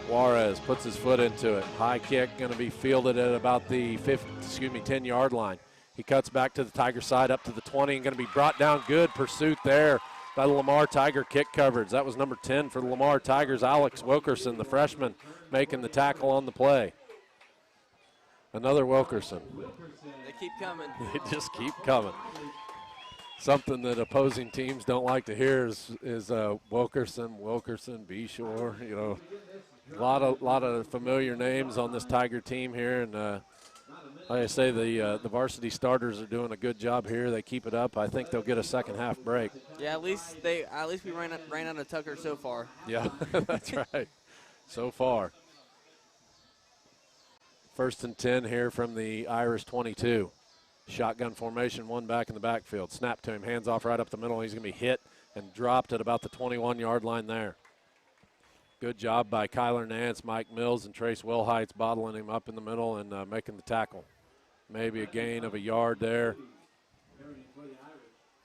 Juarez puts his foot into it. High kick going to be fielded at about the 10-yard line. He cuts back to the Tiger side up to the 20 and going to be brought down. Good pursuit there by the Lamar Tiger kick coverage. That was number 10 for the Lamar Tigers, Alex Wilkerson, the freshman, making the tackle on the play. Another Wilkerson. They keep coming. They just keep coming. Something that opposing teams don't like to hear is Wilkerson, be sure. A lot of familiar names on this Tiger team here, and like I say, the varsity starters are doing a good job here. They keep it up. I think they'll get a second half break. Yeah, at least we ran out of Tucker so far. Yeah, that's right. So far. 1st and 10 here from the Irish 22. Shotgun formation, one back in the backfield. Snap to him, hands off right up the middle. He's going to be hit and dropped at about the 21-yard line there. Good job by Kyler Nance, Mike Mills, and Trace Wilhite's bottling him up in the middle and making the tackle. Maybe a gain of a yard there.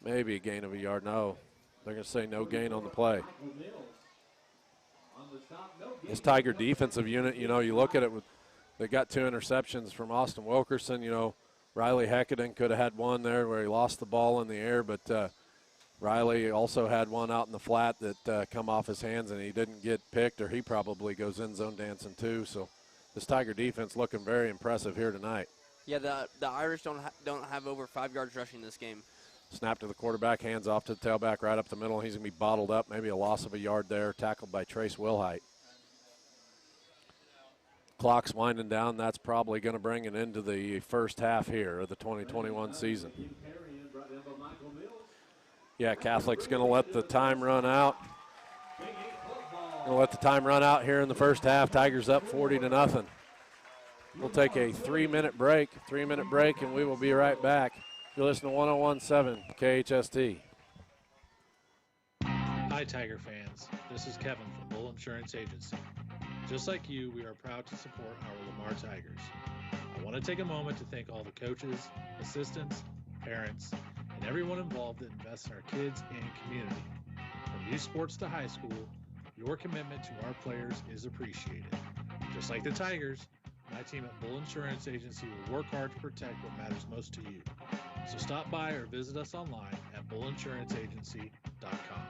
Maybe a gain of a yard. No, they're going to say no gain on the play. This Tiger defensive unit, you look at it, they got 2 interceptions from Austin Wilkerson. Riley Heckaden could have had one there where he lost the ball in the air, but Riley also had one out in the flat that come off his hands and he didn't get picked, or he probably goes end zone dancing too. So this Tiger defense looking very impressive here tonight. Yeah, the Irish don't have over 5 yards rushing this game. Snap to the quarterback, hands off to the tailback right up the middle. He's going to be bottled up, maybe a loss of a yard there, tackled by Trace Wilhite. Clock's winding down. That's probably going to bring it into the first half here of the 2021 season. Yeah, Catholic's going to let the time run out. Going to let the time run out here in the first half. Tigers up 40-0. We'll take a 3-minute break, and we will be right back. You're listening to 101.7 KHST. Hi, Tiger fans. This is Kevin from Bull Insurance Agency. Just like you, we are proud to support our Lamar Tigers. I want to take a moment to thank all the coaches, assistants, parents, and everyone involved that invests in our kids and community. From youth sports to high school, your commitment to our players is appreciated. Just like the Tigers, my team at Bull Insurance Agency will work hard to protect what matters most to you. So stop by or visit us online at bullinsuranceragency.com.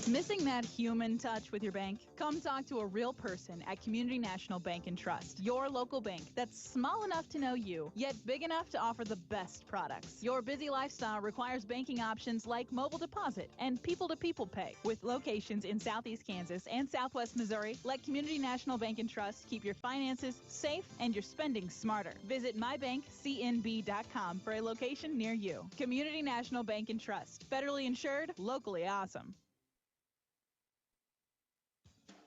Missing that human touch with your bank? Come talk to a real person at Community National Bank and Trust, your local bank that's small enough to know you, yet big enough to offer the best products. Your busy lifestyle requires banking options like mobile deposit and people-to-people pay. With locations in Southeast Kansas and Southwest Missouri, let Community National Bank and Trust keep your finances safe and your spending smarter. Visit mybankcnb.com for a location near you. Community National Bank and Trust, federally insured, locally awesome.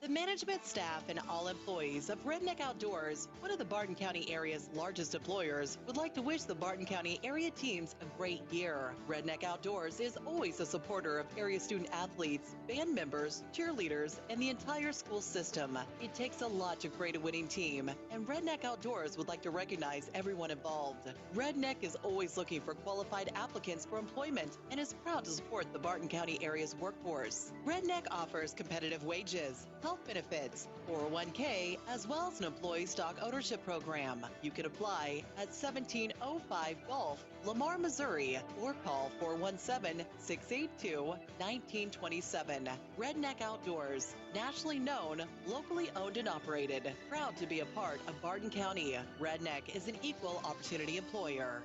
The management staff and all employees of Redneck Outdoors, one of the Barton County area's largest employers, would like to wish the Barton County area teams a great year. Redneck Outdoors is always a supporter of area student athletes, band members, cheerleaders, and the entire school system. It takes a lot to create a winning team, and Redneck Outdoors would like to recognize everyone involved. Redneck is always looking for qualified applicants for employment and is proud to support the Barton County area's workforce. Redneck offers competitive wages, health benefits, 401k, as well as an employee stock ownership program. You can apply at 1705 Gulf, Lamar, Missouri, or call 417-682-1927. Redneck Outdoors, nationally known, locally owned and operated. Proud to be a part of Barton County. Redneck is an equal opportunity employer.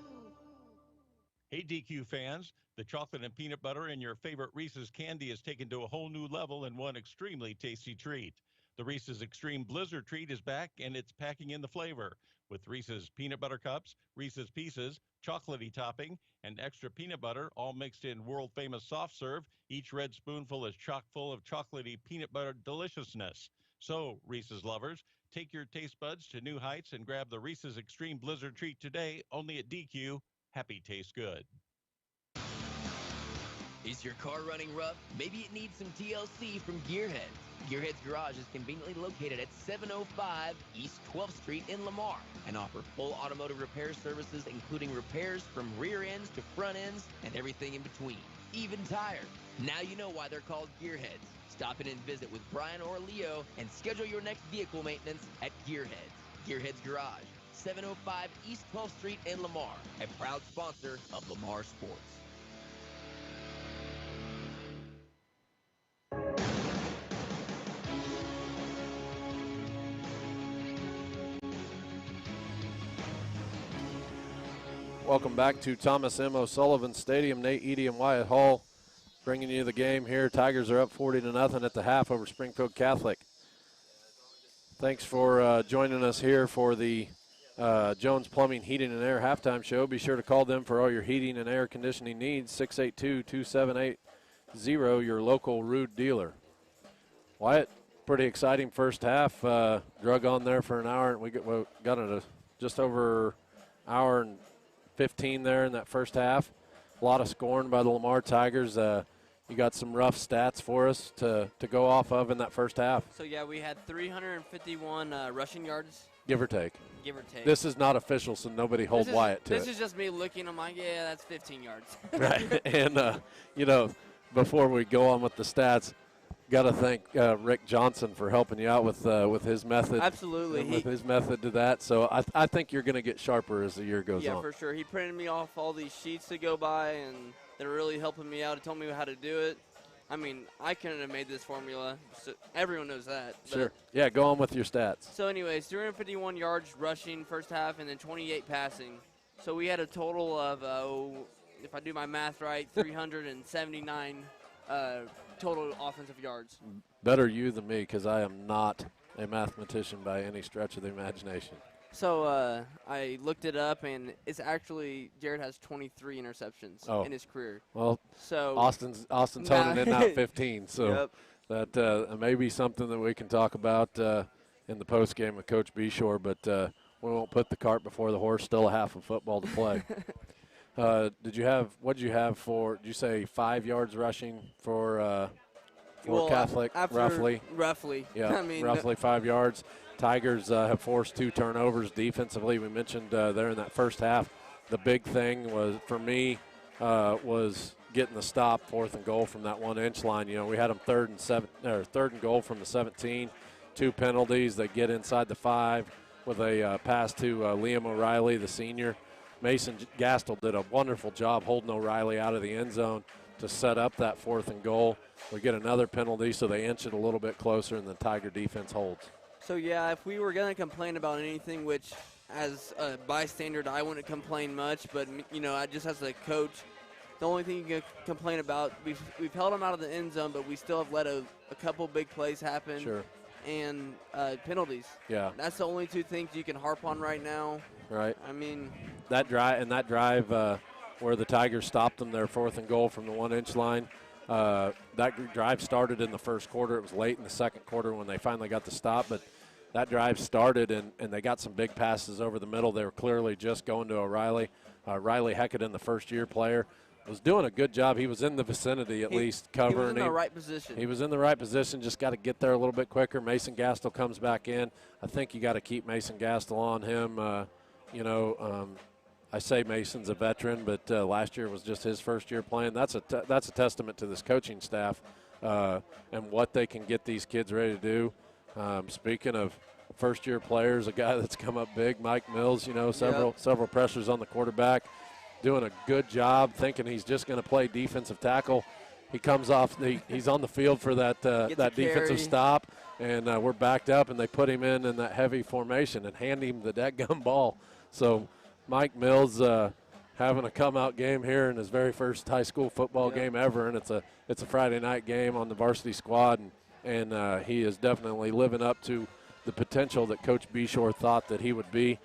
Hey, DQ fans, the chocolate and peanut butter in your favorite Reese's candy is taken to a whole new level in one extremely tasty treat. The Reese's Extreme Blizzard treat is back, and it's packing in the flavor. With Reese's Peanut Butter Cups, Reese's Pieces, chocolatey topping, and extra peanut butter, all mixed in world-famous soft serve, each red spoonful is chock full of chocolatey peanut butter deliciousness. So, Reese's lovers, take your taste buds to new heights and grab the Reese's Extreme Blizzard treat today, only at DQ. Happy tastes good. Is your car running rough? Maybe it needs some TLC from Gearheads. Gearheads Garage is conveniently located at 705 East 12th Street in Lamar and offer full automotive repair services, including repairs from rear ends to front ends and everything in between, even tires. Now you know why they're called Gearheads. Stop in and visit with Brian or Leo and schedule your next vehicle maintenance at Gearheads. Gearheads Garage, 705 East 12th Street in Lamar, a proud sponsor of Lamar Sports. Welcome back to Thomas M. O'Sullivan Stadium. Nate Eady and Wyatt Hall bringing you the game here. Tigers are up 40-0 at the half over Springfield Catholic. Thanks for joining us here for the Jones Plumbing, Heating, and Air halftime show. Be sure to call them for all your heating and air conditioning needs, 682-2780, your local Rude dealer. Wyatt, pretty exciting first half. Drug on there for an hour, and we got it just over hour and 15 there in that first half. A lot of scoring by the Lamar Tigers. You got some rough stats for us to go off of in that first half. So, yeah, we had 351 rushing yards. Give or take. Give or take. This is not official, so nobody hold Wyatt to it. This is just me looking. I'm like, yeah, that's 15 yards. Right. And, before we go on with the stats, got to thank Rick Johnson for helping you out with his method. Absolutely. With his method to that. So I think you're going to get sharper as the year goes on. Yeah, for sure. He printed me off all these sheets to go by, and they're really helping me out. He told me how to do it. I mean, I couldn't have made this formula. So everyone knows that. Sure. Yeah, go on with your stats. So anyways, 351 yards rushing first half and then 28 passing. So we had a total of, if I do my math right, 379 total offensive yards. Better you than me, because I am not a mathematician by any stretch of the imagination. So I looked it up, and it's actually Jared has 23 interceptions in his career. Well, so Austin's honing in at 15, so yep. that may be something that we can talk about in the post game with Coach Beshore, but we won't put the cart before the horse. Still a half of football to play. What did you have for? Did you say 5 yards rushing for Catholic? Roughly. Yeah, I mean, roughly 5 yards. Tigers have forced 2 turnovers defensively. We mentioned there in that first half. The big thing was for me was getting the stop, 4th and goal from that 1-inch line. You know, we had them 3rd and goal from the 17. 2 penalties. They get inside the 5 with a pass to Liam O'Reilly, the senior. Mason Gastel did a wonderful job holding O'Reilly out of the end zone to set up that 4th and goal. We get another penalty, so they inch it a little bit closer, and the Tiger defense holds. So, yeah, if we were going to complain about anything, which as a bystander, I wouldn't complain much, but, you know, I just as a coach, the only thing you can complain about, we've held them out of the end zone, but we still have let a couple big plays happen. Sure. And penalties. Yeah. That's the only 2 things you can harp on right now. Right. I mean. That drive where the Tigers stopped them, their 4th and goal from the 1-inch line, that drive started in the first quarter. It was late in the second quarter when they finally got the stop, but that drive started, and they got some big passes over the middle. They were clearly just going to O'Reilly. Riley Heckett, the first-year player, was doing a good job. He was in the vicinity at least covering. He was in the right position. He was in the right position, just got to get there a little bit quicker. Mason Gastel comes back in. I think you got to keep Mason Gastel on him. I say Mason's a veteran, but last year was just his first year playing. That's a testament to this coaching staff and what they can get these kids ready to do. Speaking of first-year players, a guy that's come up big, Mike Mills, several pressures on the quarterback, doing a good job, thinking he's just going to play defensive tackle. He comes off, he's on the field for that defensive stop, and we're backed up, and they put him in that heavy formation and hand him the dadgum ball. So Mike Mills having a come-out game here in his very first high school football game ever, and it's a Friday night game on the varsity squad, and he is definitely living up to the potential that Coach Beshore thought that he would be.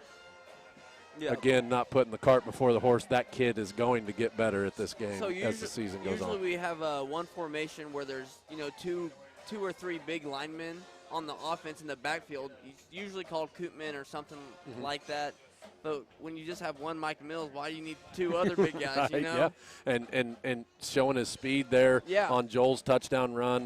Yeah. Again, not putting the cart before the horse. That kid is going to get better at this game as the season goes on. Usually we have one formation where there's two or three big linemen on the offense in the backfield. It's usually called Koopman or something like that. But when you just have one Mike Mills, why do you need 2 other big guys? Right, yeah, and showing his speed there on Joel's touchdown run.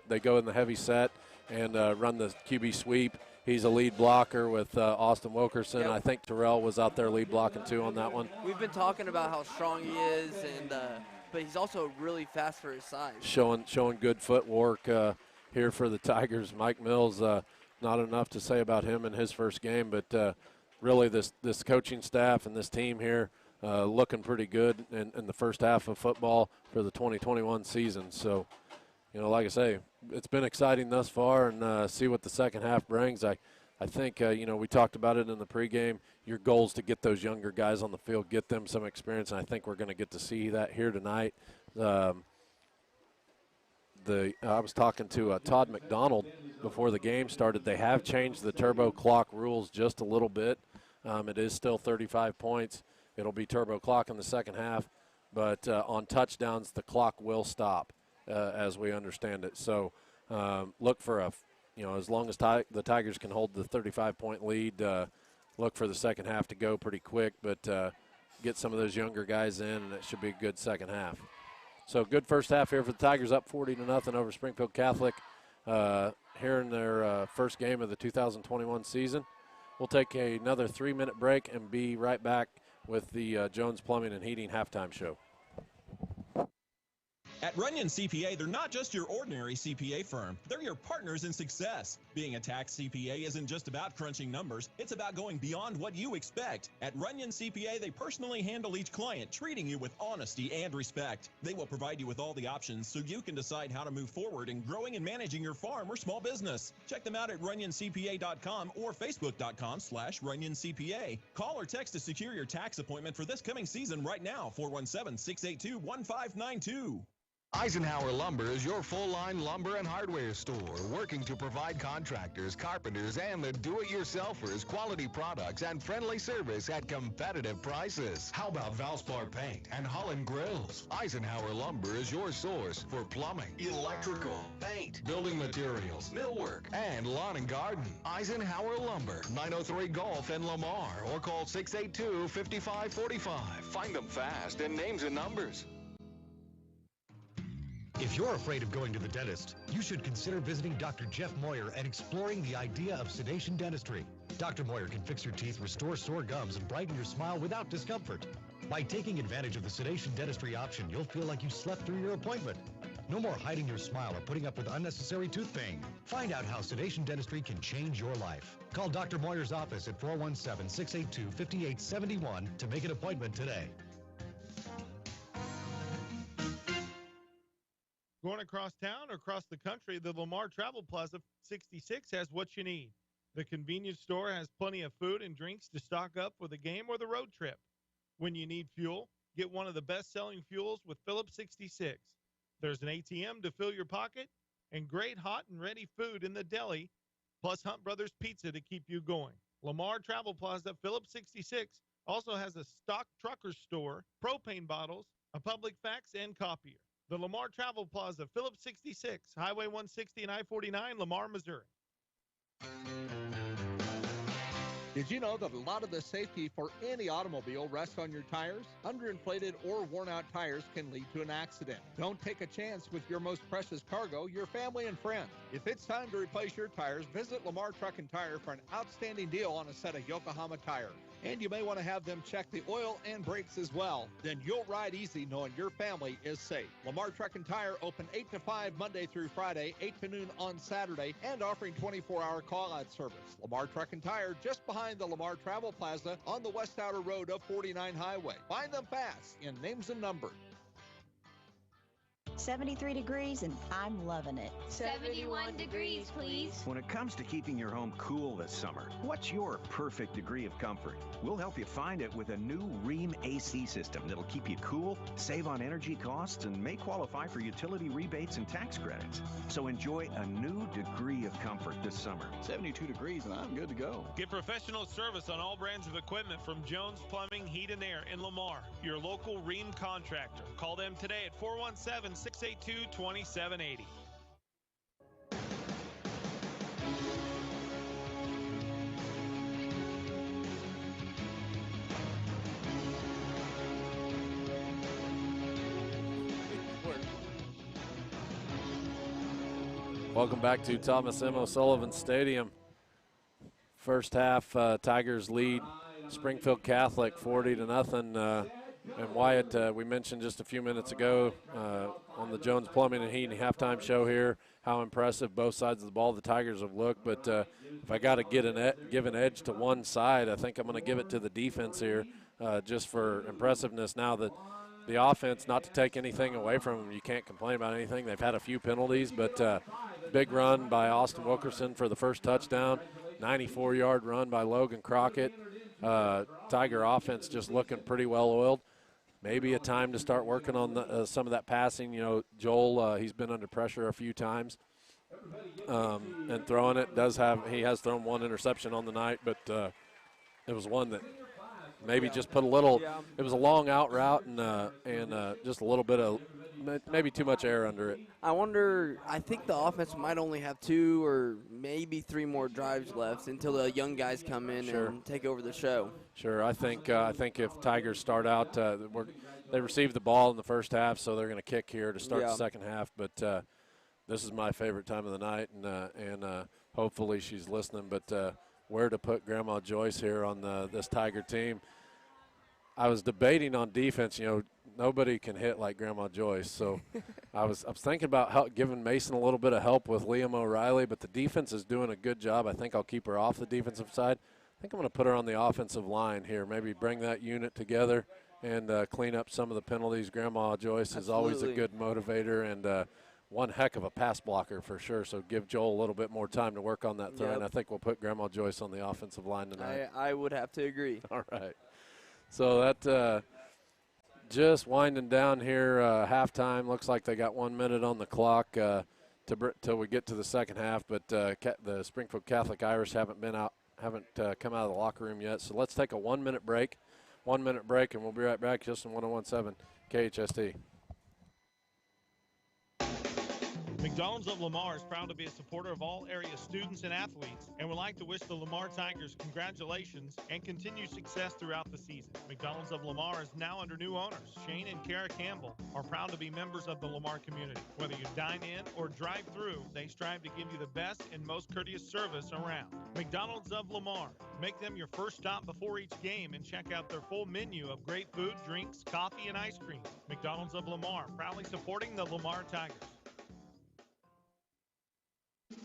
They go in the heavy set and run the QB sweep. He's a lead blocker with Austin Wilkerson. Yep. I think Terrell was out there lead blocking too on that one. We've been talking about how strong he is, but he's also really fast for his size. Showing good footwork here for the Tigers. Mike Mills, not enough to say about him in his first game, but really this coaching staff and this team here looking pretty good in the first half of football for the 2021 season. So, like I say, it's been exciting thus far, and see what the second half brings. I think, we talked about it in the pregame. Your goal is to get those younger guys on the field, get them some experience, and I think we're going to get to see that here tonight. I was talking to Todd McDonald before the game started. They have changed the turbo clock rules just a little bit. It is still 35 points. It'll be turbo clock in the second half, but on touchdowns, the clock will stop. As we understand it. So look for as long as the Tigers can hold the 35-point lead, look for the second half to go pretty quick, but get some of those younger guys in, and it should be a good second half. So good first half here for the Tigers, up 40-0 over Springfield Catholic here in their first game of the 2021 season. We'll take another 3-minute break and be right back with the Jones Plumbing and Heating halftime show. At Runyon CPA, they're not just your ordinary CPA firm. They're your partners in success. Being a tax CPA isn't just about crunching numbers. It's about going beyond what you expect. At Runyon CPA, they personally handle each client, treating you with honesty and respect. They will provide you with all the options so you can decide how to move forward in growing and managing your farm or small business. Check them out at runyoncpa.com or facebook.com/runyoncpa. Call or text to secure your tax appointment for this coming season right now, 417-682-1592. Eisenhower Lumber is your full-line lumber and hardware store, working to provide contractors, carpenters, and the do-it-yourselfers quality products and friendly service at competitive prices. How about Valspar Paint and Holland Grills? Eisenhower Lumber is your source for plumbing, electrical, paint, building materials, millwork, and lawn and garden. Eisenhower Lumber, 903 Gulf in Lamar, or call 682-5545. Find them fast in names and numbers. If you're afraid of going to the dentist, you should consider visiting Dr. Jeff Moyer and exploring the idea of sedation dentistry. Dr. Moyer can fix your teeth, restore sore gums, and brighten your smile without discomfort. By taking advantage of the sedation dentistry option, you'll feel like you slept through your appointment. No more hiding your smile or putting up with unnecessary tooth pain. Find out how sedation dentistry can change your life. Call Dr. Moyer's office at 417-682-5871 to make an appointment today. Going across town or across the country, the Lamar Travel Plaza 66 has what you need. The convenience store has plenty of food and drinks to stock up for the game or the road trip. When you need fuel, get one of the best-selling fuels with Phillips 66. There's an ATM to fill your pocket and great hot and ready food in the deli, plus Hunt Brothers Pizza to keep you going. Lamar Travel Plaza Phillips 66 also has a stock trucker store, propane bottles, a public fax, and copier. The Lamar Travel Plaza, Phillips 66, Highway 160 and I-49, Lamar, Missouri. Did you know that a lot of the safety for any automobile rests on your tires? Underinflated or worn out tires can lead to an accident. Don't take a chance with your most precious cargo, your family and friends. If it's time to replace your tires, visit Lamar Truck and Tire for an outstanding deal on a set of Yokohama tires. And you may want to have them check the oil and brakes as well. Then you'll ride easy knowing your family is safe. Lamar Truck and Tire open 8 to 5 Monday through Friday, 8 to noon on Saturday, and offering 24-hour call-out service. Lamar Truck and Tire just behind the Lamar Travel Plaza on the West Outer Road of 49 Highway. Find them fast in names and numbers. 73 degrees and I'm loving it. 71 degrees, please. When it comes to keeping your home cool this summer, what's your perfect degree of comfort? We'll help you find it with a new Rheem AC system that'll keep you cool, save on energy costs, and may qualify for utility rebates and tax credits. So enjoy a new degree of comfort this summer. 72 degrees and I'm good to go. Get professional service on all brands of equipment from Jones Plumbing, Heat and Air in Lamar, your local Rheem contractor. Call them today at 417-682-2780. Welcome back to Thomas M. O'Sullivan Stadium. First half, Tigers lead Springfield Catholic 40-0. And Wyatt, we mentioned just a few minutes ago on the Jones Plumbing and Heating halftime show here how impressive both sides of the ball the Tigers have looked. But if I got to give an edge to one side, I think I'm going to give it to the defense here just for impressiveness. Now that the offense, not to take anything away from them, you can't complain about anything. They've had a few penalties, but big run by Austin Wilkerson for the first touchdown, 94-yard run by Logan Crockett. Tiger offense just looking pretty well oiled. Maybe a time to start working on some of that passing. You know, Joel, he's been under pressure a few times and throwing it. He has thrown one interception on the night, but it was one that maybe just put a little. Yeah. It was a long out route and just a little bit of maybe too much air under it. I think the offense might only have 2 or maybe 3 more drives left until the young guys come in and take over the show. Sure, I think if Tigers start out, they received the ball in the first half, so they're going to kick here to start the second half. But this is my favorite time of the night, and hopefully she's listening. But where to put Grandma Joyce here on this Tiger team? I was debating on defense. You know, nobody can hit like Grandma Joyce. So I was thinking about giving Mason a little bit of help with Liam O'Reilly, but the defense is doing a good job. I think I'll keep her off the defensive side. I think I'm going to put her on the offensive line here, maybe bring that unit together and clean up some of the penalties. Grandma Joyce is always a good motivator and one heck of a pass blocker for sure. So give Joel a little bit more time to work on that throw, and I think we'll put Grandma Joyce on the offensive line tonight. I would have to agree. All right. So that just winding down here, halftime. Looks like they got 1 minute on the clock till we get to the second half, but the Springfield Catholic Irish haven't come out of the locker room yet. So let's take a 1 minute break. 1 minute break, and we'll be right back just on 101.7 KHST. McDonald's of Lamar is proud to be a supporter of all area students and athletes and would like to wish the Lamar Tigers congratulations and continued success throughout the season. McDonald's of Lamar is now under new owners. Shane and Kara Campbell are proud to be members of the Lamar community. Whether you dine in or drive through, they strive to give you the best and most courteous service around. McDonald's of Lamar. Make them your first stop before each game and check out their full menu of great food, drinks, coffee, and ice cream. McDonald's of Lamar, proudly supporting the Lamar Tigers.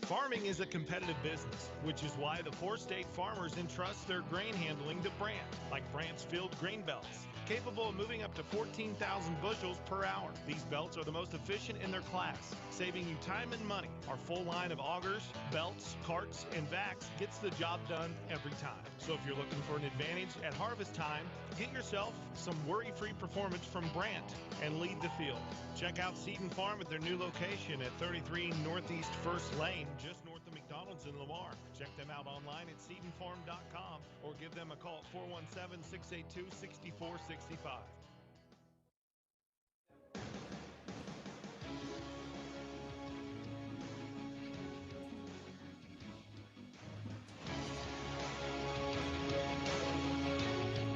Farming is a competitive business, which is why the 4 state farmers entrust their grain handling to Brandt, like Brandt's Field Grain Belts, capable of moving up to 14,000 bushels per hour. These belts are the most efficient in their class, saving you time and money. Our full line of augers, belts, carts, and vacs gets the job done every time. So if you're looking for an advantage at harvest time, get yourself some worry-free performance from Brandt and lead the field. Check out Seed and Farm at their new location at 33 Northeast 1st Lane, just north of McDonald's in Lamar. Check them out online at seedandfarm.com or give them a call at 417-682-6465.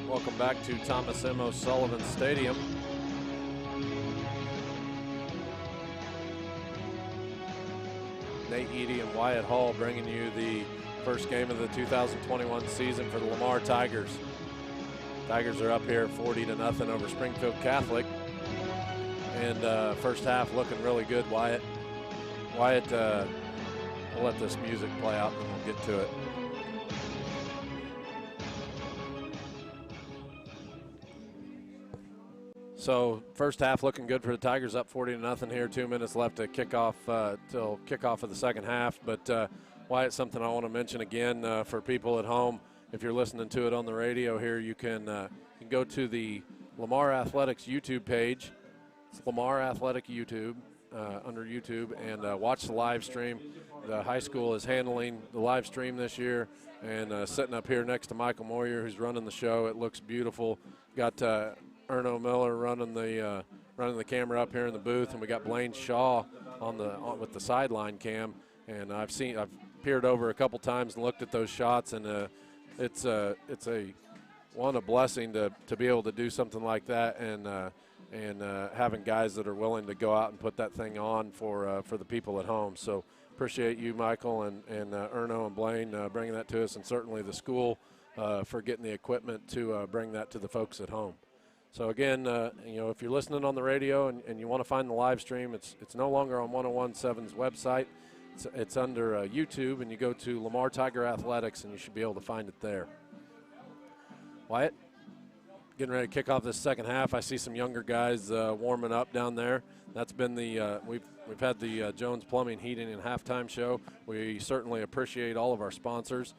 Welcome back to Thomas M. O'Sullivan Stadium. Nate Eady and Wyatt Hall bringing you the first game of the 2021 season for the Lamar Tigers. Tigers are up here 40-0 over Springfield Catholic. And first half looking really good, Wyatt. Wyatt, we'll let this music play out and then we'll get to it. So first half looking good for the Tigers, up 40-0 here. 2 minutes left to kickoff till kickoff of the second half. But Wyatt, something I want to mention again for people at home. If you're listening to it on the radio here, you can go to the Lamar Athletics YouTube page. It's Lamar Athletic YouTube under YouTube and watch the live stream. The high school is handling the live stream this year and sitting up here next to Michael Moyer, who's running the show. It looks beautiful. Got Erno Miller running the camera up here in the booth, and we got Blaine Shaw with the sideline cam. And I've peered over a couple times and looked at those shots, and it's a blessing to be able to do something like that, and having guys that are willing to go out and put that thing on for the people at home. So appreciate you, Michael, and Erno and Blaine bringing that to us, and certainly the school for getting the equipment to bring that to the folks at home. So again, if you're listening on the radio and you want to find the live stream, it's no longer on 101.7's website. It's under YouTube, and you go to Lamar Tiger Athletics, and you should be able to find it there. Wyatt, getting ready to kick off this second half. I see some younger guys warming up down there. That's been we've had the Jones Plumbing, Heating, and Halftime Show. We certainly appreciate all of our sponsors.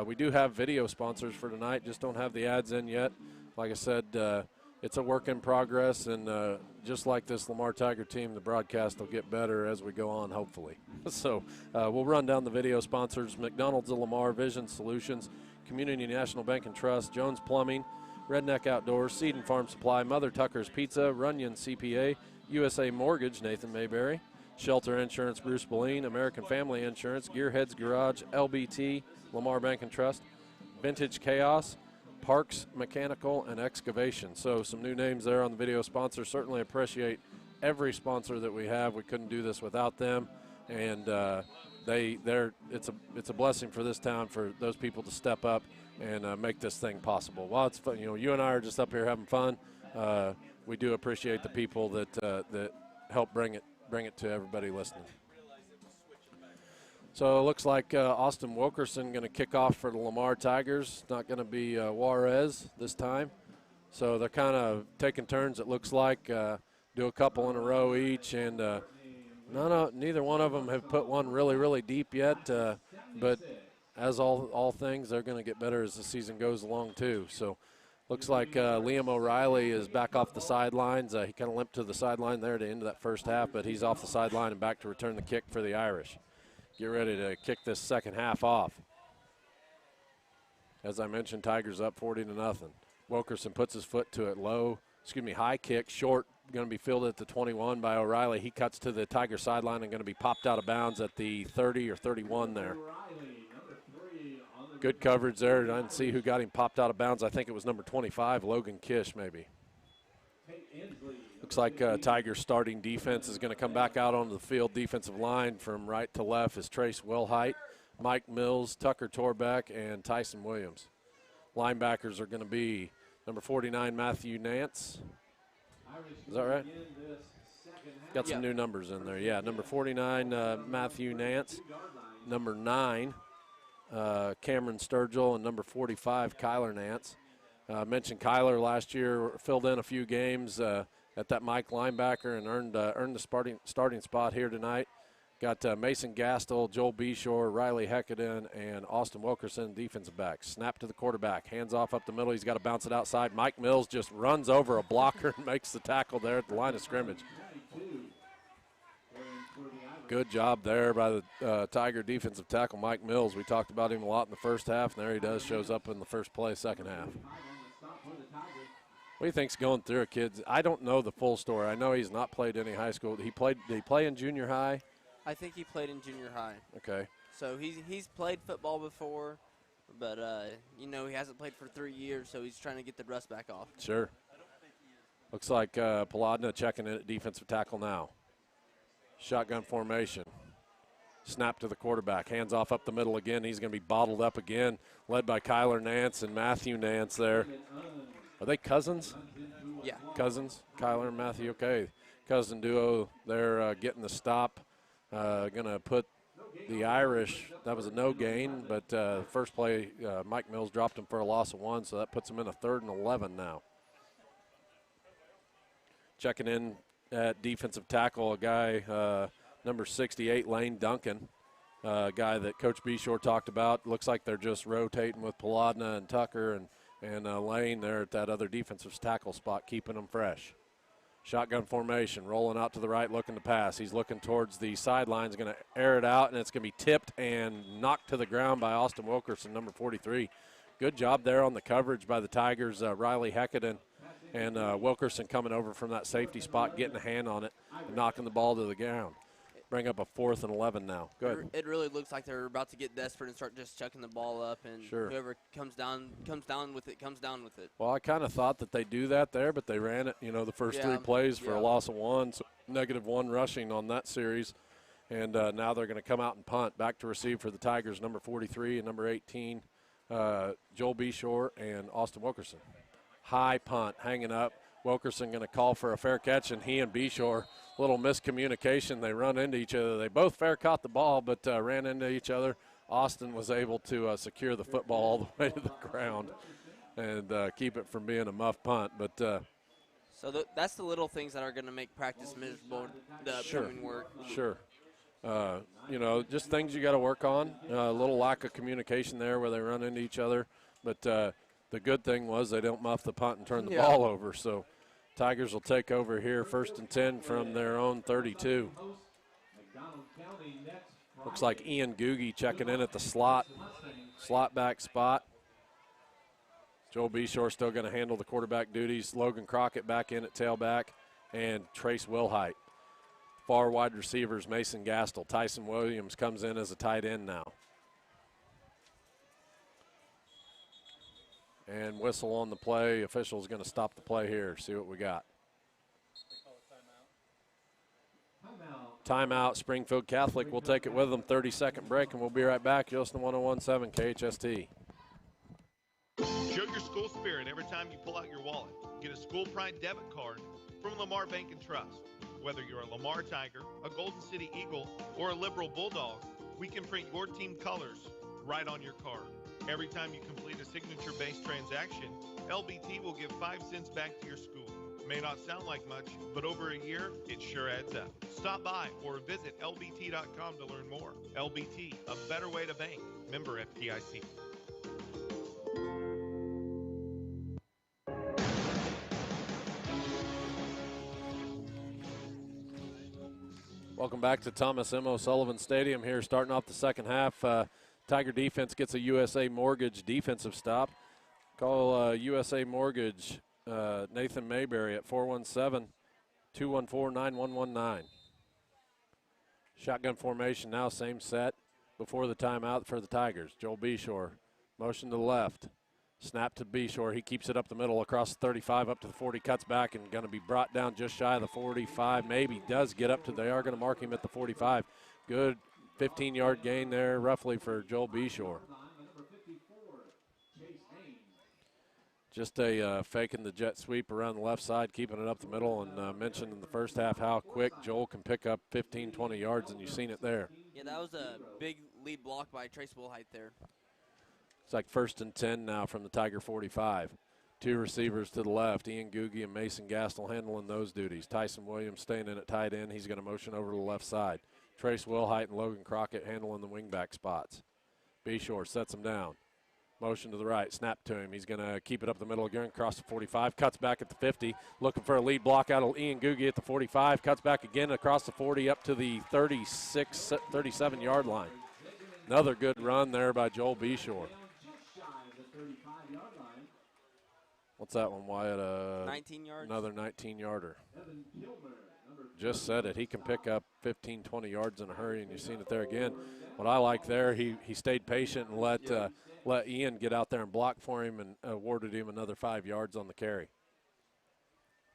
We do have video sponsors for tonight, just don't have the ads in yet. Like I said, it's a work in progress, and just like this Lamar Tiger team, the broadcast will get better as we go on, hopefully. So we'll run down the video sponsors: McDonald's of Lamar, Vision Solutions, Community National Bank and Trust, Jones Plumbing, Redneck Outdoors, Seed and Farm Supply, Mother Tucker's Pizza, Runyon CPA, USA Mortgage, Nathan Mayberry, Shelter Insurance, Bruce Boleen, American Family Insurance, Gearheads Garage, LBT, Lamar Bank and Trust, Vintage Chaos, Parks Mechanical and Excavation. So some new names there on the video sponsors. Certainly appreciate every sponsor that we have. We couldn't do this without them. And it's a blessing for this town for those people to step up and make this thing possible. Well, it's fun. You and I are just up here having fun. We do appreciate the people that help bring it to everybody listening. So it looks like Austin Wilkerson going to kick off for the Lamar Tigers. Not going to be Juarez this time. So they're kind of taking turns, it looks like. Do a couple in a row each, and neither one of them have put one really, really deep yet. But as all things, they're going to get better as the season goes along too. So looks like Liam O'Reilly is back off the sidelines. He kind of limped to the sideline there at the end of that first half, but he's off the sideline and back to return the kick for the Irish. Get ready to kick this second half off. As I mentioned, Tigers up 40-0. Wilkerson puts his foot to it high kick, short, going to be fielded at the 21 by O'Reilly. He cuts to the Tiger sideline and going to be popped out of bounds at the 30 or 31 there. Good coverage there. I didn't see who got him popped out of bounds. I think it was number 25, Logan Kish, maybe. Looks like Tigers starting defense is going to come back out onto the field. Defensive line from right to left is Trace Wilhite, Mike Mills, Tucker Torbeck, and Tyson Williams. Linebackers are going to be number 49, Matthew Nance. Is that right? Got some new numbers in there. Yeah, number 49, Matthew Nance. Number 9, Cameron Sturgill, and number 45, Kyler Nance. Mentioned Kyler last year, filled in a few games at that Mike linebacker and earned the starting spot here tonight. Got Mason Gastel, Joel Beshore, Riley Heckaden, and Austin Wilkerson, defensive back. Snap to the quarterback, hands off up the middle. He's got to bounce it outside. Mike Mills just runs over a blocker and makes the tackle there at the line of scrimmage. Good job there by the Tiger defensive tackle, Mike Mills. We talked about him a lot in the first half, and there he does, shows up in the first play, second half. What do you think's going through it, kids? I don't know the full story. I know he's not played any high school. Did he play in junior high? I think he played in junior high. Okay. So he's played football before, but he hasn't played for 3 years, so he's trying to get the rust back off. Sure. Looks like Paladna checking in at defensive tackle now. Shotgun formation. Snap to the quarterback. Hands off up the middle again. He's going to be bottled up again, led by Kyler Nance and Matthew Nance there. Are they cousins? Yeah. Cousins, Kyler and Matthew. Okay. Cousin duo, they're getting the stop. Going to put the Irish, that was a no gain, but first play, Mike Mills dropped him for a loss of 1, so that puts him in a 3rd and 11 now. Checking in at defensive tackle, a guy, number 68, Lane Duncan, a guy that Coach Beshore talked about. Looks like they're just rotating with Paladna and Tucker and Lane there at that other defensive tackle spot, keeping them fresh. Shotgun formation, rolling out to the right, looking to pass. He's looking towards the sidelines, going to air it out, and it's going to be tipped and knocked to the ground by Austin Wilkerson, number 43. Good job there on the coverage by the Tigers, Riley Heckaden and Wilkerson coming over from that safety spot, getting a hand on it, and knocking the ball to the ground. Bring up a 4th and 11 now. Good. It really looks like they're about to get desperate and start just chucking the ball up, and whoever comes down with it. Well, I kind of thought that they do that there, but they ran it, the first 3 plays for a loss of 1, so -1 rushing on that series. And now they're going to come out and punt. Back to receive for the Tigers, number 43 and number 18, Joel Beshore and Austin Wilkerson. High punt, hanging up. Wilkerson going to call for a fair catch, and he and Beshore, little miscommunication. They run into each other. They both fair caught the ball, but ran into each other. Austin was able to secure the football all the way to the ground and keep it from being a muff punt. But so that's the little things that are going to make practice miserable, the upcoming work. Sure. Just things you got to work on. A little lack of communication there where they run into each other. But the good thing was they don't muff the punt and turn the ball over. So Tigers will take over here, 1st and 10 from their own 32. Looks like Ian Googie checking in at the slot back spot. Joel Beshore still going to handle the quarterback duties. Logan Crockett back in at tailback, and Trace Wilhite. Far wide receivers, Mason Gastel. Tyson Williams comes in as a tight end now. And whistle on the play. Official's going to stop the play here, see what we got. Timeout, Springfield Catholic. We'll take it with them. 30-second break, and we'll be right back. You're listening to 101.7 KHST. Show your school spirit every time you pull out your wallet. Get a School Pride debit card from Lamar Bank and Trust. Whether you're a Lamar Tiger, a Golden City Eagle, or a Liberal Bulldog, we can print your team colors right on your card. Every time you complete a signature-based transaction, LBT will give 5 cents back to your school. May not sound like much, but over a year, it sure adds up. Stop by or visit lbt.com to learn more. LBT, a better way to bank. Member FDIC. Welcome back to Thomas M. O'Sullivan Stadium here, starting off the second half. Tiger defense gets a USA Mortgage defensive stop. Call USA Mortgage Nathan Mayberry at 417-214-9119. Shotgun formation now, same set before the timeout for the Tigers. Joel Beshore, motion to the left. Snap to Beshore. He keeps it up the middle across the 35 up to the 40, cuts back and going to be brought down just shy of the 45. Maybe does get up to, they are going to mark him at the 45. Good 15-yard gain there roughly for Joel Beshore. Just a faking the jet sweep around the left side, keeping it up the middle, and mentioned in the first half how quick Joel can pick up 15, 20 yards, and you've seen it there. Yeah, that was a big lead block by Trace Wilhite there. It's like 1st and 10 now from the Tiger 45. 2 receivers to the left, Ian Googie and Mason Gastel handling those duties. Tyson Williams staying in at tight end. He's going to motion over to the left side. Trace Wilhite and Logan Crockett handling the wingback spots. Beshore sets him down. Motion to the right, snap to him. He's going to keep it up the middle again, across the 45, cuts back at the 50, looking for a lead block out of Ian Googie at the 45, cuts back again across the 40 up to the 36, 37-yard line. Another good run there by Joel Beshore. What's that one, Wyatt? 19 yards. Another 19-yarder. Just said it. He can pick up 15, 20 yards in a hurry, and you've seen it there again. What I like there, he stayed patient and let Ian get out there and block for him and awarded him another 5 yards on the carry.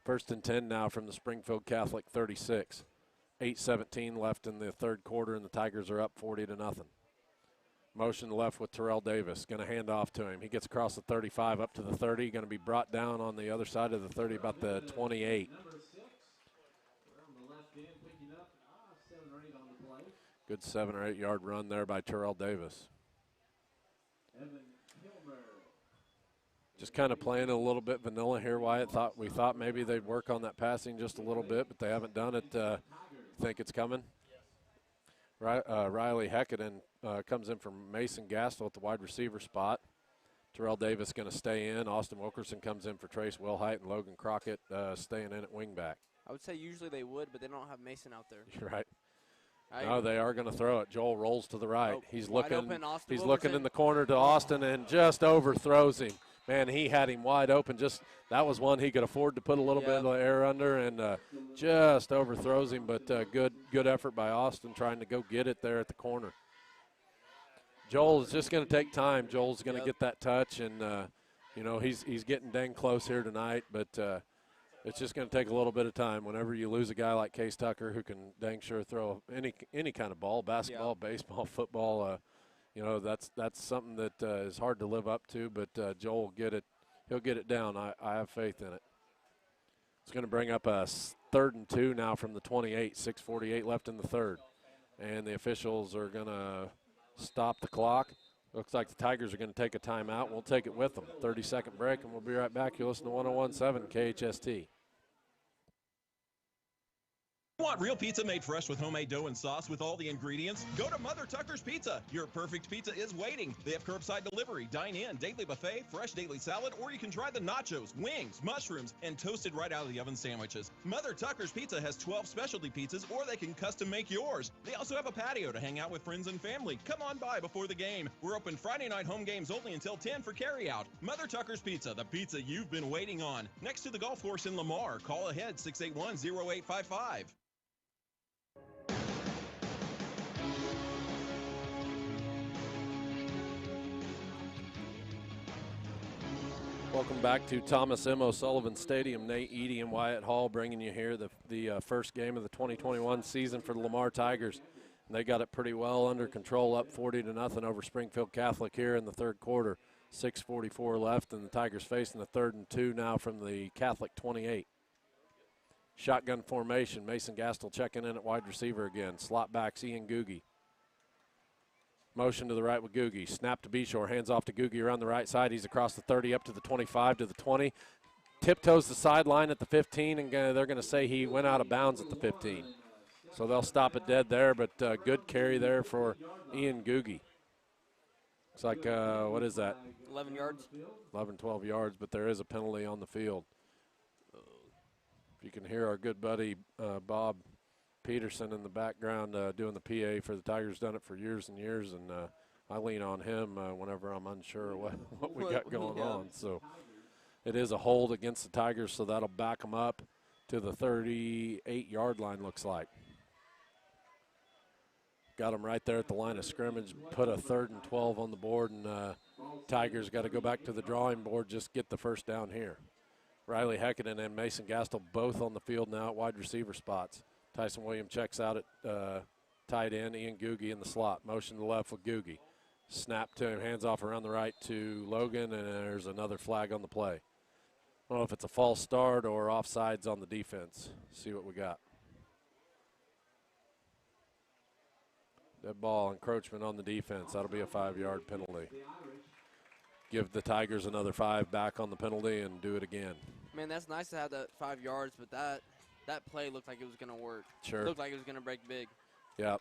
1st and 10 now from the Springfield Catholic 36. 8:17 left in the third quarter, and the Tigers are up 40-0. Motion left with Terrell Davis. Going to hand off to him. He gets across the 35 up to the 30. Going to be brought down on the other side of the 30, about the 28. Good 7 or 8 yard run there by Terrell Davis. Just kind of playing a little bit vanilla here, Wyatt. We thought maybe they'd work on that passing just a little bit, but they haven't done it. Think it's coming? Riley Heckaden comes in from Mason Gastel at the wide receiver spot. Terrell Davis going to stay in. Austin Wilkerson comes in for Trace Wilhite, and Logan Crockett staying in at wingback. I would say usually they would, but they don't have Mason out there. You're right. No, they are going to throw it. Joel rolls to the right. He's looking. Open, he's looking in the corner to Austin and just overthrows him. Man, he had him wide open. That was one he could afford to put a little bit of air under, and just overthrows him. But good effort by Austin trying to go get it there at the corner. Joel is just going to take time. Joel's going to get that touch, and he's getting dang close here tonight. But it's just going to take a little bit of time. Whenever you lose a guy like Case Tucker who can dang sure throw any kind of ball, basketball, baseball, football. That's something that is hard to live up to, but Joel will get it. He'll get it down. I have faith in it. It's going to bring up a 3rd and 2 now from the 28, 6:48 left in the third. And the officials are going to stop the clock. Looks like the Tigers are going to take a timeout. We'll take it with them. 30-second break, and we'll be right back. You listen to 101.7 KHST. Want real pizza made fresh with homemade dough and sauce with all the ingredients? Go to Mother Tucker's Pizza. Your perfect pizza is waiting. They have curbside delivery, dine-in, daily buffet, fresh daily salad, or you can try the nachos, wings, mushrooms, and toasted right out of the oven sandwiches. Mother Tucker's Pizza has 12 specialty pizzas, or they can custom make yours. They also have a patio to hang out with friends and family. Come on by before the game. We're open Friday night home games only until 10 for carryout. Mother Tucker's Pizza, the pizza you've been waiting on. Next to the golf course in Lamar. Call ahead 681-0855. Welcome back to Thomas M. O'Sullivan Stadium. Nate Eady and Wyatt Hall bringing you here the first game of the 2021 season for the Lamar Tigers. And they got it pretty well under control, up 40-0 over Springfield Catholic here in the third quarter. 6:44 left, and the Tigers facing the 3rd and 2 now from the Catholic 28. Shotgun formation. Mason Gastel checking in at wide receiver again. Slot backs Ian Googie. Motion to the right with Googie. Snap to Beshore. Hands off to Googie around the right side. He's across the 30 up to the 25 to the 20. Tiptoes the sideline at the 15, and they're going to say he went out of bounds at the 15. So they'll stop it dead there, but good carry there for Ian Googie. Looks like, what is that? 11 yards. 11, 12 yards, but there is a penalty on the field. If you can hear our good buddy Bob Peterson in the background doing the PA for the Tigers, done it for years and years, and I lean on him whenever I'm unsure what we got going on. So it is a hold against the Tigers, so that'll back them up to the 38-yard line, looks like. Got them right there at the line of scrimmage, put a 3rd and 12 on the board, and Tigers got to go back to the drawing board, just get the first down here. Riley Heckaden and Mason Gastel both on the field now at wide receiver spots. Tyson Williams checks out at tight end. Ian Googie in the slot. Motion to the left with Googie. Snap to him. Hands off around the right to Logan, and there's another flag on the play. I don't know if it's a false start or offsides on the defense. See what we got. Dead ball, encroachment on the defense. That'll be a 5-yard penalty. Give the Tigers another 5 back on the penalty and do it again. Man, that's nice to have that 5 yards, but that play looked like it was going to work. Sure. It looked like it was going to break big. Yeah.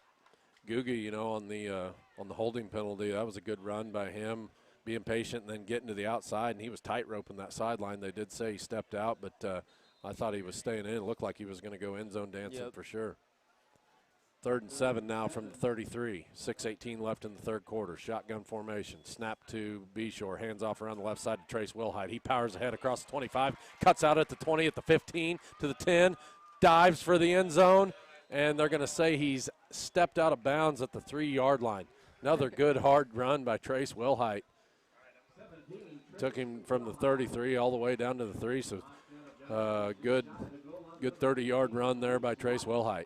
Googie, on the holding penalty, that was a good run by him, being patient and then getting to the outside, and he was tight roping that sideline. They did say he stepped out, but I thought he was staying in. It looked like he was going to go end zone dancing for sure. 3rd and 7 now from the 33. 6:18 left in the third quarter. Shotgun formation. Snap to Beshore. Hands off around the left side to Trace Wilhite. He powers ahead across the 25. Cuts out at the 20, at the 15, to the 10. Dives for the end zone. And they're going to say he's stepped out of bounds at the 3-yard line. Another good hard run by Trace Wilhite. Took him from the 33 all the way down to the 3. So good 30-yard run there by Trace Wilhite.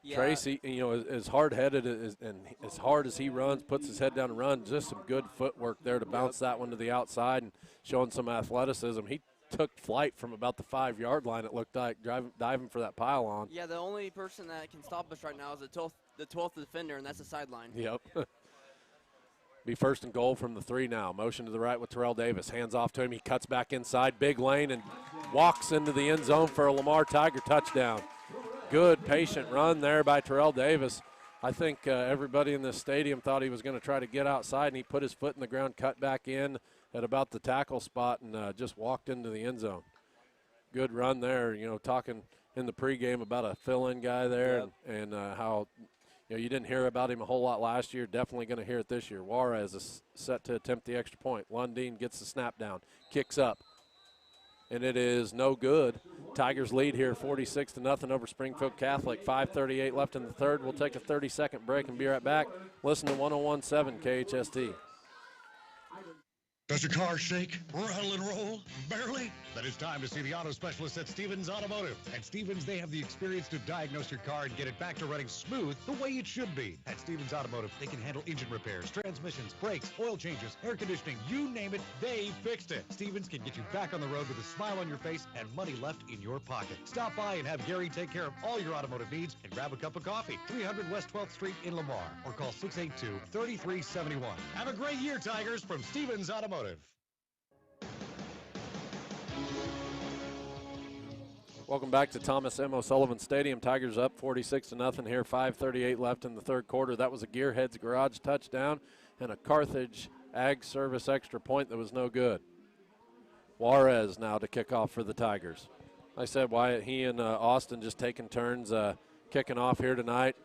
Yeah. Tracy, as hard-headed and as hard as he runs, puts his head down and runs, just some good footwork there to bounce that one to the outside and showing some athleticism. He took flight from about the 5-yard line, it looked like, diving for that pylon. Yeah, the only person that can stop us right now is the 12th defender, and that's the sideline. Yep. Be 1st and goal from the 3 now. Motion to the right with Terrell Davis. Hands off to him. He cuts back inside, big lane, and walks into the end zone for a Lamar Tiger touchdown. Good, patient run there by Terrell Davis. I think everybody in this stadium thought he was going to try to get outside, and he put his foot in the ground, cut back in at about the tackle spot, and just walked into the end zone. Good run there, talking in the pregame about a fill-in guy there. Yep. and how you didn't hear about him a whole lot last year. Definitely going to hear it this year. Juarez is set to attempt the extra point. Lundeen gets the snap down, kicks up, and it is no good. Tigers lead here 46-0 over Springfield Catholic. 5:38 left in the third. We'll take a 30-second break and be right back. Listen to 101.7 KHST. Does your car shake, rattle, and roll? Barely? Then it's time to see the auto specialist at Stevens Automotive. At Stevens, they have the experience to diagnose your car and get it back to running smooth the way it should be. At Stevens Automotive, they can handle engine repairs, transmissions, brakes, oil changes, air conditioning, you name it, they fixed it. Stevens can get you back on the road with a smile on your face and money left in your pocket. Stop by and have Gary take care of all your automotive needs and grab a cup of coffee. 300 West 12th Street in Lamar, or call 682-3371. Have a great year, Tigers, from Stevens Automotive. Welcome back to Thomas M. O'Sullivan Stadium. Tigers up 46-0 here. 5:38 left in the third quarter. That was a Gearheads Garage touchdown and a Carthage Ag Service extra point that was no good. Juarez now to kick off for the Tigers. I said Wyatt, he and Austin just taking turns kicking off here tonight.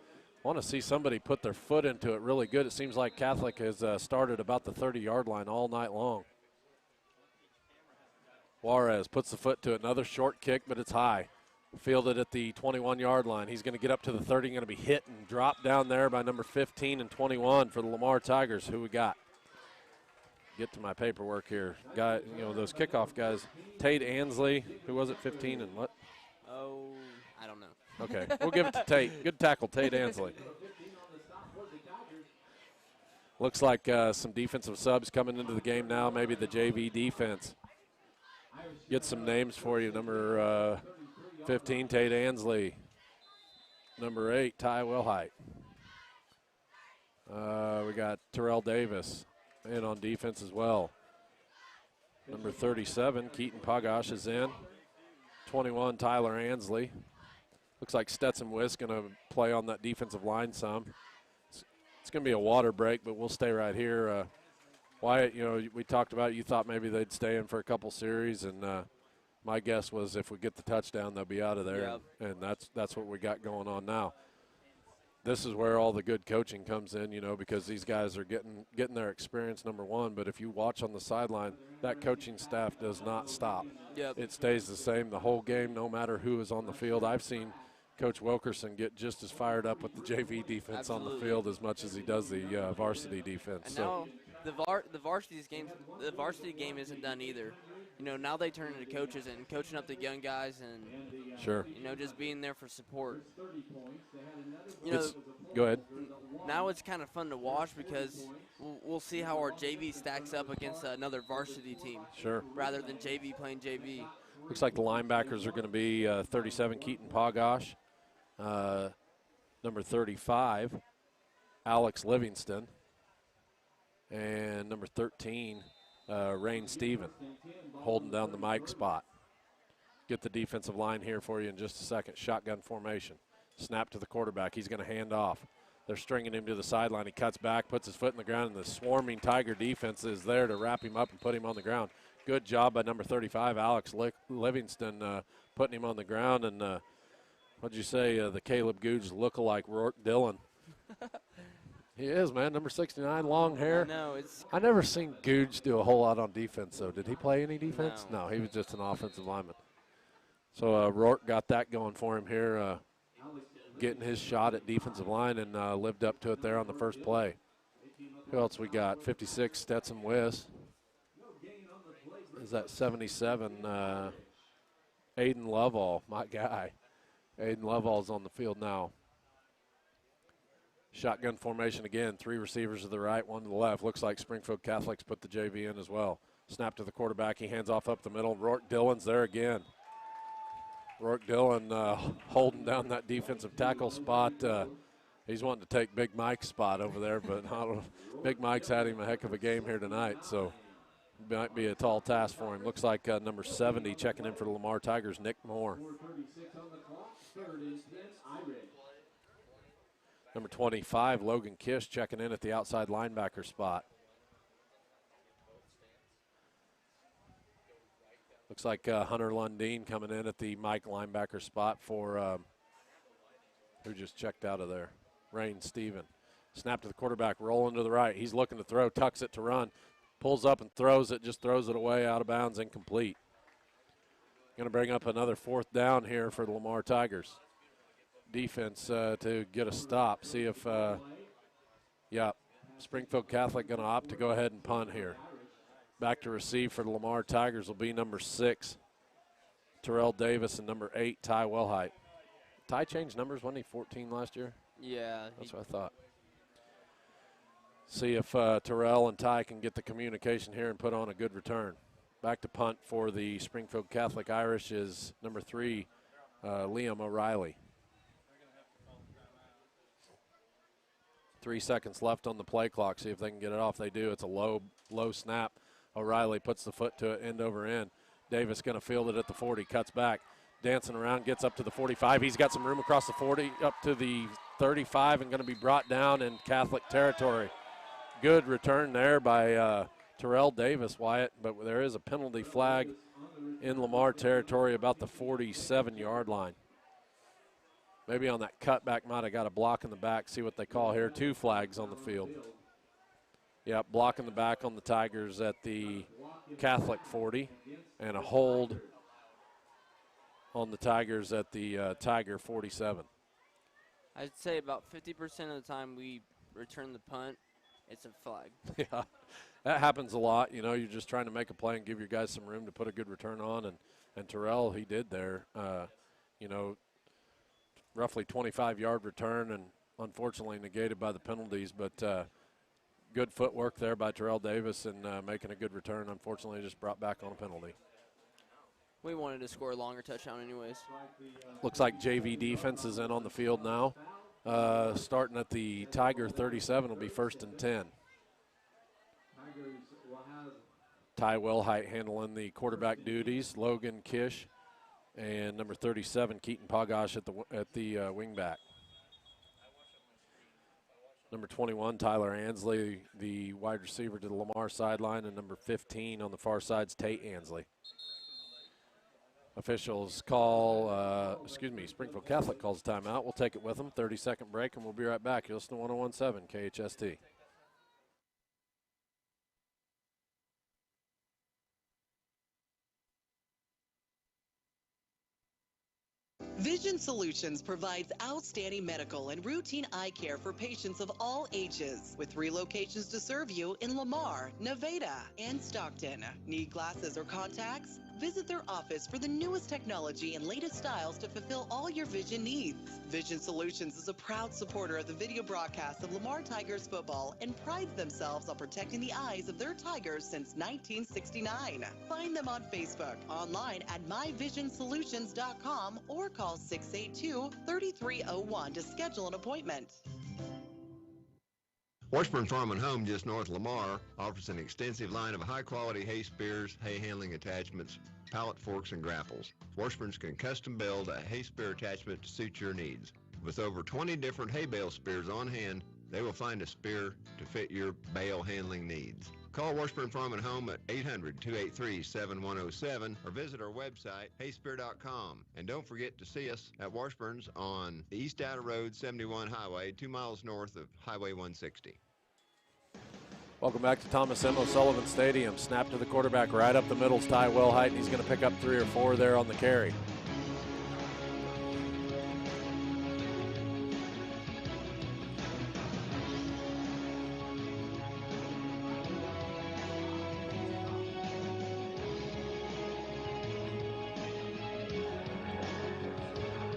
I want to see somebody put their foot into it really good. It seems like Catholic has started about the 30-yard line all night long. Juarez puts the foot to it. Another short kick, but it's high. Fielded at the 21-yard line. He's going to get up to the 30, going to be hit and dropped down there by number 15 and 21 for the Lamar Tigers. Who we got? get to my paperwork here. Guy, those kickoff guys. Tate Ansley, who was it, 15 and what? Oh, I don't know. Okay, we'll give it to Tate. Good tackle, Tate Ansley. Looks like some defensive subs coming into the game now, maybe the JV defense. Get some names for you. Number 15, Tate Ansley. Number 8, Ty Wilhite. We got Terrell Davis in on defense as well. Number 37, Keaton Pagash is in. 21, Tyler Ansley. Looks like Stetson Wiss going to play on that defensive line some. It's going to be a water break, but we'll stay right here. Wyatt, we talked about it. You thought maybe they'd stay in for a couple series, and my guess was if we get the touchdown, they'll be out of there, and that's what we got going on now. This is where all the good coaching comes in, because these guys are getting their experience, number one. But if you watch on the sideline, that coaching staff does not stop. Yep. It stays the same the whole game, no matter who is on the field. I've seen Coach Wilkerson get just as fired up with the JV defense on the field as much as he does the varsity defense. And now the varsity game isn't done either. Now they turn into coaches and coaching up the young guys and sure, just being there for support. Go ahead. Now it's kind of fun to watch because we'll see how our JV stacks up against another varsity team. Sure. Rather than JV playing JV. Looks like the linebackers are going to be 37, Keaton Pagash. Number 35, Alex Livingston. And number 13, Rain Steven, holding down the Mike spot. Get the defensive line here for you in just a second. Shotgun formation. Snap to the quarterback. He's going to hand off. They're stringing him to the sideline. He cuts back, puts his foot in the ground, and the swarming Tiger defense is there to wrap him up and put him on the ground. Good job by number 35, Alex Livingston, putting him on the ground. And what'd you say, the Caleb Googe look-alike Rourke Dillon? He is, man, number 69, long hair. I never seen Googe do a whole lot on defense, though. Did he play any defense? No, he was just an offensive lineman. So Rourke got that going for him here, getting his shot at defensive line, and lived up to it there on the first play. Who else we got? 56, Stetson Wiss. Is that 77? Aiden Lovell, my guy. Aiden Lovell's on the field now. Shotgun formation again. 3 receivers to the right, 1 to the left. Looks like Springfield Catholics put the JV in as well. Snap to the quarterback. He hands off up the middle. Rourke Dillon's there again. Rourke Dillon holding down that defensive tackle spot. He's wanting to take Big Mike's spot over there, but Big Mike's had him a heck of a game here tonight, so it might be a tall task for him. Looks like number 70 checking in for the Lamar Tigers, Nick Moore. Number 25, Logan Kish, checking in at the outside linebacker spot. Looks like Hunter Lundeen coming in at the Mike linebacker spot for who just checked out of there, Rain Steven. Snap to the quarterback, rolling to the right. He's looking to throw, tucks it to run, pulls up and throws it, just throws it away, out of bounds, incomplete. Going to bring up another 4th down here for the Lamar Tigers. Defense to get a stop. See if, Springfield Catholic going to opt to go ahead and punt here. Back to receive for the Lamar Tigers will be number 6, Terrell Davis, and number 8, Ty Wilhite. Ty changed numbers, wasn't he 14 last year? Yeah. That's what I thought. See if Terrell and Ty can get the communication here and put on a good return. Back to punt for the Springfield Catholic Irish is number 3, Liam O'Reilly. 3 seconds left on the play clock. See if they can get it off. They do. It's a low snap. O'Reilly puts the foot to it, end over end. Davis going to field it at the 40, cuts back, dancing around, gets up to the 45. He's got some room across the 40, up to the 35, and going to be brought down in Catholic territory. Good return there by Terrell Davis, Wyatt, but there is a penalty flag in Lamar territory about the 47-yard line. Maybe on that cutback might have got a block in the back. See what they call here. 2 flags on the field. Yep, block in the back on the Tigers at the Catholic 40, and a hold on the Tigers at the Tiger 47. I'd say about 50% of the time we return the punt, it's a flag. Yeah, that happens a lot. You know, you're just trying to make a play and give your guys some room to put a good return on, and Terrell, he did there. You know, roughly 25-yard return, and unfortunately negated by the penalties, but good footwork there by Terrell Davis and making a good return. Unfortunately, just brought back on a penalty. We wanted to score a longer touchdown anyways. Looks like JV defense is in on the field now. Starting at the Tiger 37 will be 1st and 10. Ty Wellhite handling the quarterback duties. Logan Kish and number 37, Keaton Pogosh at the wing back. Number 21, Tyler Ansley, the wide receiver to the Lamar sideline, and number 15 on the far side's Tate Ansley. Officials call, Springfield Catholic calls a timeout. We'll take it with them. 30-second break, and we'll be right back. You're listening to 101.7 KHST. Vision Solutions provides outstanding medical and routine eye care for patients of all ages, with 3 locations to serve you in Lamar, Nevada, and Stockton. Need glasses or contacts? Visit their office for the newest technology and latest styles to fulfill all your vision needs. Vision Solutions is a proud supporter of the video broadcast of Lamar Tigers football and prides themselves on protecting the eyes of their Tigers since 1969. Find them on Facebook, online at myvisionsolutions.com, or call 682-3301 to schedule an appointment. Washburn Farm and Home, just north of Lamar, offers an extensive line of high-quality hay spears, hay handling attachments, pallet forks, and grapples. Washburns can custom build a hay spear attachment to suit your needs. With over 20 different hay bale spears on hand, they will find a spear to fit your bale handling needs. Call Washburn Farm and Home at 800-283-7107 or visit our website, hayspear.com. And don't forget to see us at Washburn's on the East Data Road 71 Highway, 2 miles north of Highway 160. Welcome back to Thomas M. O'Sullivan Stadium. Snap to the quarterback right up the middle is Ty Wellhite, and he's going to pick up 3 or 4 there on the carry.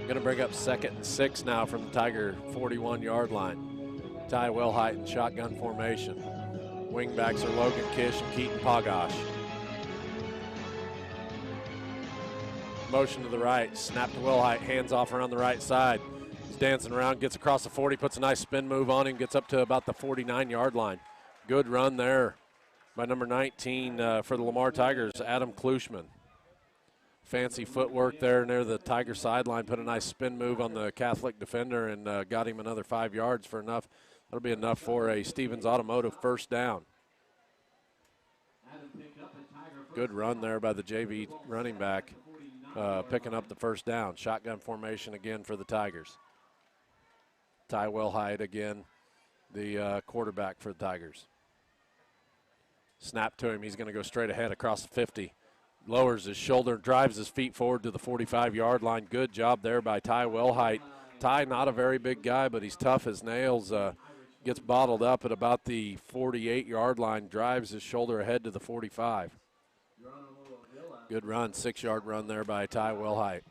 Going to bring up 2nd and 6 now from the Tiger 41-yard line. Ty Wellhite in shotgun formation. Wingbacks are Logan Kish and Keaton Pogosh. Motion to the right, snap to Wellhite, hands off around the right side. He's dancing around, gets across the 40, puts a nice spin move on him, gets up to about the 49-yard line. Good run there by number 19 for the Lamar Tigers, Adam Klushman. Fancy footwork there near the Tiger sideline, put a nice spin move on the Catholic defender and got him another 5 yards for enough. That'll be enough for a Stevens Automotive first down. Good run there by the JV running back, picking up the first down. Shotgun formation again for the Tigers. Ty Wellhite again, the quarterback for the Tigers. Snap to him. He's going to go straight ahead across the 50. Lowers his shoulder, drives his feet forward to the 45-yard line. Good job there by Ty Wellhite. Ty, not a very big guy, but he's tough as nails. Gets bottled up at about the 48-yard line, drives his shoulder ahead to the 45. Good run, 6-yard run there by Ty Wellhite.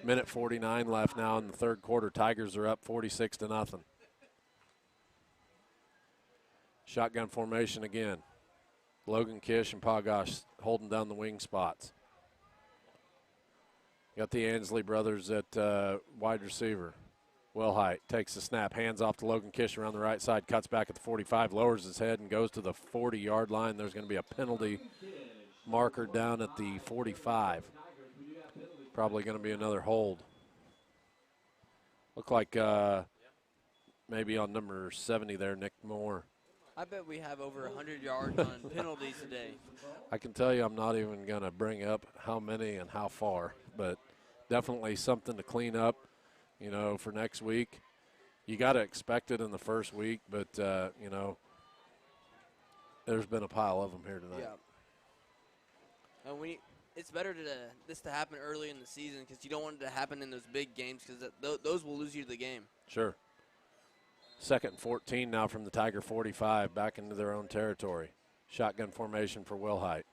Minute 49 left now in the third quarter. Tigers are up 46-0. Shotgun formation again. Logan Kish and Pogosh holding down the wing spots. Got the Ansley brothers at wide receiver. Wellhite takes the snap, hands off to Logan Kish around the right side, cuts back at the 45, lowers his head and goes to the 40-yard line. There's going to be a penalty marker down at the 45. Probably going to be another hold. Look like maybe on number 70 there, Nick Moore. I bet we have over 100 yards on penalties today. I can tell you I'm not even going to bring up how many and how far, but definitely something to clean up, you know, for next week. You got to expect it in the first week, but, you know, there's been a pile of them here tonight. Yeah. And it's better this to happen early in the season because you don't want it to happen in those big games because those will lose you the game. Sure. 2nd and 14 now from the Tiger 45, back into their own territory. Shotgun formation for Wilhite.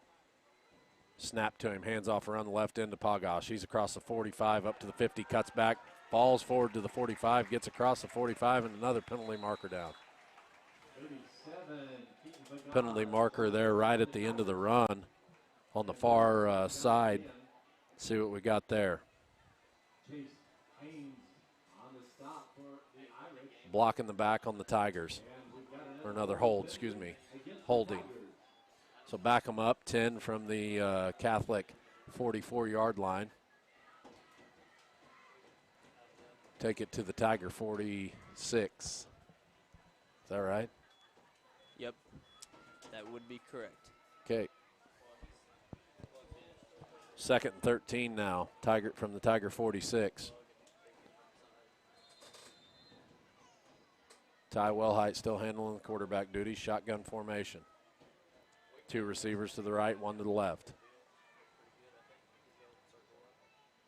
Snap to him, hands off around the left end to Pagash. He's across the 45, up to the 50, cuts back, falls forward to the 45, gets across the 45, and another penalty marker down. Penalty marker there right at the end of the run on the far side. See what we got there. Block in the back on the Tigers. Or another hold, excuse me. Holding. So back them up, 10 from the Catholic 44-yard line. Take it to the Tiger 46. Is that right? Yep, that would be correct. Okay. 2nd and 13 now, Tiger from the Tiger 46. Ty Wellhite still handling the quarterback duty, shotgun formation. 2 receivers to the right, 1 to the left.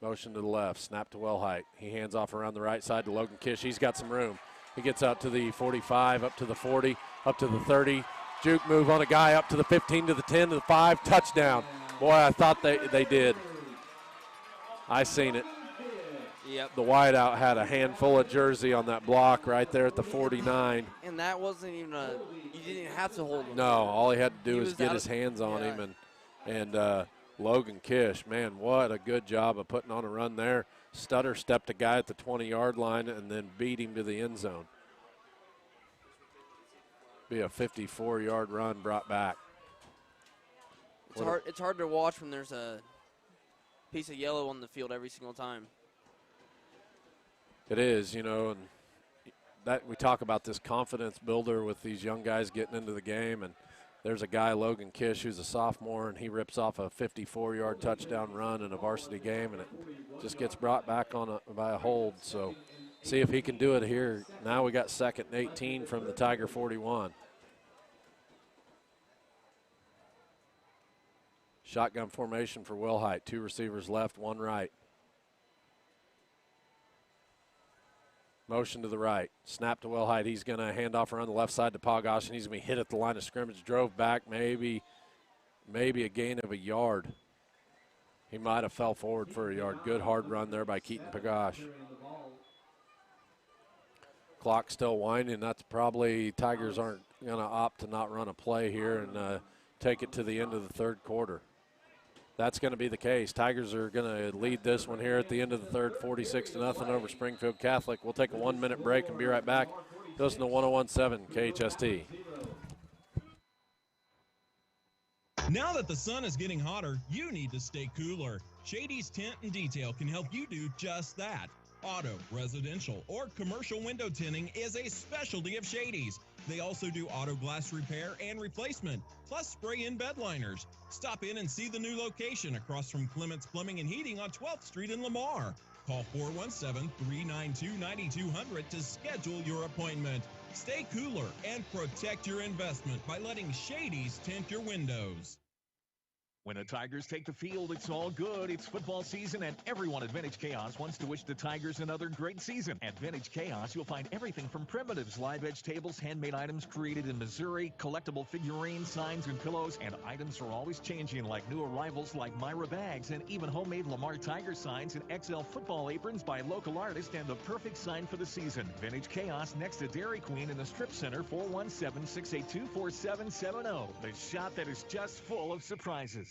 Motion to the left, snap to Wellhite. He hands off around the right side to Logan Kish. He's got some room. He gets out to the 45, up to the 40, up to the 30. Juke move on a guy up to the 15, to the 10, to the 5. Touchdown. Boy, I thought they did. I seen it. Yep. The wideout had a handful of jersey on that block right there at the 49. And that wasn't even you didn't even have to hold him. No, all he had to do was get his hands on him. And Logan Kish, man, what a good job of putting on a run there. Stutter stepped a guy at the 20-yard line and then beat him to the end zone. Be a 54-yard run brought back. It's hard to watch when there's a piece of yellow on the field every single time. It is, you know, and that we talk about this confidence builder with these young guys getting into the game, and there's a guy, Logan Kish, who's a sophomore, and he rips off a 54-yard touchdown run in a varsity game, and it just gets brought back by a hold. So see if he can do it here. Now we got 2nd and 18 from the Tiger 41. Shotgun formation for Wilhite. 2 receivers left, 1 right. Motion to the right. Snap to Wilhite. He's going to hand off around the left side to Pagash, and he's going to be hit at the line of scrimmage. Drove back, maybe a gain of a yard. He might have fell forward for a yard. Good hard run there by Keaton Pagash. Clock still winding. That's probably Tigers aren't going to opt to not run a play here and take it to the end of the 3rd quarter. That's going to be the case. Tigers are going to lead this one here at the end of the 3rd, 46-0 over Springfield Catholic. We'll take a 1-minute break and be right back. Listen to 101.7 KHST. Now that the sun is getting hotter, you need to stay cooler. Shady's Tint and Detail can help you do just that. Auto, residential, or commercial window tinting is a specialty of Shady's. They also do auto glass repair and replacement, plus spray-in bed liners. Stop in and see the new location across from Clements Plumbing and Heating on 12th Street in Lamar. Call 417-392-9200 to schedule your appointment. Stay cooler and protect your investment by letting Shady's tint your windows. When the Tigers take the field, it's all good. It's football season, and everyone at Vintage Chaos wants to wish the Tigers another great season. At Vintage Chaos, you'll find everything from primitives, live edge tables, handmade items created in Missouri, collectible figurines, signs, and pillows, and items are always changing, like new arrivals like Myra bags, and even homemade Lamar Tiger signs and XL football aprons by local artists, and the perfect sign for the season. Vintage Chaos next to Dairy Queen in the Strip Center, 417-682-4770. The shop that is just full of surprises.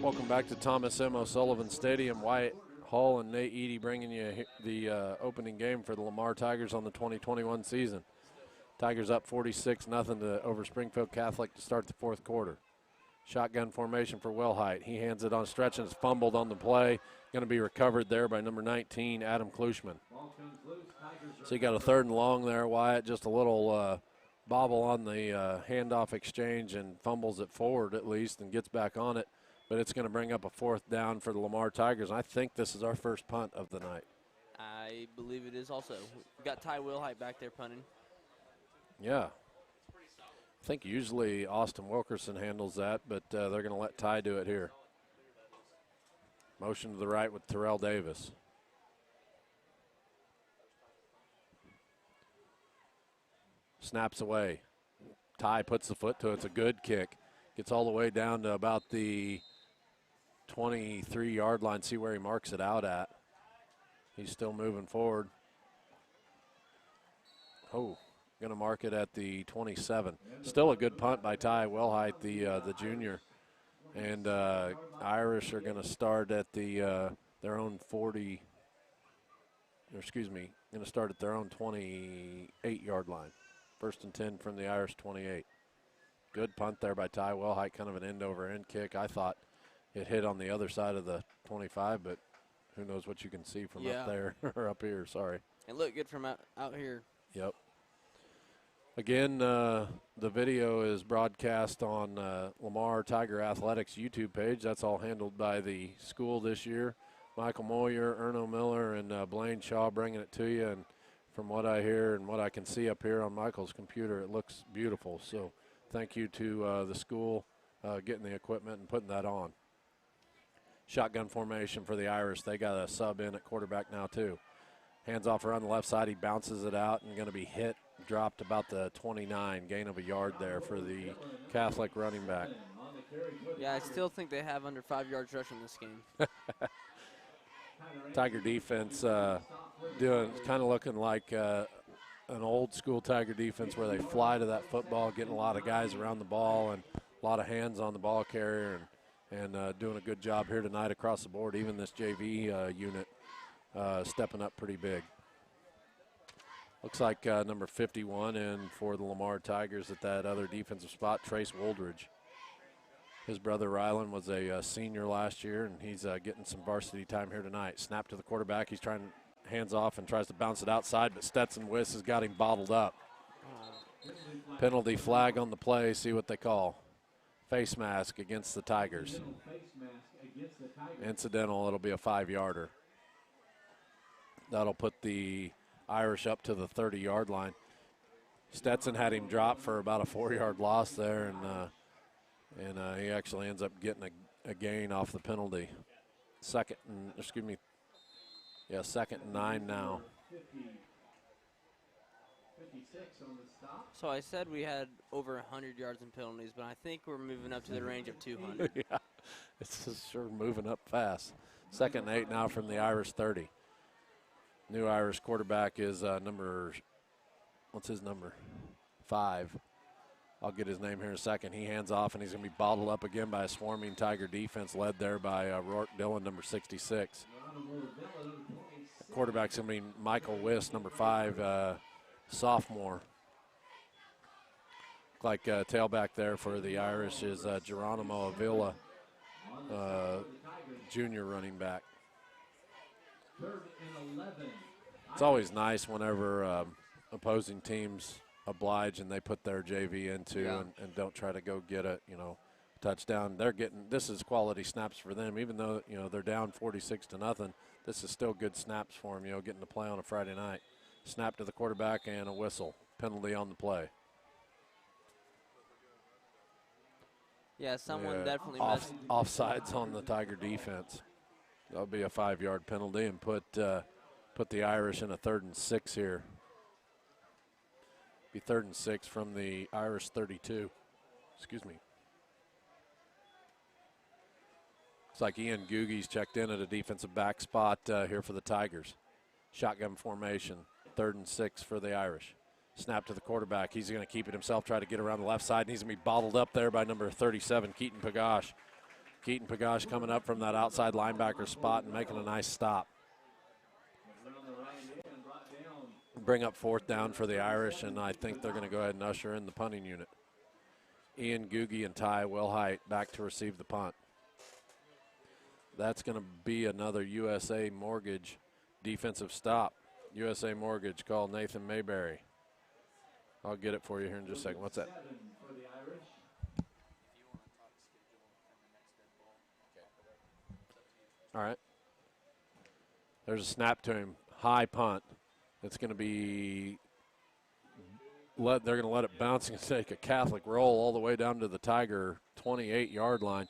Welcome back to Thomas M. O'Sullivan Stadium. Wyatt Hall and Nate Eady bringing you the opening game for the Lamar Tigers on the 2021 season. Tigers up 46-0 over Springfield Catholic to start the 4th quarter. Shotgun formation for Wilhite. He hands it on a stretch and it's fumbled on the play. Going to be recovered there by number 19, Adam Klushman. So you got a 3rd and long there, Wyatt. Just a little bobble on the handoff exchange and fumbles it forward at least and gets back on it. But it's going to bring up a 4th down for the Lamar Tigers. I think this is our first punt of the night. I believe it is also. We've got Ty Wilhite back there punting. Yeah. think usually Austin Wilkerson handles that, but they're going to let Ty do it here. Motion to the right with Terrell Davis. Snaps away. Ty puts the foot to it. It's a good kick. Gets all the way down to about the 23-yard line. See where he marks it out at. He's still moving forward. Oh, going to mark it at the 27. Still a good punt by Ty Wellhite, the junior. And Irish are going to start at their own 40, or excuse me, going to start at their own 28-yard line. 1st and 10 from the Irish 28. Good punt there by Ty Wellhite, kind of an end-over-end kick. I thought it hit on the other side of the 25, but who knows what you can see from up there or up here, sorry. It looked good from out here. Yep. Again, the video is broadcast on Lamar Tiger Athletics YouTube page. That's all handled by the school this year. Michael Moyer, Erno Miller, and Blaine Shaw bringing it to you. And from what I hear and what I can see up here on Michael's computer, it looks beautiful. So thank you to the school getting the equipment and putting that on. Shotgun formation for the Irish. They got a sub in at quarterback now too. Hands off around the left side. He bounces it out and going to be hit. Dropped about the 29, gain of a yard there for the Catholic running back. Yeah, I still think they have under 5 yards rushing this game. Tiger defense kind of looking like an old school Tiger defense where they fly to that football, getting a lot of guys around the ball and a lot of hands on the ball carrier and doing a good job here tonight across the board. Even this JV unit stepping up pretty big. Looks like number 51 in for the Lamar Tigers at that other defensive spot, Trace Woldridge. His brother Rylan was a senior last year, and he's getting some varsity time here tonight. Snap to the quarterback. He's trying hands off and tries to bounce it outside, but Stetson Wiss has got him bottled up. Penalty flag on the play. See what they call. Face mask against the Tigers. Incidental, it'll be a 5-yarder. That'll put the Irish up to the 30-yard line. Stetson had him drop for about a 4-yard loss there, and he actually ends up getting a gain off the penalty. Second and 9 now. So I said we had over 100 yards in penalties, but I think we're moving up to the range of 200. Yeah, it's just sure moving up fast. 2nd and 8 now from the Irish 30. New Irish quarterback is what's his number? 5. I'll get his name here in a second. He hands off, and he's going to be bottled up again by a swarming Tiger defense led there by Rourke Dillon, number 66. Quarterback's going to be Michael Wiss, number 5, sophomore. Like tailback there for the Irish is Geronimo Avila, junior running back. It's always nice whenever opposing teams oblige and they put their JV into and don't try to go get a touchdown. This is quality snaps for them, even though they're down 46-0. This is still good snaps for them. Getting to play on a Friday night. Snap to the quarterback and a whistle. Penalty on the play. Yeah, someone definitely offsides on the Tiger defense. That'll be a 5-yard penalty and put the Irish in a 3rd and 6 here. Be 3rd and 6 from the Irish 32. Excuse me. Looks like Ian Googie's checked in at a defensive back spot here for the Tigers. Shotgun formation, 3rd and 6 for the Irish. Snap to the quarterback. He's going to keep it himself, try to get around the left side, and he's going to be bottled up there by number 37, Keaton Pagash. Keaton Pagash coming up from that outside linebacker spot and making a nice stop. Bring up 4th down for the Irish, and I think they're going to go ahead and usher in the punting unit. Ian Googie and Ty Wellhite back to receive the punt. That's going to be another USA Mortgage defensive stop. USA Mortgage, call Nathan Mayberry. I'll get it for you here in just a second. What's that? All right. There's a snap to him. High punt. It's going to be they're going to let it bounce and take a Catholic roll all the way down to the Tiger 28-yard line.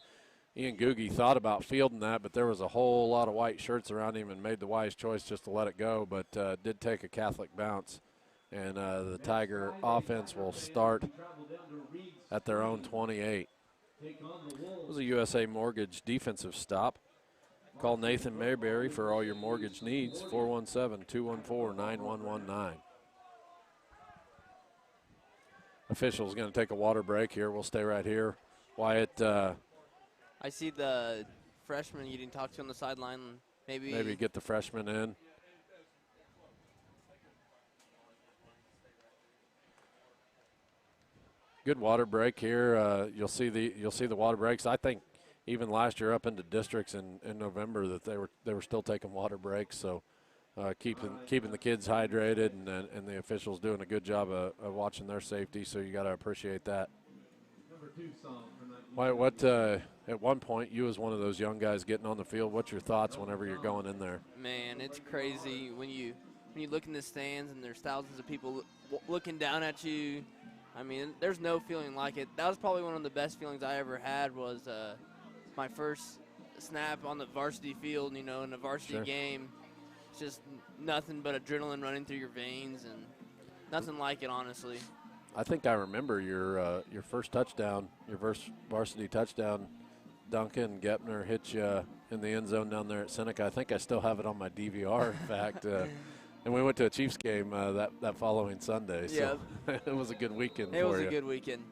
Ian Googie thought about fielding that, but there was a whole lot of white shirts around him and made the wise choice just to let it go, but did take a Catholic bounce. And the Tiger offense will start at their own 28. It was a USA Mortgage defensive stop. Call Nathan Mayberry for all your mortgage needs, 417-214-9119. Official's going to take a water break here. We'll stay right here. Wyatt. I see the freshman you didn't talk to on the sideline. Maybe get the freshman in. Good water break here. You'll see the water breaks. I think even last year up into districts in November that they were still taking water breaks. So keeping the kids hydrated and the officials doing a good job of watching their safety. So you got to appreciate that. What at one point you was one of those young guys getting on the field. What's your thoughts whenever you're going in there? Man, it's crazy when you look in the stands and there's thousands of people looking down at you. I mean, there's no feeling like it. That was probably one of the best feelings I ever had was my first snap on the varsity field, in a varsity game. It's just nothing but adrenaline running through your veins and nothing like it, honestly. I think I remember your first touchdown, your first varsity touchdown. Duncan Gepner hit you in the end zone down there at Seneca. I think I still have it on my DVR, in fact. And we went to a Chiefs game that following Sunday. So it was a good weekend for you. It was a good weekend.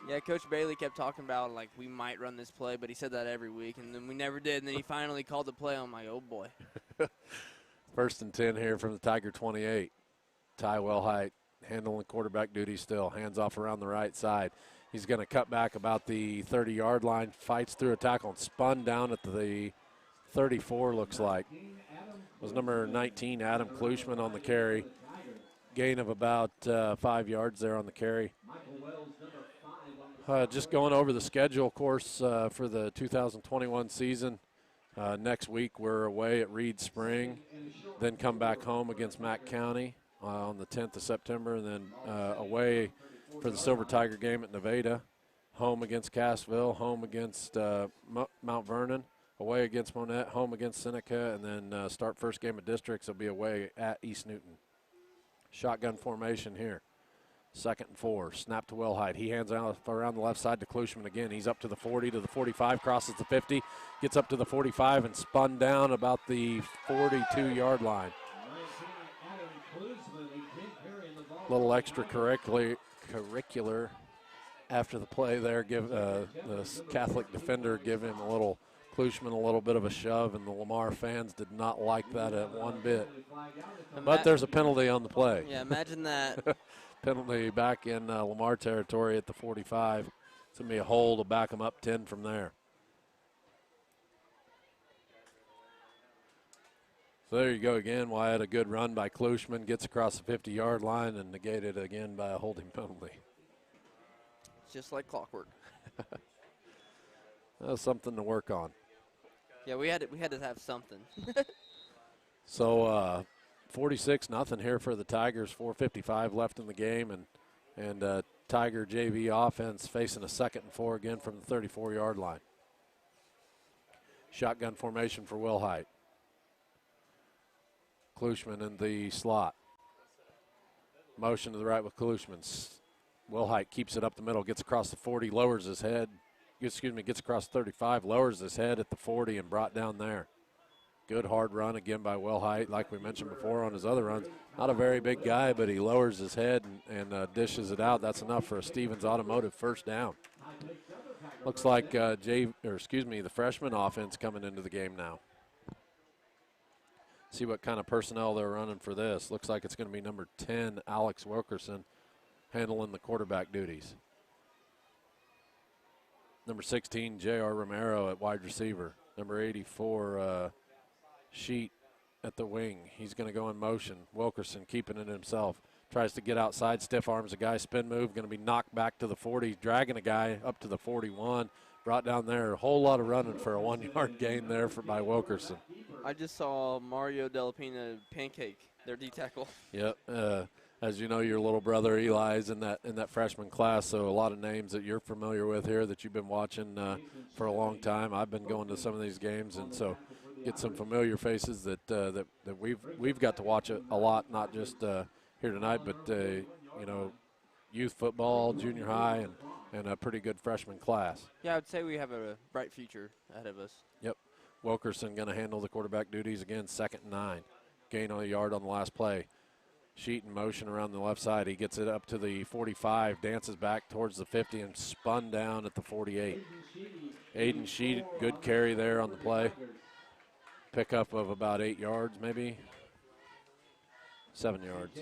Yeah, Coach Bailey kept talking about, we might run this play, but he said that every week, and then we never did. And then he finally called the play. I'm like, oh, boy. 1st and 10 here from the Tiger 28. Ty Wellhite handling quarterback duty still. Hands off around the right side. He's going to cut back about the 30-yard line, fights through a tackle, and spun down at the 34, looks like. It was number 19, Adam Klushman, on the carry. Gain of about 5 yards there on the carry. Just going over the schedule, of course, for the 2021 season. Next week we're away at Reed Spring, then come back home against Mack County on the 10th of September, and then away for the Silver Tiger game at Nevada, home against Cassville, home against Mount Vernon, away against Monette, home against Seneca, and then start first game of districts will be away at East Newton. Shotgun formation here. 2nd and 4, snap to Wellhite. He hands out around the left side to Klushman again. He's up to the 40, to the 45, crosses the 50, gets up to the 45 and spun down about the 42-yard line. A little extracurricular after the play there. Give the Catholic defender give him Klushman a little bit of a shove, and the Lamar fans did not like that at one bit. But there's a penalty on the play. Yeah, imagine that. Penalty back in Lamar territory at the 45. It's going to be a hole to back them up 10 from there. So there you go again. Wyatt, a good run by Klushman, gets across the 50-yard line and negated again by a holding penalty. Just like clockwork. That was something to work on. Yeah, we had to have something. So 46-0 here for the Tigers. 4:55 left in the game, and Tiger JV offense facing a 2nd and 4 again from the 34-yard line. Shotgun formation for Wellhite. Klushman in the slot. Motion to the right with Klushman. Wellhite keeps it up the middle, gets across the 40, lowers his head. Gets across 35, lowers his head at the 40 and brought down there. Good hard run again by Wellhite, like we mentioned before on his other runs. Not a very big guy, but he lowers his head and dishes it out. That's enough for a Stevens Automotive first down. Looks like the freshman offense coming into the game now. See what kind of personnel they're running for this. Looks like it's going to be number 10, Alex Wilkerson, handling the quarterback duties. Number 16, J.R. Romero at wide receiver. Number 84, Sheet at the wing. He's going to go in motion. Wilkerson keeping it himself. Tries to get outside, stiff arms a guy, spin move, going to be knocked back to the 40, dragging a guy up to the 41. Brought down there. A whole lot of running for a 1-yard gain there by I just saw Mario Delapina pancake their D-tackle. Yep. as you know, your little brother Eli is in that freshman class, so a lot of names that you're familiar with here that you've been watching for a long time. I've been going to some of these games, and so get some familiar faces that we've got to watch a lot, not just here tonight, but you know, youth football, junior high, and a pretty good freshman class. Yeah, I would say we have a bright future ahead of us. Yep. Wilkerson going to handle the quarterback duties again, 2nd and 9. Gain on a yard on the last play. Sheet in motion around the left side. He gets it up to the 45, dances back towards the 50, and spun down at the 48. Aiden Sheet, good carry there on the play. Pickup of about 8 yards, maybe 7 yards.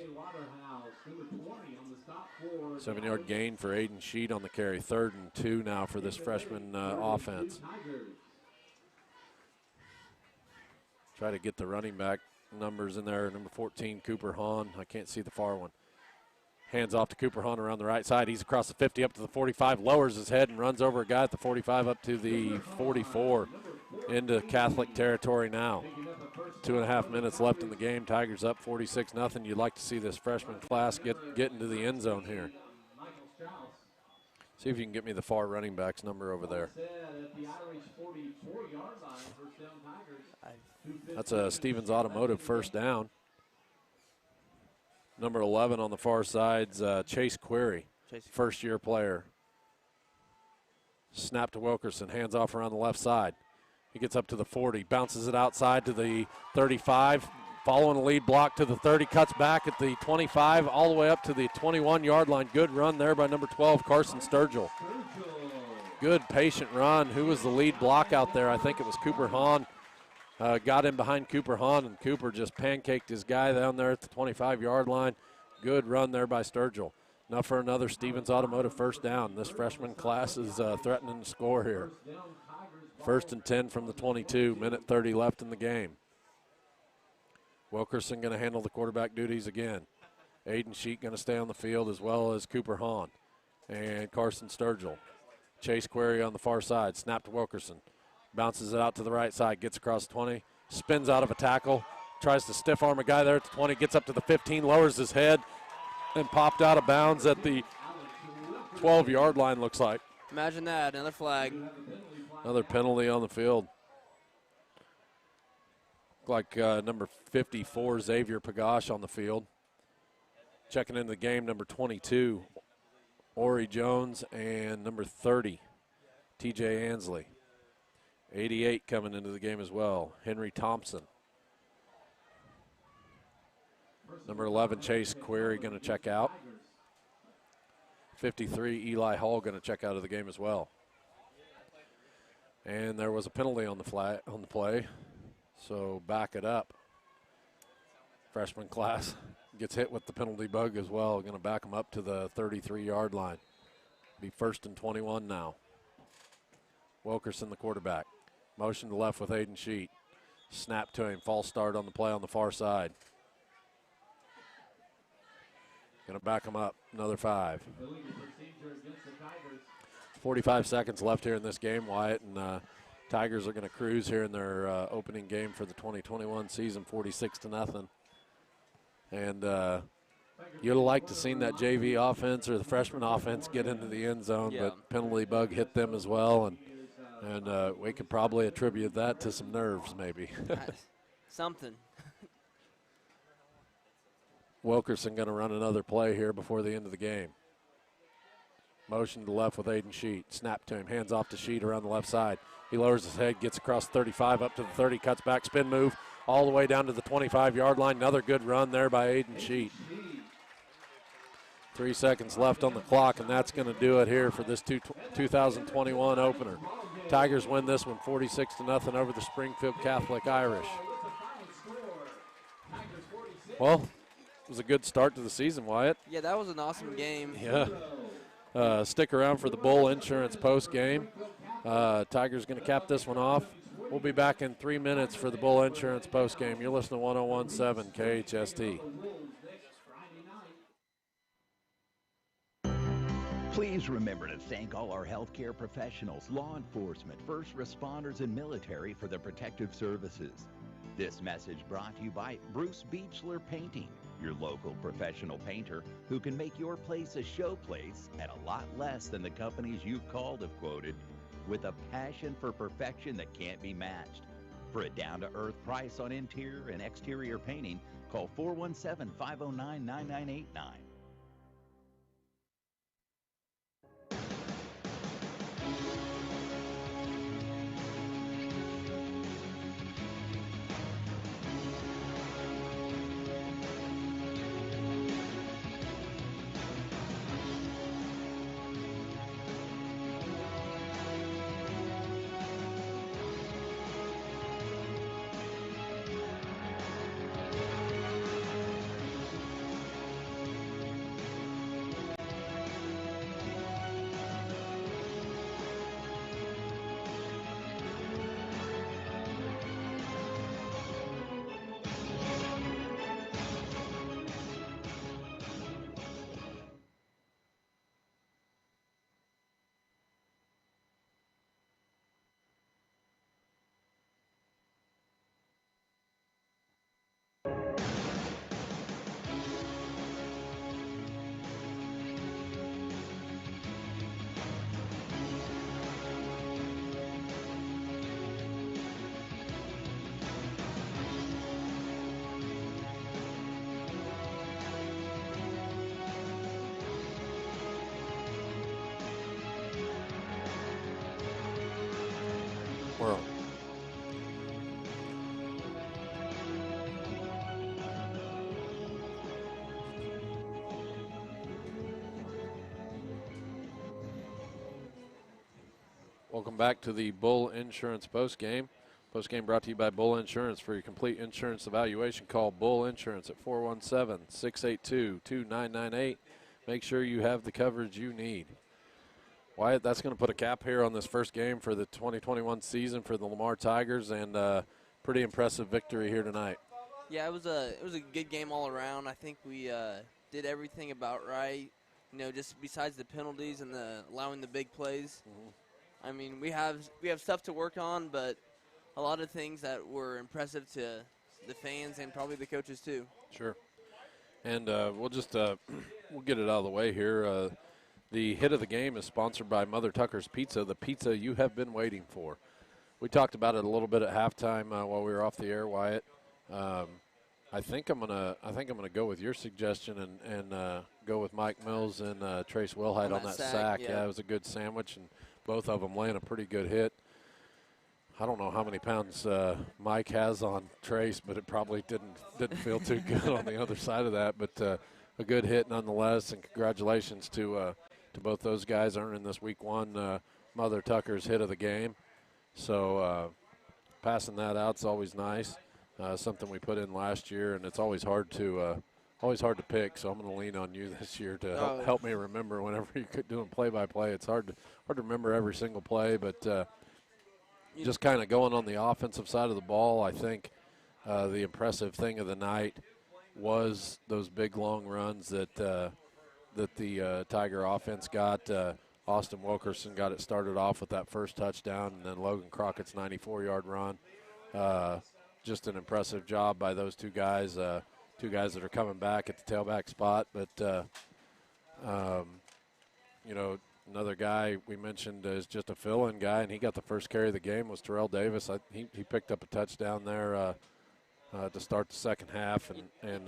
7-yard gain for Aiden Sheet on the carry. 3rd and 2 now for this freshman offense. Try to get the running back numbers in there. Number 14, Cooper Hahn. I can't see the far one. Hands off to Cooper Hahn around the right side. He's across the 50 up to the 45, lowers his head and runs over a guy at the 45 up to the 44 into Catholic territory now. 2.5 minutes left in the game. Tigers up 46-0. You'd like to see this freshman class get into the end zone here. See if you can get me the far running back's number over there. That's a Stevens Automotive first down. Number 11 on the far side's Chase Query, first-year player. Snap to Wilkerson, hands off around the left side. He gets up to the 40, bounces it outside to the 35, following a lead block to the 30, cuts back at the 25, all the way up to the 21-yard line. Good run there by number 12, Carson Sturgill. Good patient run. Who was the lead block out there? I think it was Cooper Hahn. Got in behind Cooper Hahn, and Cooper just pancaked his guy down there at the 25-yard line. Good run there by Sturgill. Enough for another Stevens Automotive first down. This freshman class is threatening to score here. 1st and 10 from the 22, minute 30 left in the game. Wilkerson going to handle the quarterback duties again. Aiden Sheet going to stay on the field, as well as Cooper Hahn and Carson Sturgill. Chase Query on the far side. Snap to Wilkerson. Bounces it out to the right side, gets across 20, spins out of a tackle, tries to stiff arm a guy there at the 20, gets up to the 15, lowers his head, and popped out of bounds at the 12-yard line, looks like. Imagine that, another flag. Another penalty on the field. Looked like number 54, Xavier Pagash, on the field. Checking into the game, number 22, Ori Jones, and number 30, TJ Ansley. 88 coming into the game as well, Henry Thompson. Number 11, Chase Query, going to check out. 53, Eli Hall, going to check out of the game as well. And there was a penalty on the play, so back it up. Freshman class gets hit with the penalty bug as well. Going to back them up to the 33-yard line. Be 1st and 21 now. Wilkerson, the quarterback. Motion to left with Aiden Sheet. Snap to him. False start on the play on the far side. Going to back him up. Another 5. 45 seconds left here in this game, Wyatt, and Tigers are going to cruise here in their opening game for the 2021 season, 46-0. And you'd have liked to seen that JV offense or the freshman offense get into the end zone, but penalty bug hit them as well, and we could probably attribute that to some nerves, maybe. Something. Wilkerson going to run another play here before the end of the game. Motion to left with Aiden Sheet. Snap to him. Hands off to Sheet around the left side. He lowers his head, gets across 35 up to the 30, cuts back, spin move, all the way down to the 25-yard line. Another good run there by Aiden Sheet. 3 seconds left on the clock, and that's going to do it here for this 2021 opener. Tigers win this one 46-0 over the Springfield Catholic Irish. Well, it was a good start to the season, Wyatt. Yeah, that was an awesome game. Yeah. Stick around for the Bull Insurance post game. Tigers going to cap this one off. We'll be back in 3 minutes for the Bull Insurance post game. You're listening to 101.7 KHST. Please remember to thank all our healthcare professionals, law enforcement, first responders, and military for their protective services. This message brought to you by Bruce Beechler Painting, Your local professional painter who can make your place a show place at a lot less than the companies you've called have quoted, with a passion for perfection that can't be matched. For a down-to-earth price on interior and exterior painting, call 417-509-9989. We're on. Welcome back to the Bull Insurance Postgame. Postgame brought to you by Bull Insurance. For your complete insurance evaluation, call Bull Insurance at 417-682-2998. Make sure you have the coverage you need. Wyatt, that's going to put a cap here on this first game for the 2021 season for the Lamar Tigers, and pretty impressive victory here tonight. Yeah, it was a good game all around. I think we did everything about right. You know, just besides the penalties and allowing the big plays. I mean, we have stuff to work on, but a lot of things that were impressive to the fans and probably the coaches too. Sure. And we'll just we'll get it out of the way here. The hit of the game is sponsored by Mother Tucker's Pizza, the pizza you have been waiting for. We talked about it a little bit at halftime while we were off the air, Wyatt. I think I'm gonna go with your suggestion and go with Mike Mills and Trace Wilhite on that sack. Yeah, it was a good sandwich, and both of them laying a pretty good hit. I don't know how many pounds Mike has on Trace, but it probably didn't feel too good on the other side of that. But a good hit nonetheless, and congratulations to both those guys earning this week one Mother Tucker's hit of the game. So passing that out is always nice. Something we put in last year, and it's always hard to pick. So I'm going to lean on you this year to help me remember whenever you're doing play-by-play. It's hard to remember every single play, but just kind of going on the offensive side of the ball, I think the impressive thing of the night was those big long runs that the Tiger offense got. Austin Wilkerson got it started off with that first touchdown, and then Logan Crockett's 94-yard run. Just an impressive job by those two guys that are coming back at the tailback spot. But, another guy we mentioned is just a fill-in guy, and he got the first carry of the game, was Terrell Davis. He picked up a touchdown there to start the second half and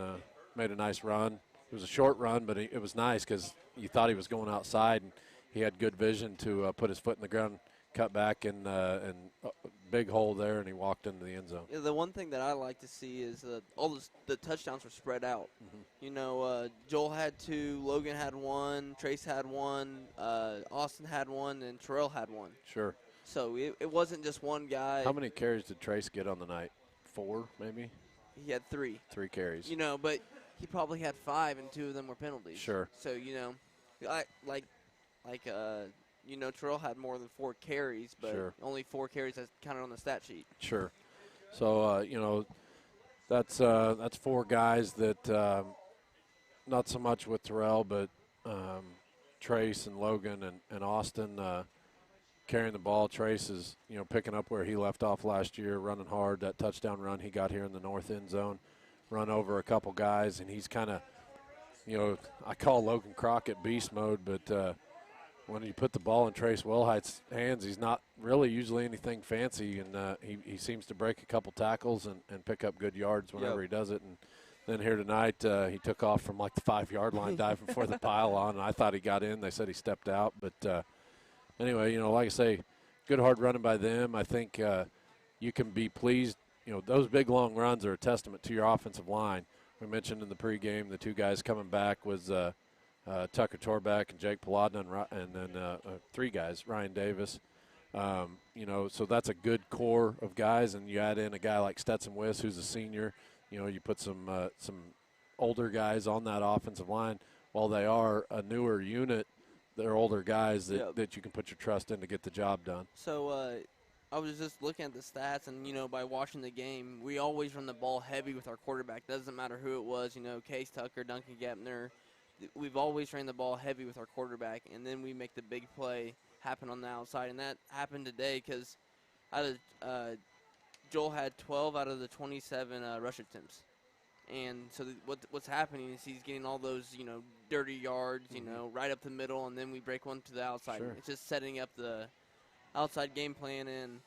made a nice run. It was a short run, but it was nice because you thought he was going outside, and he had good vision to put his foot in the ground, cut back, and big hole there, and he walked into the end zone. Yeah, the one thing that I like to see is all the touchdowns were spread out. You know, Joel had two, Logan had one, Trace had one, Austin had one, and Terrell had one. Sure. So it wasn't just one guy. How many carries did Trace get on the night? 4, maybe? He had 3. 3 carries. You know, but he probably had 5, and 2 of them were penalties. Sure. So, you know, Terrell had more than 4 carries, but only 4 carries that's counted on the stat sheet. Sure. So, that's 4 guys that not so much with Terrell, but Trace and Logan and Austin carrying the ball. Trace is, picking up where he left off last year, running hard. That touchdown run he got here in the north end zone run over a couple guys, and he's kind of, I call Logan Crockett beast mode, but when you put the ball in Trace Wellheit's hands, he's not really usually anything fancy, and he seems to break a couple tackles and pick up good yards whenever he does it. And then here tonight, he took off from like the 5-yard line, diving for the pylon, and I thought he got in. They said he stepped out, but anyway, like I say, good hard running by them. I think you can be pleased. Those big long runs are a testament to your offensive line. We mentioned in the pregame the two guys coming back was Tucker Torbeck and Jake Paladin, and then 3 guys, Ryan Davis. So that's a good core of guys, and you add in a guy like Stetson Wiss, who's a senior. You put some older guys on that offensive line. While they are a newer unit, they're older guys that you can put your trust in to get the job done. So I was just looking at the stats, and, by watching the game, we always run the ball heavy with our quarterback. Doesn't matter who it was, Case Tucker, Duncan Gepner. We've always ran the ball heavy with our quarterback, and then we make the big play happen on the outside. And that happened today because Joel had 12 out of the 27 rush attempts. And so what's happening is he's getting all those, dirty yards, right up the middle, and then we break one to the outside. Sure. It's just setting up the outside game plan, and,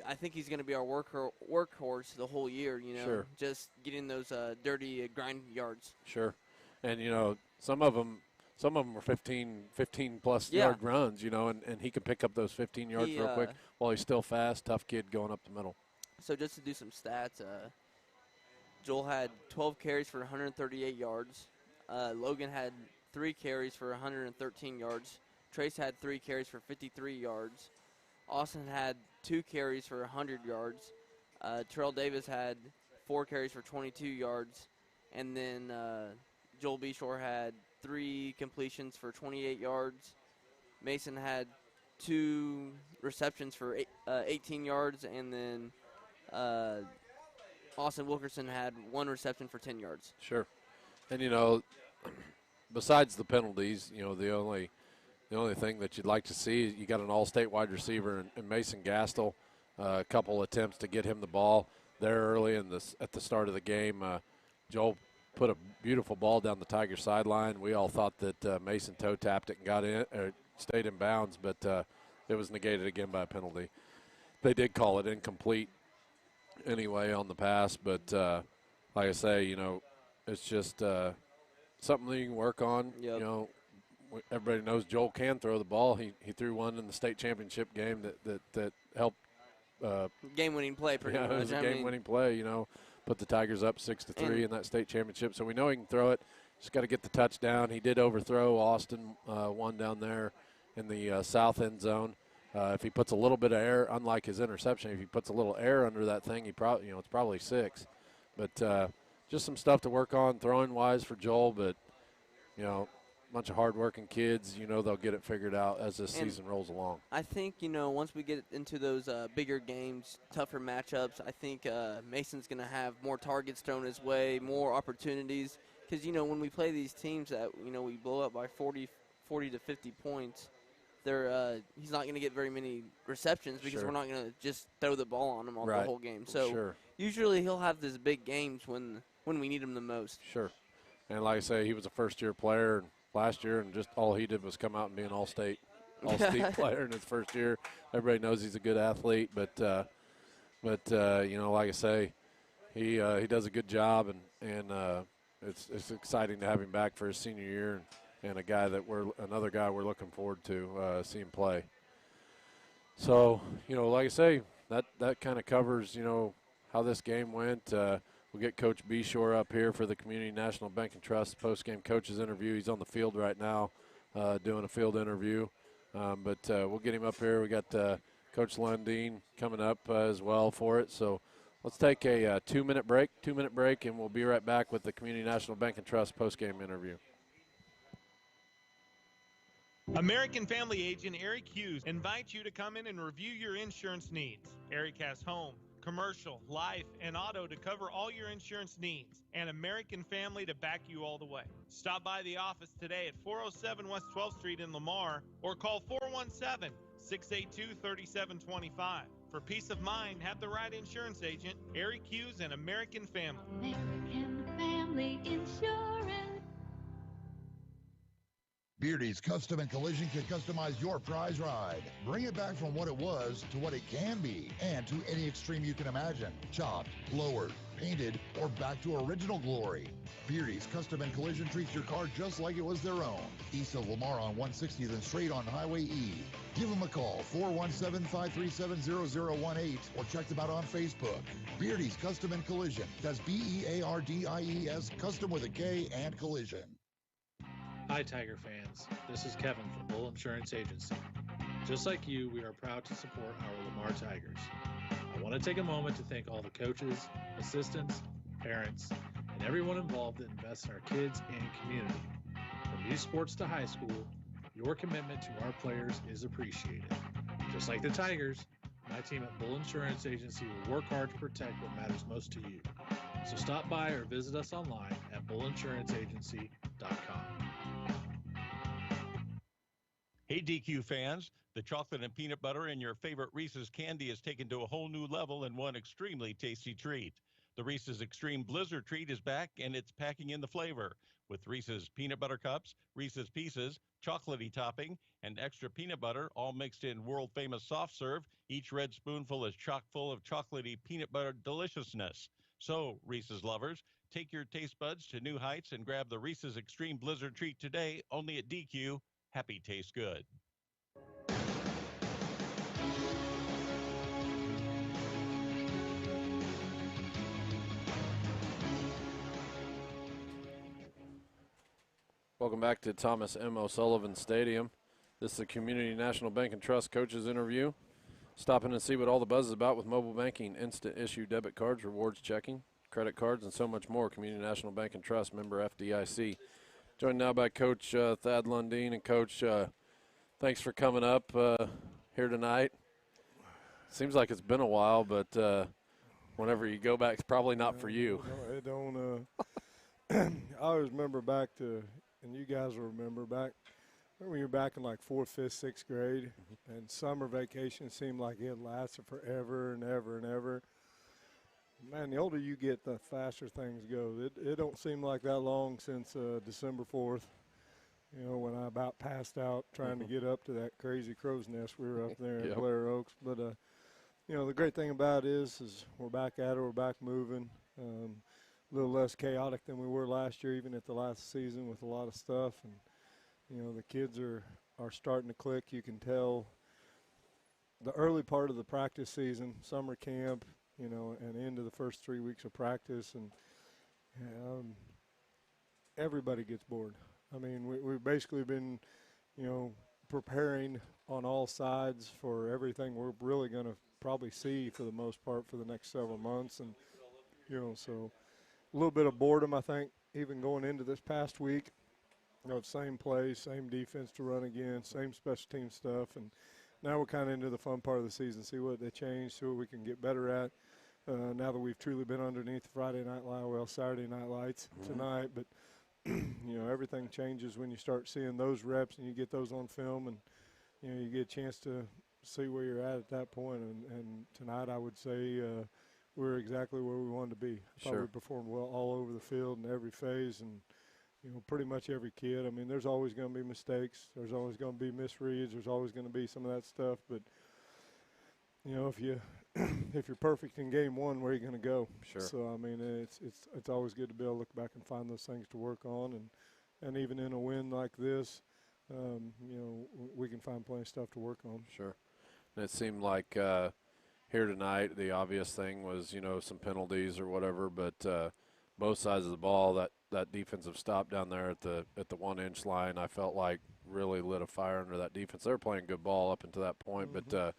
I think he's going to be our workhorse the whole year, Sure. just getting those dirty grind yards. Sure. And, some of them are 15-plus yard runs, and he can pick up those 15 yards real quick while he's still fast, tough kid going up the middle. So just to do some stats, Joel had 12 carries for 138 yards. Logan had 3 carries for 113 yards. Trace had 3 carries for 53 yards. Austin had 2 carries for 100 yards. Terrell Davis had 4 carries for 22 yards. And then Joel Beshore had 3 completions for 28 yards. Mason had 2 receptions for 18 yards. And then Austin Wilkerson had 1 reception for 10 yards. Sure. And, besides the penalties, the only thing that you'd like to see is you got an all-state wide receiver in Mason Gastel. A couple attempts to get him the ball there early at the start of the game. Joel put a beautiful ball down the Tiger sideline. We all thought that Mason toe-tapped it and got in, or stayed in bounds, but it was negated again by a penalty. They did call it incomplete anyway on the pass, but like I say, it's just something that you can work on. Yep. Everybody knows Joel can throw the ball. He threw one in the state championship game that helped. Game-winning play, pretty much. It was a game-winning play, put the Tigers up 6-3 in that state championship. So we know he can throw it. Just got to get the touchdown. He did overthrow Austin, one down there in the south end zone. If he puts a little bit of air, unlike his interception, if he puts a little air under that thing, he probably, it's probably 6. But just some stuff to work on throwing-wise for Joel. But, a bunch of hard-working kids, they'll get it figured out as this season rolls along. I think, once we get into those bigger games, tougher matchups, I think Mason's going to have more targets thrown his way, more opportunities. Because, when we play these teams that, we blow up by 40 to 50 points, he's not going to get very many receptions because we're not going to just throw the ball on him all the whole game. So usually he'll have these big games when we need him the most. Sure. And like I say, he was a first-year player last year, and just all he did was come out and be an all-state player in his first year. Everybody knows he's a good athlete, but like I say, he does a good job, and it's exciting to have him back for his senior year, and another guy we're looking forward to seeing play. So, like I say, that kind of covers, how this game went. We'll get Coach Beshore up here for the Community National Bank and Trust post-game coaches interview. He's on the field right now doing a field interview. But we'll get him up here. We got Coach Lundeen coming up as well for it. So let's take a 2-minute break, and we'll be right back with the Community National Bank and Trust post-game interview. American Family Agent Eric Hughes invites you to come in and review your insurance needs. Eric has home, commercial, life, and auto to cover all your insurance needs, and American Family to back you all the way. Stop by the office today at 407 West 12th Street in Lamar, or call 417-682-3725. For peace of mind, have the right insurance agent, Eric Hughes and American Family. American Family Insurance. Beardy's Custom and Collision can customize your prize ride. Bring it back from what it was to what it can be, and to any extreme you can imagine. Chopped, lowered, painted, or back to original glory. Beardy's Custom and Collision treats your car just like it was their own. East of Lamar on 160th and straight on Highway E. Give them a call, 417-537-0018, or check them out on Facebook. Beardy's Custom and Collision. That's Beardies, custom with a K and collision. Hi, Tiger fans. This is Kevin from Bull Insurance Agency. Just like you, we are proud to support our Lamar Tigers. I want to take a moment to thank all the coaches, assistants, parents, and everyone involved that invests in our kids and community. From youth sports to high school, your commitment to our players is appreciated. Just like the Tigers, my team at Bull Insurance Agency will work hard to protect what matters most to you. So stop by or visit us online at bullinsuranceragency.com. Hey, DQ fans, the chocolate and peanut butter in your favorite Reese's candy is taken to a whole new level in one extremely tasty treat. The Reese's Extreme Blizzard treat is back, and it's packing in the flavor with Reese's Peanut Butter Cups, Reese's Pieces, chocolatey topping, and extra peanut butter, all mixed in world-famous soft serve. Each red spoonful is chock full of chocolatey peanut butter deliciousness. So, Reese's lovers, take your taste buds to new heights and grab the Reese's Extreme Blizzard treat today, only at DQ. Happy tastes good. Welcome back to Thomas M. O'Sullivan Stadium. This is the Community National Bank and Trust Coaches Interview. Stop in and see what all the buzz is about with mobile banking, instant issue debit cards, rewards checking, credit cards, and so much more. Community National Bank and Trust, member FDIC. Joined now by Coach Thad Lundeen. And Coach, thanks for coming up here tonight. Seems like it's been a while, but whenever you go back, it's probably not for you. It don't. I always remember back to, and you guys will remember back, when you're back in like 4th, 5th, 6th grade, and summer vacation seemed like it lasted forever and ever and ever. Man, the older you get, the faster things go. It don't seem like that long since December 4th, you know, when I about passed out trying to get up to that crazy crow's nest we were up there in Blair Oaks. But, you know, the great thing about it is we're back at it, we're back moving. A little less chaotic than we were last year, even at the last season with a lot of stuff. And, you know, the kids are starting to click. You can tell the early part of the practice season, summer camp, you know, and into the first 3 weeks of practice, and everybody gets bored. I mean, we've basically been, you know, preparing on all sides for everything we're really going to probably see for the most part for the next several months. And, you know, so a little bit of boredom, I think, even going into this past week. You know, same play, same defense to run against, same special team stuff. And now we're kind of into the fun part of the season, see what they change, see what we can get better at. Now that we've truly been underneath the Friday night light, well, Saturday night lights tonight. But, you know, everything changes when you start seeing those reps and you get those on film, and, you know, you get a chance to see where you're at that point. And tonight I would say we're exactly where we wanted to be. I thought we performed well all over the field in every phase, and, you know, pretty much every kid. I mean, there's always going to be mistakes. There's always going to be misreads. There's always going to be some of that stuff. But, you know, if you're perfect in game one, where are you going to go? Sure. So, I mean, it's always good to be able to look back and find those things to work on. And even in a win like this, you know, we can find plenty of stuff to work on. Sure. And it seemed like here tonight the obvious thing was, you know, some penalties or whatever, but both sides of the ball, that defensive stop down there at the 1-inch line, I felt like really lit a fire under that defense. They were playing good ball up until that point, but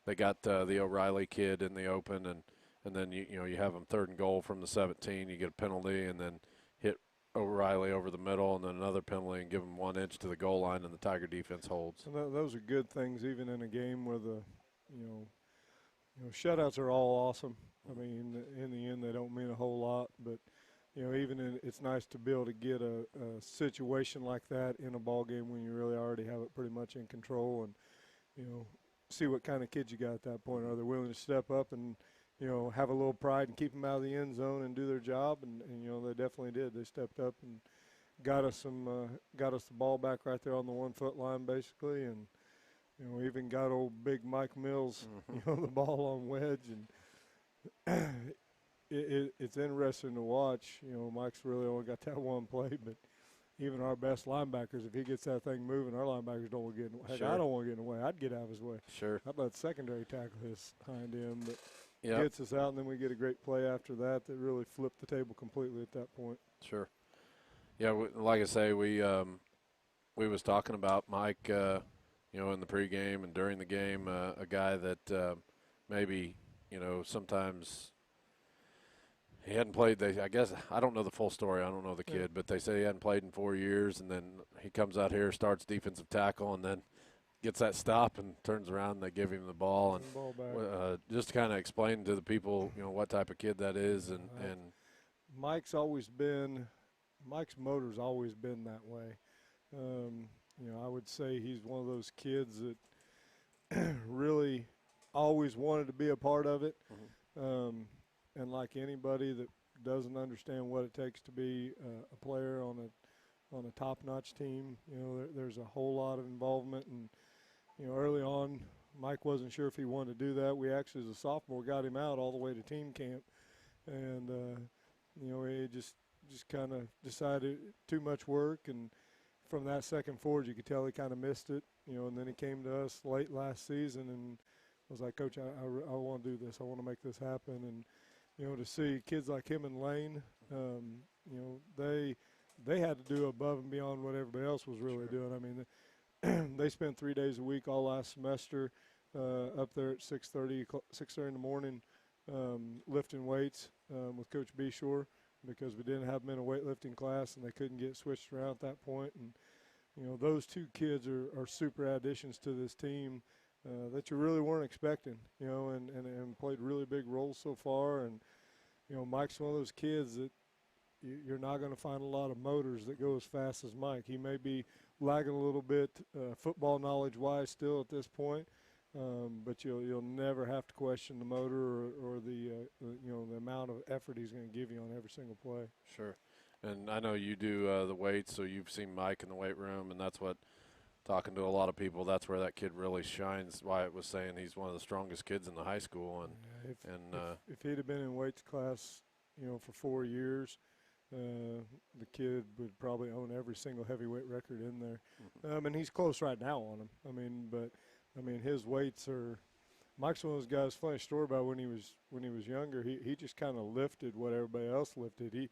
they got the O'Reilly kid in the open, and then you know you have them 3rd and goal from the 17. You get a penalty and then hit O'Reilly over the middle, and then another penalty and give them 1 inch to the goal line, and the Tiger defense holds. And those are good things, even in a game where the shutouts are all awesome. I mean, in the end, they don't mean a whole lot, but, you know, it's nice to be able to get a situation like that in a ball game when you really already have it pretty much in control. And, you know, see what kind of kids you got at that point. Are they willing to step up and, have a little pride and keep them out of the end zone and do their job? And they definitely did. They stepped up and got us the ball back right there on the 1 foot line basically. And, we even got old big Mike Mills, the ball on wedge. And it's interesting to watch. Mike's really only got that one play, but even our best linebackers, if he gets that thing moving, our linebackers don't want to get in the way. Heck, I don't want to get in the way. I'd get out of his way. Sure. I'd let secondary tackle his hind end, but Yep. gets us out, and then we get a great play after that really flipped the table completely at that point. Sure. Yeah, like I say, we was talking about Mike, in the pregame and during the game, a guy that maybe, sometimes he hadn't played. I guess I don't know the full story. I don't know the kid, but they say he hadn't played in 4 years, and then he comes out here, starts defensive tackle, and then gets that stop and turns around and they give him the ball. And just to kind of explain to the people, what type of kid that is. And Mike's motor's always been that way. I would say he's one of those kids that really always wanted to be a part of it. And like anybody that doesn't understand what it takes to be a player on a top-notch team, there's a whole lot of involvement. And, early on, Mike wasn't sure if he wanted to do that. We actually, as a sophomore, got him out all the way to team camp. And, he just kind of decided too much work. And from that second forward, you could tell he kind of missed it, and then he came to us late last season and was like, Coach, I want to do this. I want to make this happen. And, to see kids like him and Lane, they had to do above and beyond what everybody else was really doing. I mean, they spent 3 days a week all last semester up there at 6:30 in the morning lifting weights with Coach Beshore because we didn't have them in a weightlifting class and they couldn't get switched around at that point. And, those two kids are super additions to this team that you really weren't expecting, and played really big roles so far. And, Mike's one of those kids that you're not going to find a lot of motors that go as fast as Mike. He may be lagging a little bit football knowledge-wise still at this point, but you'll never have to question the motor or the amount of effort he's going to give you on every single play. Sure. And I know you do the weights, so you've seen Mike in the weight room, and that's what, talking to a lot of people, that's where that kid really shines. Wyatt was saying he's one of the strongest kids in the high school. And if he'd have been in weights class, for 4 years, the kid would probably own every single heavyweight record in there. And he's close right now on him. But his weights are. Mike's one of those guys. Funny story about when he was younger. He just kind of lifted what everybody else lifted.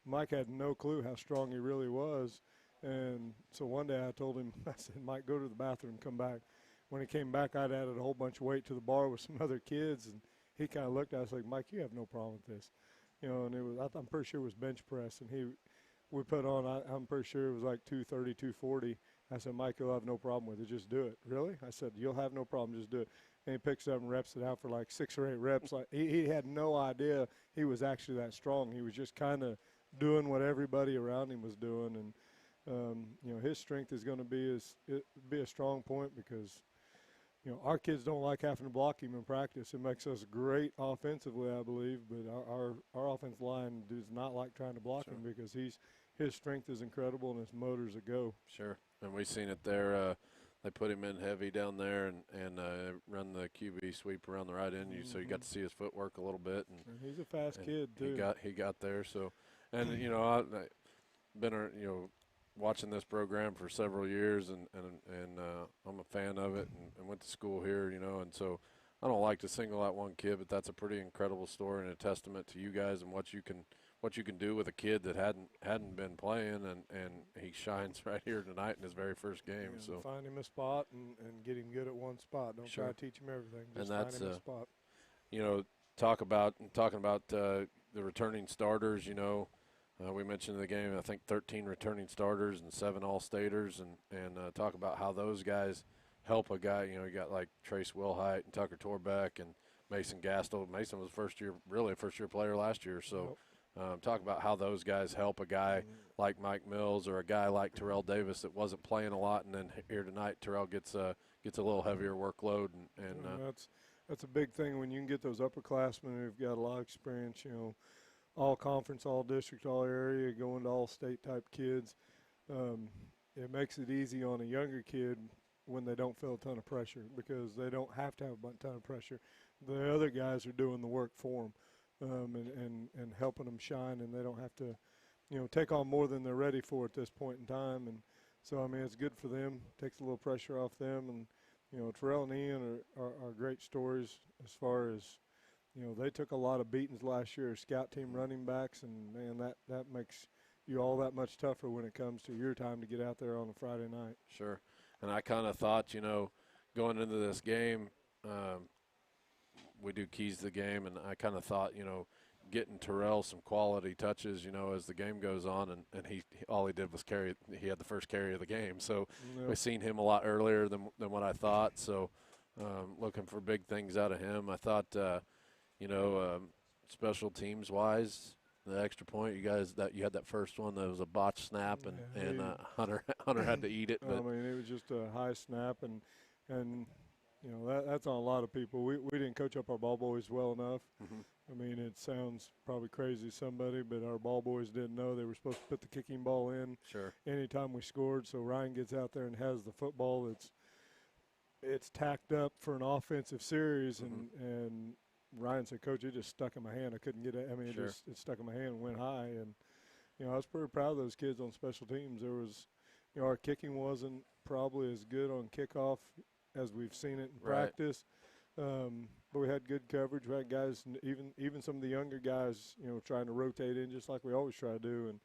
Mike had no clue how strong he really was. And so one day I told him, I said, Mike, go to the bathroom, come back. When he came back, I'd added a whole bunch of weight to the bar with some other kids, and he kind of looked at us like, Mike, you have no problem with this. And I'm pretty sure it was bench press, and we put on, I'm pretty sure it was like 230, 240. I said, Mike, you'll have no problem with it. Just do it. Really? I said, you'll have no problem. Just do it. And he picks up and reps it out for like 6 or 8 reps. Like he had no idea he was actually that strong. He was just kind of doing what everybody around him was doing. And, his strength is going to be a strong point because, our kids don't like having to block him in practice. It makes us great offensively, I believe, but our offensive line does not like trying to block him because his strength is incredible and his motor's a go. Sure. And we've seen it there. They put him in heavy down there and run the QB sweep around the right end. So you got to see his footwork a little bit. And he's a fast kid, too. He got there. So, and, I've been, watching this program for several years, and I'm a fan of it, and went to school here, and so I don't like to single out one kid, but that's a pretty incredible story and a testament to you guys and what you can do with a kid that hadn't been playing, and he shines right here tonight in his very first game. So find him a spot and get him good at one spot. Don't try to teach him everything. Just find him a spot. Talking about the returning starters, we mentioned in the game, I think 13 returning starters and 7 all-staters, and talk about how those guys help a guy. You got like Trace Wilhite and Tucker Torbeck and Mason Gastel. Mason was a first-year player last year. So talk about how those guys help a guy like Mike Mills or a guy like Terrell Davis that wasn't playing a lot, and then here tonight Terrell gets gets a little heavier workload, and that's a big thing when you can get those upperclassmen who've got a lot of experience. You know, all conference, all district, all area, going to all state type kids. It makes it easy on a younger kid when they don't feel a ton of pressure, because they don't have to have a ton of pressure. The other guys are doing the work for them and helping them shine, and they don't have to, you know, take on more than they're ready for at this point in time. And so, I mean, it's good for them, takes a little pressure off them. And, you know, Terrell and Ian are great stories as far as, you know, they took a lot of beatings last year as scout team running backs, and, man, that makes you all that much tougher when it comes to your time to get out there on a Friday night. Sure. And I kind of thought, you know, going into this game, we do keys to the game, and I kind of thought, you know, getting Terrell some quality touches, you know, as the game goes on, and he all he did was carry. He had the first carry of the game, so we've seen him a lot earlier than what I thought. So looking for big things out of him. I thought, you know, special teams wise, the extra point, you guys you had that first one that was a botched snap, and Hunter had to eat it. But I mean, it was just a high snap, and you know, that's on a lot of people. We didn't coach up our ball boys well enough. I mean, it sounds probably crazy to somebody, but our ball boys didn't know they were supposed to put the kicking ball in anytime we scored. So Ryan gets out there and has the football it's tacked up for an offensive series, and Ryan said, "Coach, it just stuck in my hand. I couldn't get it. I mean, it stuck in my hand and went high." And, you know, I was pretty proud of those kids on special teams. There was, you know, our kicking wasn't probably as good on kickoff as we've seen it in practice. But we had good coverage. We had guys, even some of the younger guys, you know, trying to rotate in just like we always try to do. And,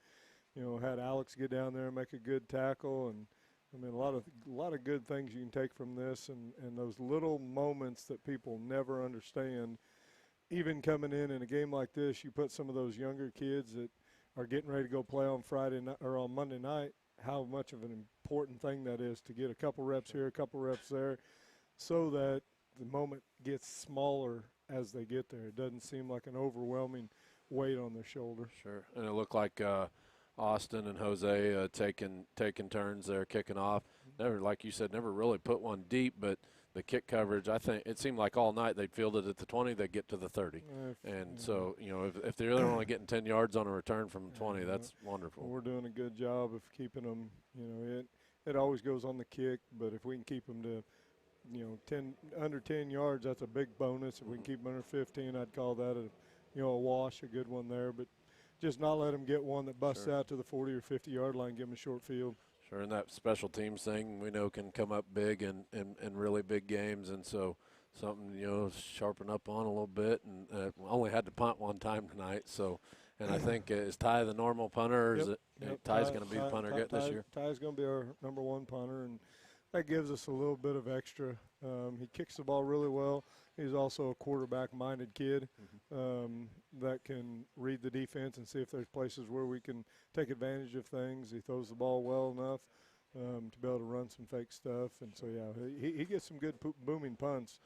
you know, had Alex get down there and make a good tackle. And, I mean, a lot of good things you can take from this, and those little moments that people never understand. Even coming in a game like this, you put some of those younger kids that are getting ready to go play on Friday night or on Monday night, how much of an important thing that is to get a couple reps here, a couple reps there, so that the moment gets smaller as they get there. It doesn't seem like an overwhelming weight on their shoulder. Sure, and it looked like Austin and Jose taking turns there, kicking off. Never, like you said, never really put one deep, but the kick coverage, I think it seemed like all night they'd field it at the 20, they'd get to the 30. So, you know, if they're only getting 10 yards on a return from 20, that's wonderful. We're doing a good job of keeping them, you know, it always goes on the kick, but if we can keep them to, you know, under 10 yards, that's a big bonus. If we can keep them under 15, I'd call that a wash, a good one there. But just not let them get one that busts out to the 40 or 50-yard line, give them a short field. Sure, and that special teams thing we know can come up big in really big games, and so something, you know, sharpen up on a little bit. And only had to punt one time tonight, so. And I think, is Ty the normal punter, or is it Ty's going to be the punter this year? Ty's going to be our number one punter, and that gives us a little bit of extra. He kicks the ball really well. He's also a quarterback-minded kid that can read the defense and see if there's places where we can take advantage of things. He throws the ball well enough to be able to run some fake stuff. And so, yeah, he gets some good booming punts.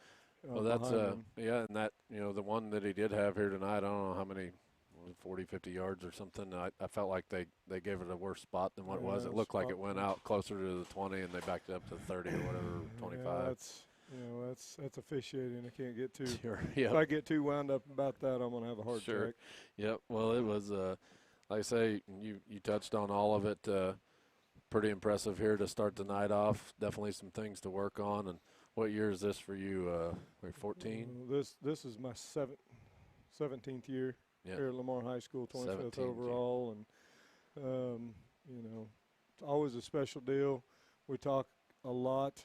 Well, that's and that, you know, the one that he did have here tonight, I don't know how many, 40, 50 yards or something. I felt like they gave it a worse spot than what it was. It looked like it went out closer to the 20, and they backed it up to the 30 or whatever, 25. That's officiating. I can't get too. If I get too wound up about that, I'm going to have a heart attack. Yep. Well, it was, like I say, you touched on all of it. Pretty impressive here to start the night off. Definitely some things to work on. And what year is this for you? 14? This is my 17th year. Here at Lamar High School, 25th overall, and you know, it's always a special deal. We talk a lot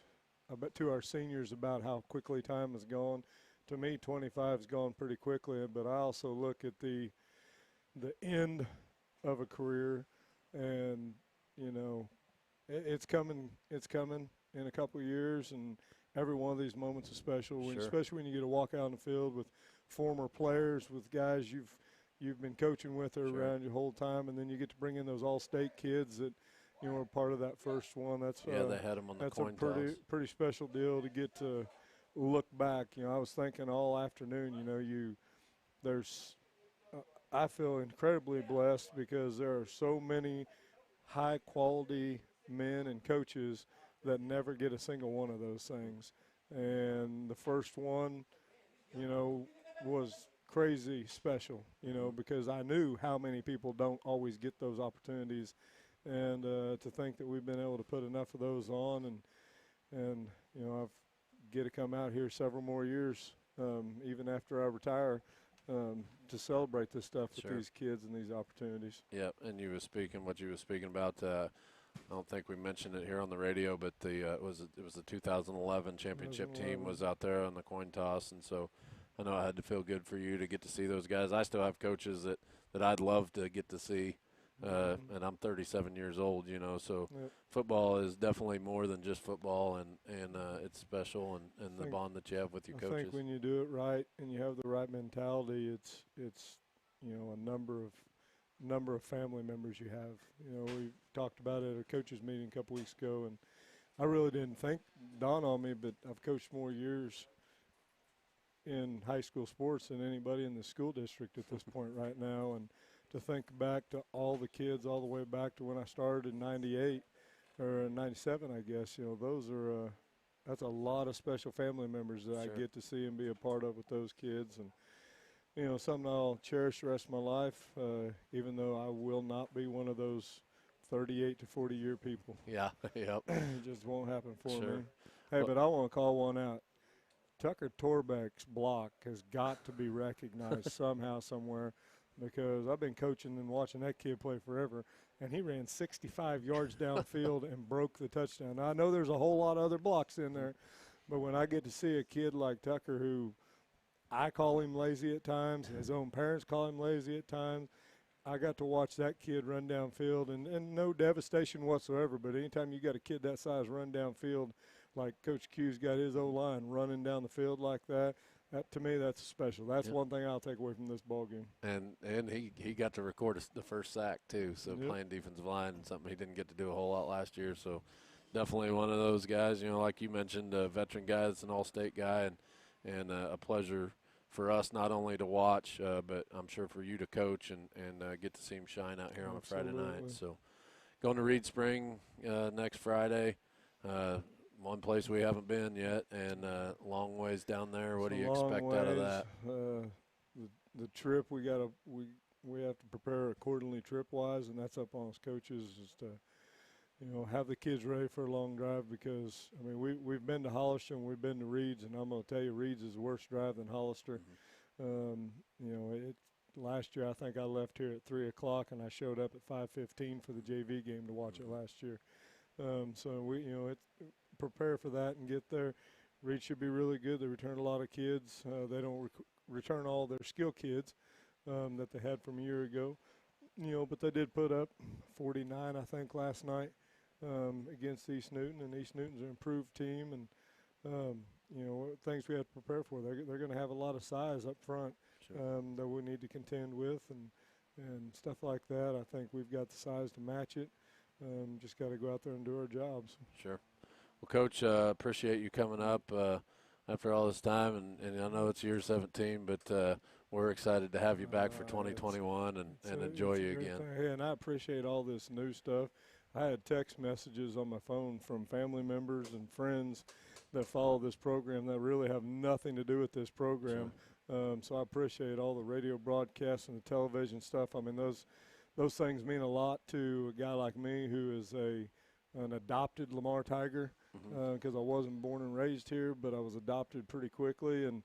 to our seniors about how quickly time has gone. To me, 25 has gone pretty quickly, but I also look at the end of a career, and you know, it's coming in a couple of years, and every one of these moments is special. Especially when you get to walk out on the field with former players, with guys you've been coaching with around your whole time, and then you get to bring in those all-state kids that, you know, are part of that first one. That's they had them on the coin toss. That's a pretty special deal to get to look back. You know, I was thinking all afternoon, you know, I feel incredibly blessed because there are so many high-quality men and coaches that never get a single one of those things. And the first one, you know, was crazy special, you know, because I knew how many people don't always get those opportunities. And to think that we've been able to put enough of those on, and you know, I've get to come out here several more years, even after I retire, to celebrate this stuff with these kids and these opportunities. Yep, and you were speaking about. I don't think we mentioned it here on the radio, but it was the 2011 championship team was out there on the coin toss, and so I know it had to feel good for you to get to see those guys. I still have coaches that I'd love to get to see. And I'm 37 years old, you know, so football is definitely more than just football, and it's special, and the bond that you have with your coaches. I think when you do it right and you have the right mentality, it's you know, a number of family members you have. You know, we talked about it at a coaches meeting a couple weeks ago, and I really didn't dawn on me, but I've coached more years in high school sports than anybody in the school district at this point right now, and to think back to all the kids all the way back to when I started in 98 or 97, I guess, you know, those are that's a lot of special family members that I get to see and be a part of with those kids. And, you know, something I'll cherish the rest of my life, even though I will not be one of those 38 to 40-year people. Yeah, yep. It just won't happen for me. Hey, Well, but I want to call one out. Tucker Torbeck's block has got to be recognized somehow, somewhere, because I've been coaching and watching that kid play forever, and he ran 65 yards downfield and broke the touchdown. Now, I know there's a whole lot of other blocks in there, but when I get to see a kid like Tucker, who I call him lazy at times, his own parents call him lazy at times, I got to watch that kid run downfield, and no devastation whatsoever, but anytime you got a kid that size run downfield, like Coach Q's got his O-line running down the field like that, to me, that's special. That's one thing I'll take away from this ball game. And he got to record the first sack too. So playing defensive line, something he didn't get to do a whole lot last year. So definitely one of those guys. You know, like you mentioned, a veteran guy that's an all-state guy, and a pleasure for us not only to watch, but I'm sure for you to coach and get to see him shine out here on a Friday night. So going to Reed Spring next Friday. One place we haven't been yet, and long ways down there. What do you expect out of that? The trip we have to prepare accordingly trip-wise, and that's up on us coaches, is to, you know, have the kids ready for a long drive, because I mean we've been to Hollister and we've been to Reed's, and I'm going to tell you, Reed's is a worse drive than Hollister. You know, last year I think I left here at 3 o'clock and I showed up at 5:15 for the JV game to watch it last year. So we, you know, prepare for that and get there. Reed should be really good. They return a lot of kids. They don't return all their skill kids that they had from a year ago, you know, but they did put up 49, I think, last night against East Newton, and East Newton's an improved team, and you know, things we have to prepare for. They're going to have a lot of size up front that we need to contend with, and stuff like that. I think we've got the size to match it. Just got to go out there and do our jobs. Sure. Well, Coach, appreciate you coming up after all this time, and I know it's year 17, but we're excited to have you back for 2021 and enjoy you again. Hey, and I appreciate all this new stuff. I had text messages on my phone from family members and friends that follow this program that really have nothing to do with this program. So I appreciate all the radio broadcasts and the television stuff. I mean, those things mean a lot to a guy like me who is an adopted Lamar Tiger, because I wasn't born and raised here, but I was adopted pretty quickly, and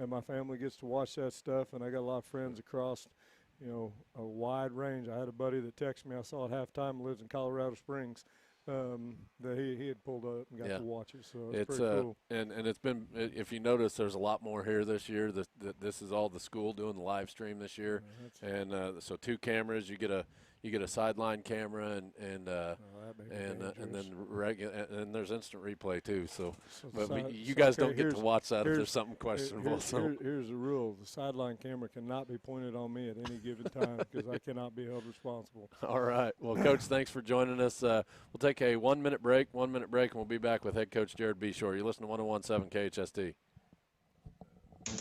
my family gets to watch that stuff, and I got a lot of friends across, you know, a wide range. I had a buddy that texted me, I saw at halftime, lives in Colorado Springs, that he had pulled up and got to watch it, so it's pretty cool. And it's been, if you notice, there's a lot more here this year. This is all the school doing the live stream this year, and so 2 cameras. You get a sideline camera and then there's instant replay too. So but you guys don't get to watch that if there's something questionable. Here's the rule: the sideline camera cannot be pointed on me at any given time, because I cannot be held responsible. All right. Well, Coach, thanks for joining us. We'll take a 1-minute break, and we'll be back with head coach Jared Beshore. You listen to 101.7 KHST.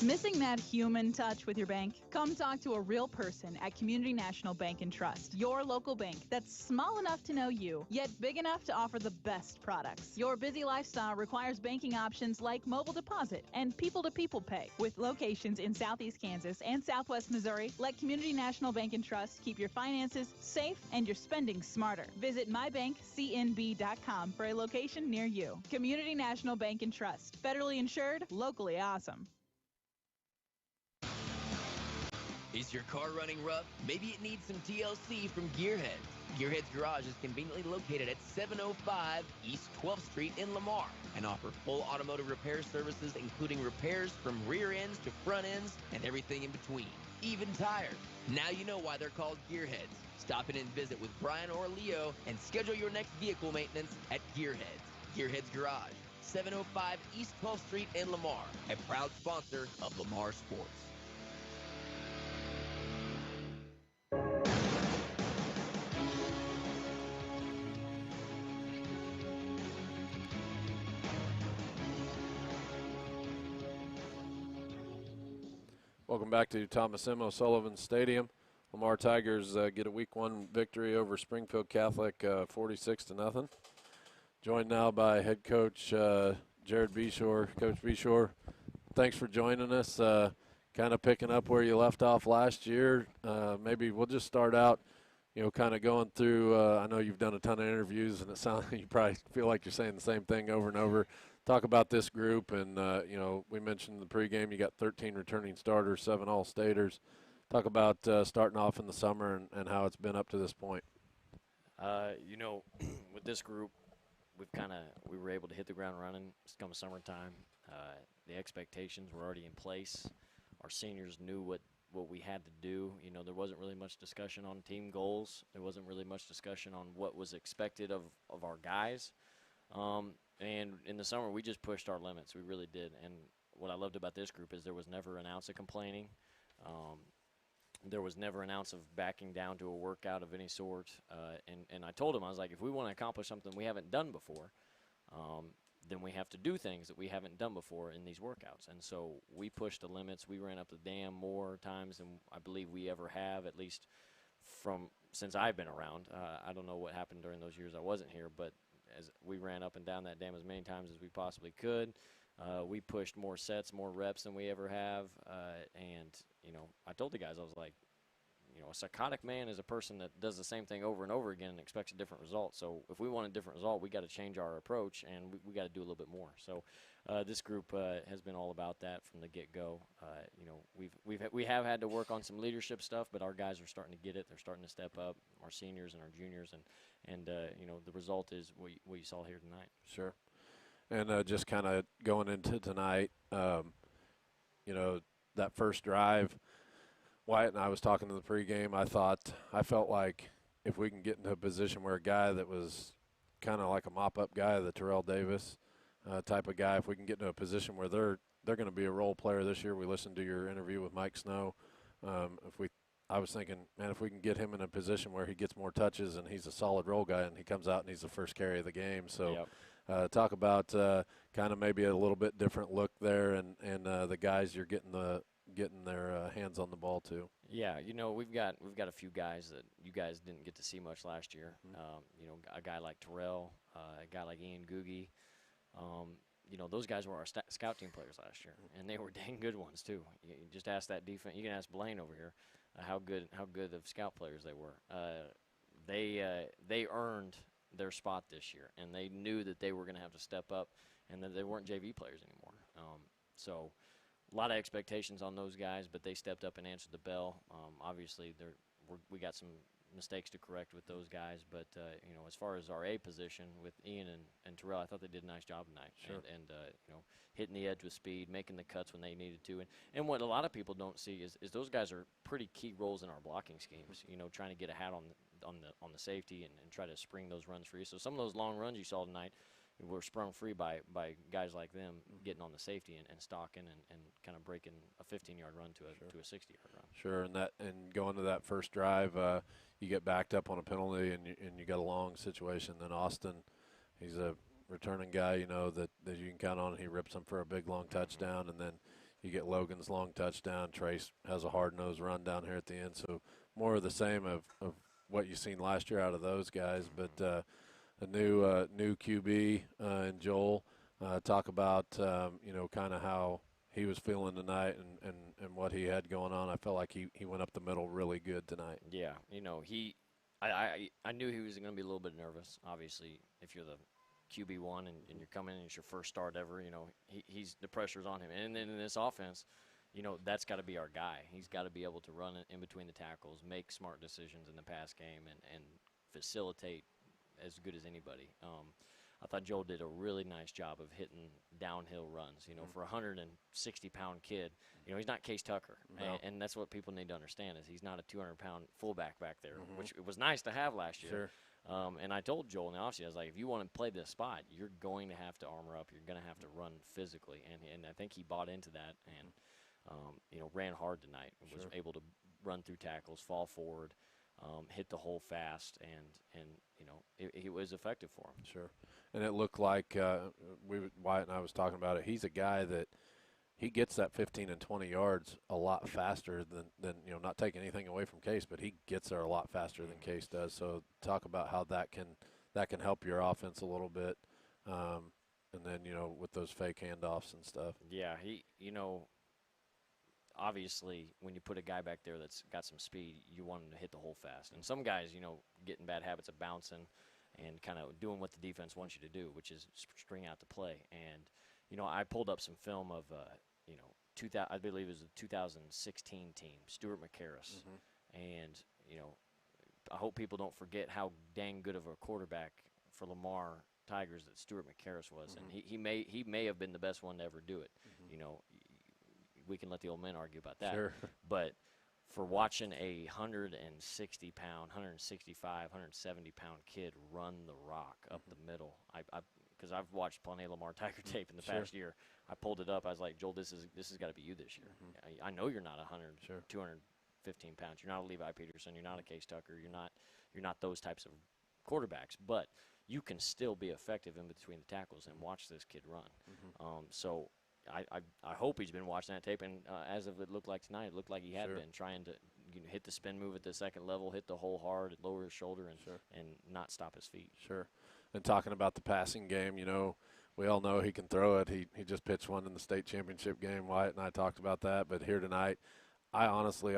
Missing that human touch with your bank? Come talk to a real person at Community National Bank and Trust, your local bank that's small enough to know you, yet big enough to offer the best products. Your busy lifestyle requires banking options like mobile deposit and people-to-people pay. With locations in Southeast Kansas and Southwest Missouri, let Community National Bank and Trust keep your finances safe and your spending smarter. Visit mybankcnb.com for a location near you. Community National Bank and Trust, federally insured, locally awesome. Is your car running rough? Maybe it needs some TLC from Gearheads. Gearheads Garage is conveniently located at 705 East 12th Street in Lamar and offer full automotive repair services, including repairs from rear ends to front ends and everything in between, even tires. Now you know why they're called Gearheads. Stop in and visit with Brian or Leo and schedule your next vehicle maintenance at Gearheads. Gearheads Garage, 705 East 12th Street in Lamar, a proud sponsor of Lamar Sports. Welcome back to Thomas M. O'Sullivan Stadium. Lamar Tigers get a Week 1 victory over Springfield Catholic, 46-0. Joined now by head coach Jared Beshore. Coach Beshore, thanks for joining us. Kind of picking up where you left off last year. Maybe we'll just start out, kind of going through. I know you've done a ton of interviews, and it sounds you probably feel like you're saying the same thing over and over. Talk about this group, and we mentioned in the pregame you got 13 returning starters, 7 all-staters. Talk about starting off in the summer and how it's been up to this point. With this group, we were able to hit the ground running. It's come summertime. The expectations were already in place. Our seniors knew what we had to do. There wasn't really much discussion on team goals. There wasn't really much discussion on what was expected of our guys. And in the summer, we just pushed our limits. We really did. And what I loved about this group is there was never an ounce of complaining. There was never an ounce of backing down to a workout of any sort. And I told them, I was like, if we want to accomplish something we haven't done before, then we have to do things that we haven't done before in these workouts. And so we pushed the limits. We ran up the dam more times than I believe we ever have, at least since I've been around. I don't know what happened during those years I wasn't here, but as we ran up and down that dam as many times as we possibly could. We pushed more sets, more reps than we ever have. And I told the guys, I was like, a psychotic man is a person that does the same thing over and over again and expects a different result. So if we want a different result, we got to change our approach, and we got to do a little bit more. So this group has been all about that from the get-go. We have had to work on some leadership stuff, but our guys are starting to get it. They're starting to step up, our seniors and our juniors, and the result is what you saw here tonight. Sure. And just kind of going into tonight, that first drive, Wyatt and I was talking in the pregame. I felt like if we can get into a position where a guy that was kind of like a mop-up guy, the Terrell Davis type of guy, if we can get into a position where they're going to be a role player this year. We listened to your interview with Mike Snow. I was thinking, man, if we can get him in a position where he gets more touches and he's a solid role guy and he comes out and he's the first carry of the game. So talk about kind of maybe a little bit different look there and the guys you're getting their hands on the ball too. Yeah, we've got a few guys that you guys didn't get to see much last year. A guy like Terrell, a guy like Ian Googie. Those guys were our scout team players last year, and they were dang good ones too. You just ask that defense. You can ask Blaine over here how good of scout players they were. They earned their spot this year, and they knew that they were going to have to step up, and that they weren't JV players anymore. So a lot of expectations on those guys, but they stepped up and answered the bell. Obviously, we got some mistakes to correct with those guys, but as far as our A position with Ian and Terrell, I thought they did a nice job tonight. Sure. And hitting the edge with speed, making the cuts when they needed to, and what a lot of people don't see is those guys are pretty key roles in our blocking schemes. Trying to get a hat on the safety and try to spring those runs free. So some of those long runs you saw tonight were sprung free by guys like them getting on the safety and stalking and kind of breaking a 15-yard run to a 60-yard run. Sure, and going to that first drive, you get backed up on a penalty and you got a long situation. Then Austin, he's a returning guy, that you can count on. He rips them for a big long touchdown, and then you get Logan's long touchdown. Trace has a hard-nosed run down here at the end. So more of the same of what you've seen last year out of those guys. But a new QB and Joel, talk about, kind of how he was feeling tonight and what he had going on. I felt like he went up the middle really good tonight. Yeah, I knew he was going to be a little bit nervous. Obviously, if you're the QB1 and you're coming in, it's your first start ever, he's the pressure's on him. And then in this offense, that's got to be our guy. He's got to be able to run in between the tackles, make smart decisions in the pass game, and facilitate as good as anybody. I thought Joel did a really nice job of hitting downhill runs. For a 160-pound kid, he's not Case Tucker, No. and that's what people need to understand is he's not a 200-pound fullback back there, which it was nice to have last year. Sure. And I told Joel in the offseason, I was like, if you want to play this spot, you're going to have to armor up. You're going to have to run physically, and I think he bought into that and ran hard tonight. Was Sure. able to run through tackles, fall forward. Hit the hole fast, and it was effective for him. Sure. And it looked like Wyatt and I was talking about it. He's a guy that he gets that 15 and 20 yards a lot faster than not taking anything away from Case, but he gets there a lot faster than Case does. So talk about how that can help your offense a little bit, and then with those fake handoffs and stuff. Yeah, he obviously, when you put a guy back there that's got some speed, you want him to hit the hole fast. And some guys, get in bad habits of bouncing and kind of doing what the defense wants you to do, which is string out the play. And, I pulled up some film of, I believe it was the 2016 team, Stuart McCarris. And, I hope people don't forget how dang good of a quarterback for Lamar Tigers that Stuart McCarris was. And he may have been the best one to ever do it. We can let the old men argue about that. Sure. But for watching a 160-pound, 165, 170-pound kid run the rock up the middle, because I've watched plenty of Lamar Tiger tape in the past year. I pulled it up. I was like, Joel, this has got to be you this year. I know you're not 215 pounds. You're not a Levi Peterson. You're not a Case Tucker. You're not those types of quarterbacks. But you can still be effective in between the tackles and watch this kid run. So I hope he's been watching that tape, and as of it looked like tonight, it looked like he had been trying to hit the spin move at the second level, hit the hole hard, lower his shoulder, and not stop his feet. Sure. And talking about the passing game, we all know he can throw it. He just pitched one in the state championship game. Wyatt and I talked about that. But here tonight, I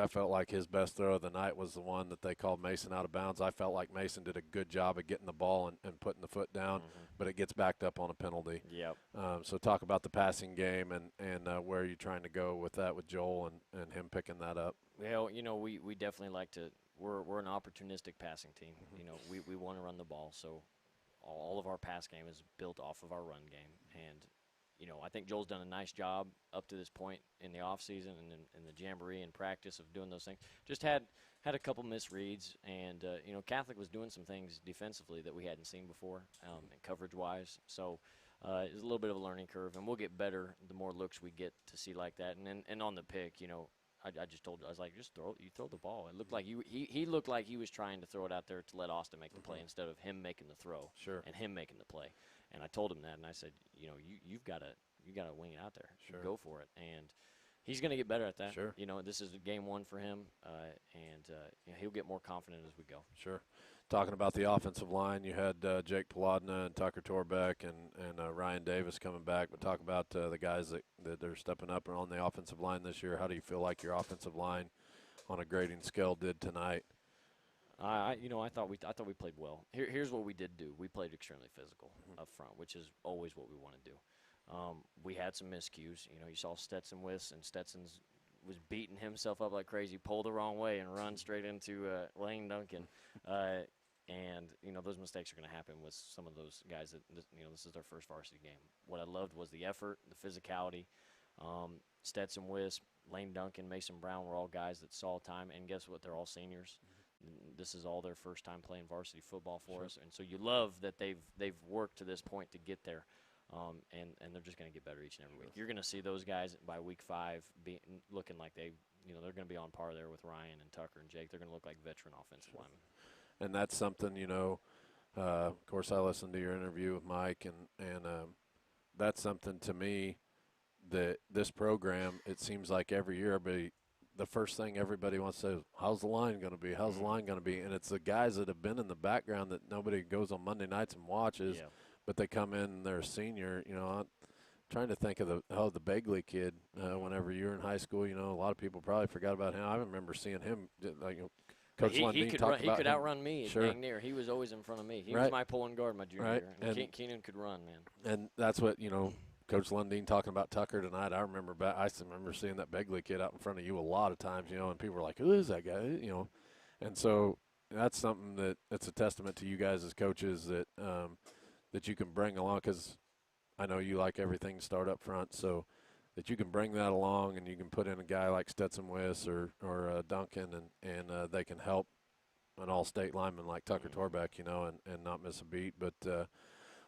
felt like his best throw of the night was the one that they called Mason out of bounds. I felt like Mason did a good job of getting the ball and putting the foot down, but it gets backed up on a penalty. Yep. So talk about the passing game and where you're trying to go with that with Joel and him picking that up. Well, we definitely like to – we're an opportunistic passing team. We want to run the ball, so all of our pass game is built off of our run game. And I think Joel's done a nice job up to this point in the offseason and in the jamboree and practice of doing those things. Just had a couple misreads, and Catholic was doing some things defensively that we hadn't seen before, and coverage-wise. So it's a little bit of a learning curve, and we'll get better the more looks we get to see like that. And on the pick, I just told you, I was like, just throw the ball. It looked like he looked like he was trying to throw it out there to let Austin make the play instead of him making the throw and him making the play. And I told him that, and I said, you've got to wing it out there. Go for it. And he's going to get better at that. Sure. This is game one for him, and he'll get more confident as we go. Sure. Talking about the offensive line, you had Jake Plodna and Tucker Torbeck and Ryan Davis coming back. But talk about the guys that are stepping up on the offensive line this year. How do you feel like your offensive line on a grading scale did tonight? I thought we played well. Here's what we did do. We played extremely physical up front, which is always what we want to do. We had some miscues. You saw Stetson Wiss, and Stetson's was beating himself up like crazy, pulled the wrong way, and run straight into Lane Duncan. And those mistakes are going to happen with some of those guys that this is their first varsity game. What I loved was the effort, the physicality. Stetson Wiss, Lane Duncan, Mason Brown were all guys that saw time, and guess what? They're all seniors. This is all their first time playing varsity football for us, and so you love that they've worked to this point to get there, and they're just going to get better each and every week. You're going to see those guys by week 5 looking like they're going to be on par there with Ryan and Tucker and Jake. They're going to look like veteran offensive linemen. And that's something, of course I listened to your interview with Mike, and that's something to me this program, it seems like every year, the first thing everybody wants to say is, how's the line going to be? How's the line going to be? And it's the guys that have been in the background that nobody goes on Monday nights and watches, but they come in and they're a senior. I'm trying to think of the Begley kid. Whenever you were in high school, a lot of people probably forgot about him. I remember seeing him, Coach Lundin talked about he could him. outrun me dang near. He was always in front of me. He was my pulling guard my junior year. And Keenan could run, man. And that's what, Coach Lundin talking about Tucker tonight. I remember seeing that Begley kid out in front of you a lot of times, and people were like, who is that guy? And so that's something that's a testament to you guys as coaches that you can bring along, because I know you like everything to start up front, so that you can bring that along and you can put in a guy like Stetson Wiss or Duncan and they can help an all-state lineman like Tucker Torbeck, and not miss a beat. But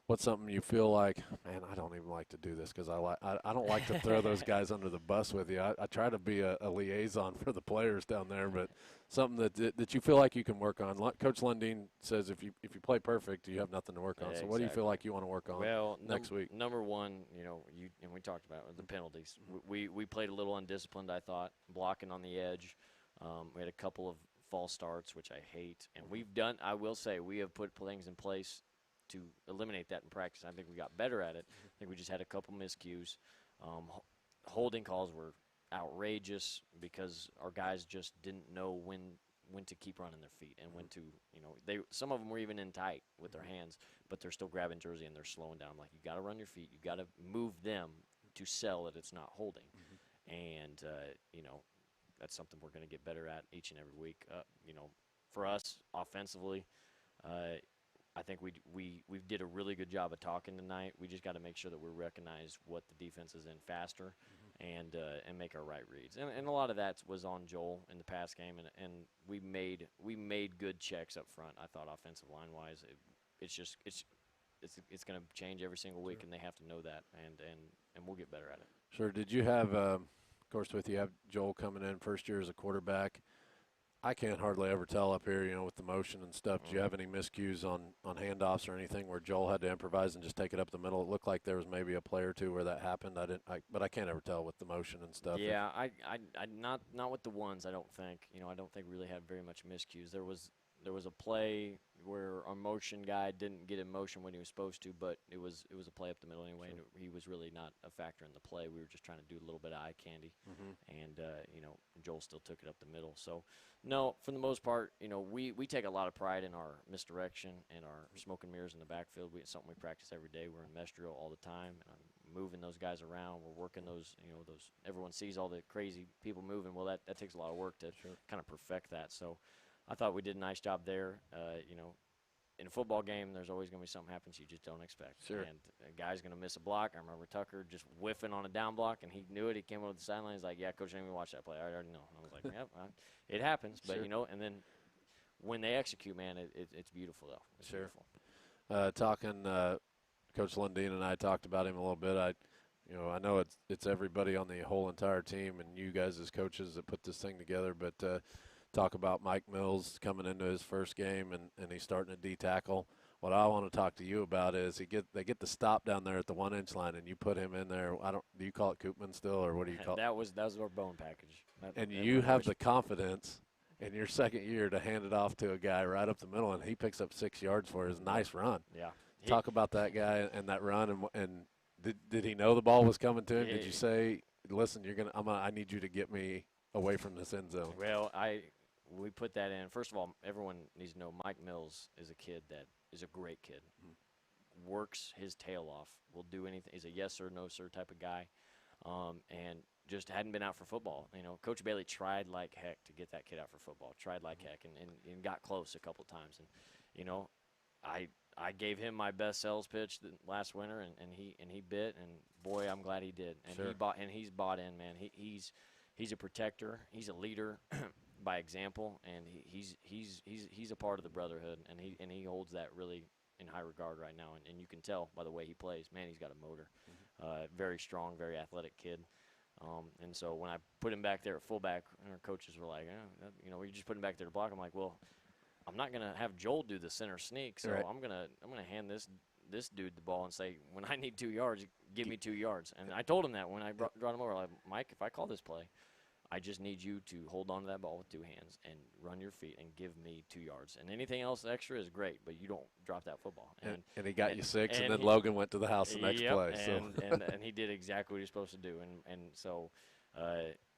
what's something you feel like, man, I don't even like to do this because I don't like to throw those guys under the bus with you. I try to be a liaison for the players down there, but something that you feel like you can work on. Coach Lundin says if you play perfect, you have nothing to work on. So what do you feel like you want to work on next week? Number one, and we talked about it, the penalties. We played a little undisciplined, I thought, blocking on the edge. We had a couple of false starts, which I hate. And I will say, we have put things in place to eliminate that in practice. I think we got better at it. I think we just had a couple miscues. Holding calls were outrageous because our guys just didn't know when to keep running their feet and when to, some of them were even in tight with their hands, but they're still grabbing jersey and they're slowing down. Like, you got to run your feet. You got to move them to sell that it's not holding. And, that's something we're going to get better at each and every week. For us offensively, I think we did a really good job of talking tonight. We just got to make sure that we recognize what the defense is in faster and make our right reads. And a lot of that was on Joel in the pass game, and we made good checks up front. I thought offensive line wise, it's going to change every single week, and they have to know that, and we'll get better at it. Sure. Did you have, of course, you have Joel coming in first year as a quarterback? I can't hardly ever tell up here, with the motion and stuff. Do you have any miscues on handoffs or anything where Joel had to improvise and just take it up the middle? It looked like there was maybe a play or two where that happened. But I can't ever tell with the motion and stuff. Yeah, I not with the ones. I don't think. I don't think we really had very much miscues. There was a play where our motion guy didn't get in motion when he was supposed to, but it was a play up the middle anyway. Sure. And he was really not a factor in the play. We were just trying to do a little bit of eye candy, and Joel still took it up the middle. So no, for the most part, we take a lot of pride in our misdirection and our smoke and mirrors in the backfield. It's something we practice every day. We're in mesh drill all the time, moving those guys around. We're working those everyone sees all the crazy people moving. Well, that takes a lot of work to kind of perfect that. So I thought we did a nice job there. In a football game, there's always going to be something happens you just don't expect. Sure. And a guy's going to miss a block. I remember Tucker just whiffing on a down block, and he knew it. He came over to the sideline. He's like, yeah, Coach, I didn't even watch that play. I already know. And I was like, yep, it happens. But, and then when they execute, man, it's beautiful, though. It's beautiful. Coach Lundin and I talked about him a little bit. I know it's everybody on the whole entire team and you guys as coaches that put this thing together, but talk about Mike Mills coming into his first game and he's starting to D-tackle. What I want to talk to you about is they get the stop down there at the 1-inch line and you put him in there. Do you call it Koopman still, or what do you call it? That was our bone package. You have the confidence in your second year to hand it off to a guy right up the middle, and he picks up 6 yards for his nice run. Yeah. Talk about that guy and that run, and did he know the ball was coming to him? Did you say, listen, I need you to get me away from this end zone? Well, we put that in. First of all, everyone needs to know Mike Mills is a kid that is a great kid. Works his tail off. Will do anything. He's a yes sir, no sir type of guy, and just hadn't been out for football. Coach Bailey tried like heck to get that kid out for football. Tried like heck and got close a couple times. And I gave him my best sales pitch last winter, and he bit. And boy, I'm glad he did. And sure. He's bought in, man. He's a protector. He's a leader by example, and he's a part of the brotherhood, and he holds that really in high regard right now, and you can tell by the way he plays. Man, he's got a motor. Very strong, very athletic kid. And so when I put him back there at fullback, our coaches were like, we just put him back there to block. I'm like, well, I'm not gonna have Joel do the center sneak, so right. I'm gonna hand this this dude the ball and say, when I need 2 yards, give me 2 yards. And I told him that when I brought him over. Like, Mike, if I call this play, I just need you to hold on to that ball with 2 hands and run your feet and give me 2 yards. And anything else extra is great, but you don't drop that football. And he got you 6, and then Logan went to the house the next play. And he did exactly what he was supposed to do. And so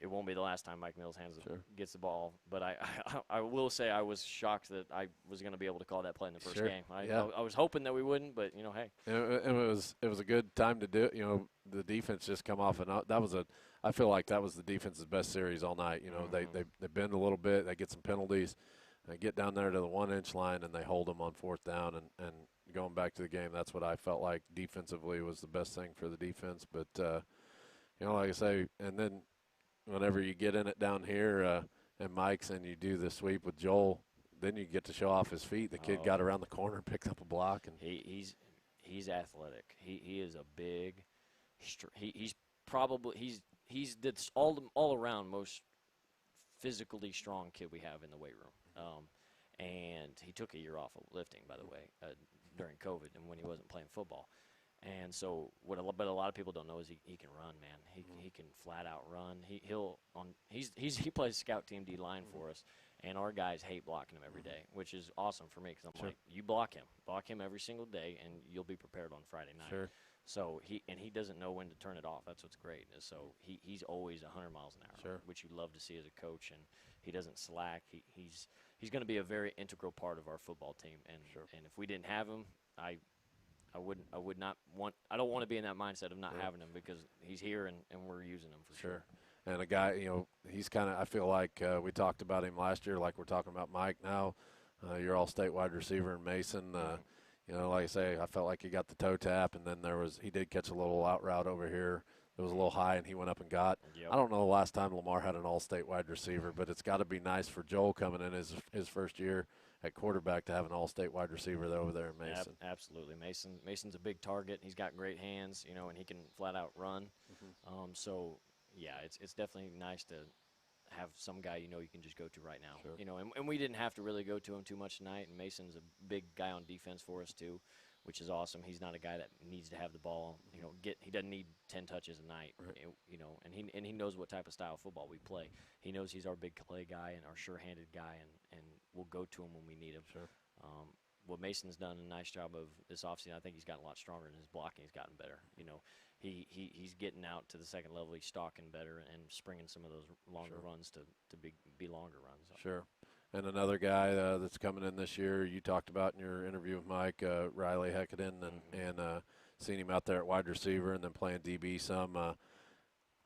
it won't be the last time Mike Mills gets the ball. But I will say I was shocked that I was going to be able to call that play in the first game. I was hoping that we wouldn't, but, hey. And it was a good time to do it. The defense just come off, and I feel like that was the defense's best series all night. They bend a little bit, they get some penalties, they get down there to the 1-inch line, and they hold them on 4th down. And going back to the game, that's what I felt like defensively was the best thing for the defense. But like I say, and then whenever you get in it down here and Mike's and you do the sweep with Joel, then you get to show off his feet. The kid got around the corner and picked up a block. And he's athletic. He is a big. He's all around most physically strong kid we have in the weight room. And he took a year off of lifting, by the way, during COVID and when he wasn't playing football. And so but a lot of people don't know is he can run, man. He can flat out run. He plays scout team D line for us, and our guys hate blocking him every day, which is awesome for me because I'm like, you block him every single day, and you'll be prepared on Friday night. Sure. So he doesn't know when to turn it off. That's what's great. So he's always 100 miles an hour, which you love to see as a coach, and he doesn't slack. He's going to be a very integral part of our football team, and if we didn't have him, I don't want to be in that mindset of not having him because he's here and we're using him for sure. And a guy, he's kind of, I feel like we talked about him last year, like we're talking about Mike now. Your all-state wide receiver in Mason. Like I say, I felt like he got the toe tap, and then he did catch a little out route over here. It was a little high, and he went up and got. Yep. I don't know the last time Lamar had an all-state wide receiver, but it's got to be nice for Joel coming in his first year at quarterback to have an all-state wide receiver over there in Mason. Absolutely. Mason's a big target. He's got great hands, and he can flat out run. So, yeah, it's definitely nice to have some guy you can just go to right now. Sure. And we didn't have to really go to him too much tonight, and Mason's a big guy on defense for us too, which is awesome. He's not a guy that needs to have the ball, he doesn't need 10 touches a night, and he knows what type of style of football we play. He knows he's our big play guy and our sure-handed guy, and we'll go to him when we need him. Sure. What Mason's done a nice job of this offseason, I think he's gotten a lot stronger, and his blocking has gotten better. He's getting out to the second level. He's stalking better and springing some of those longer runs to be longer runs. Sure. And another guy that's coming in this year, you talked about in your interview with Mike, Riley Heckaden, and seen him out there at wide receiver and then playing DB some.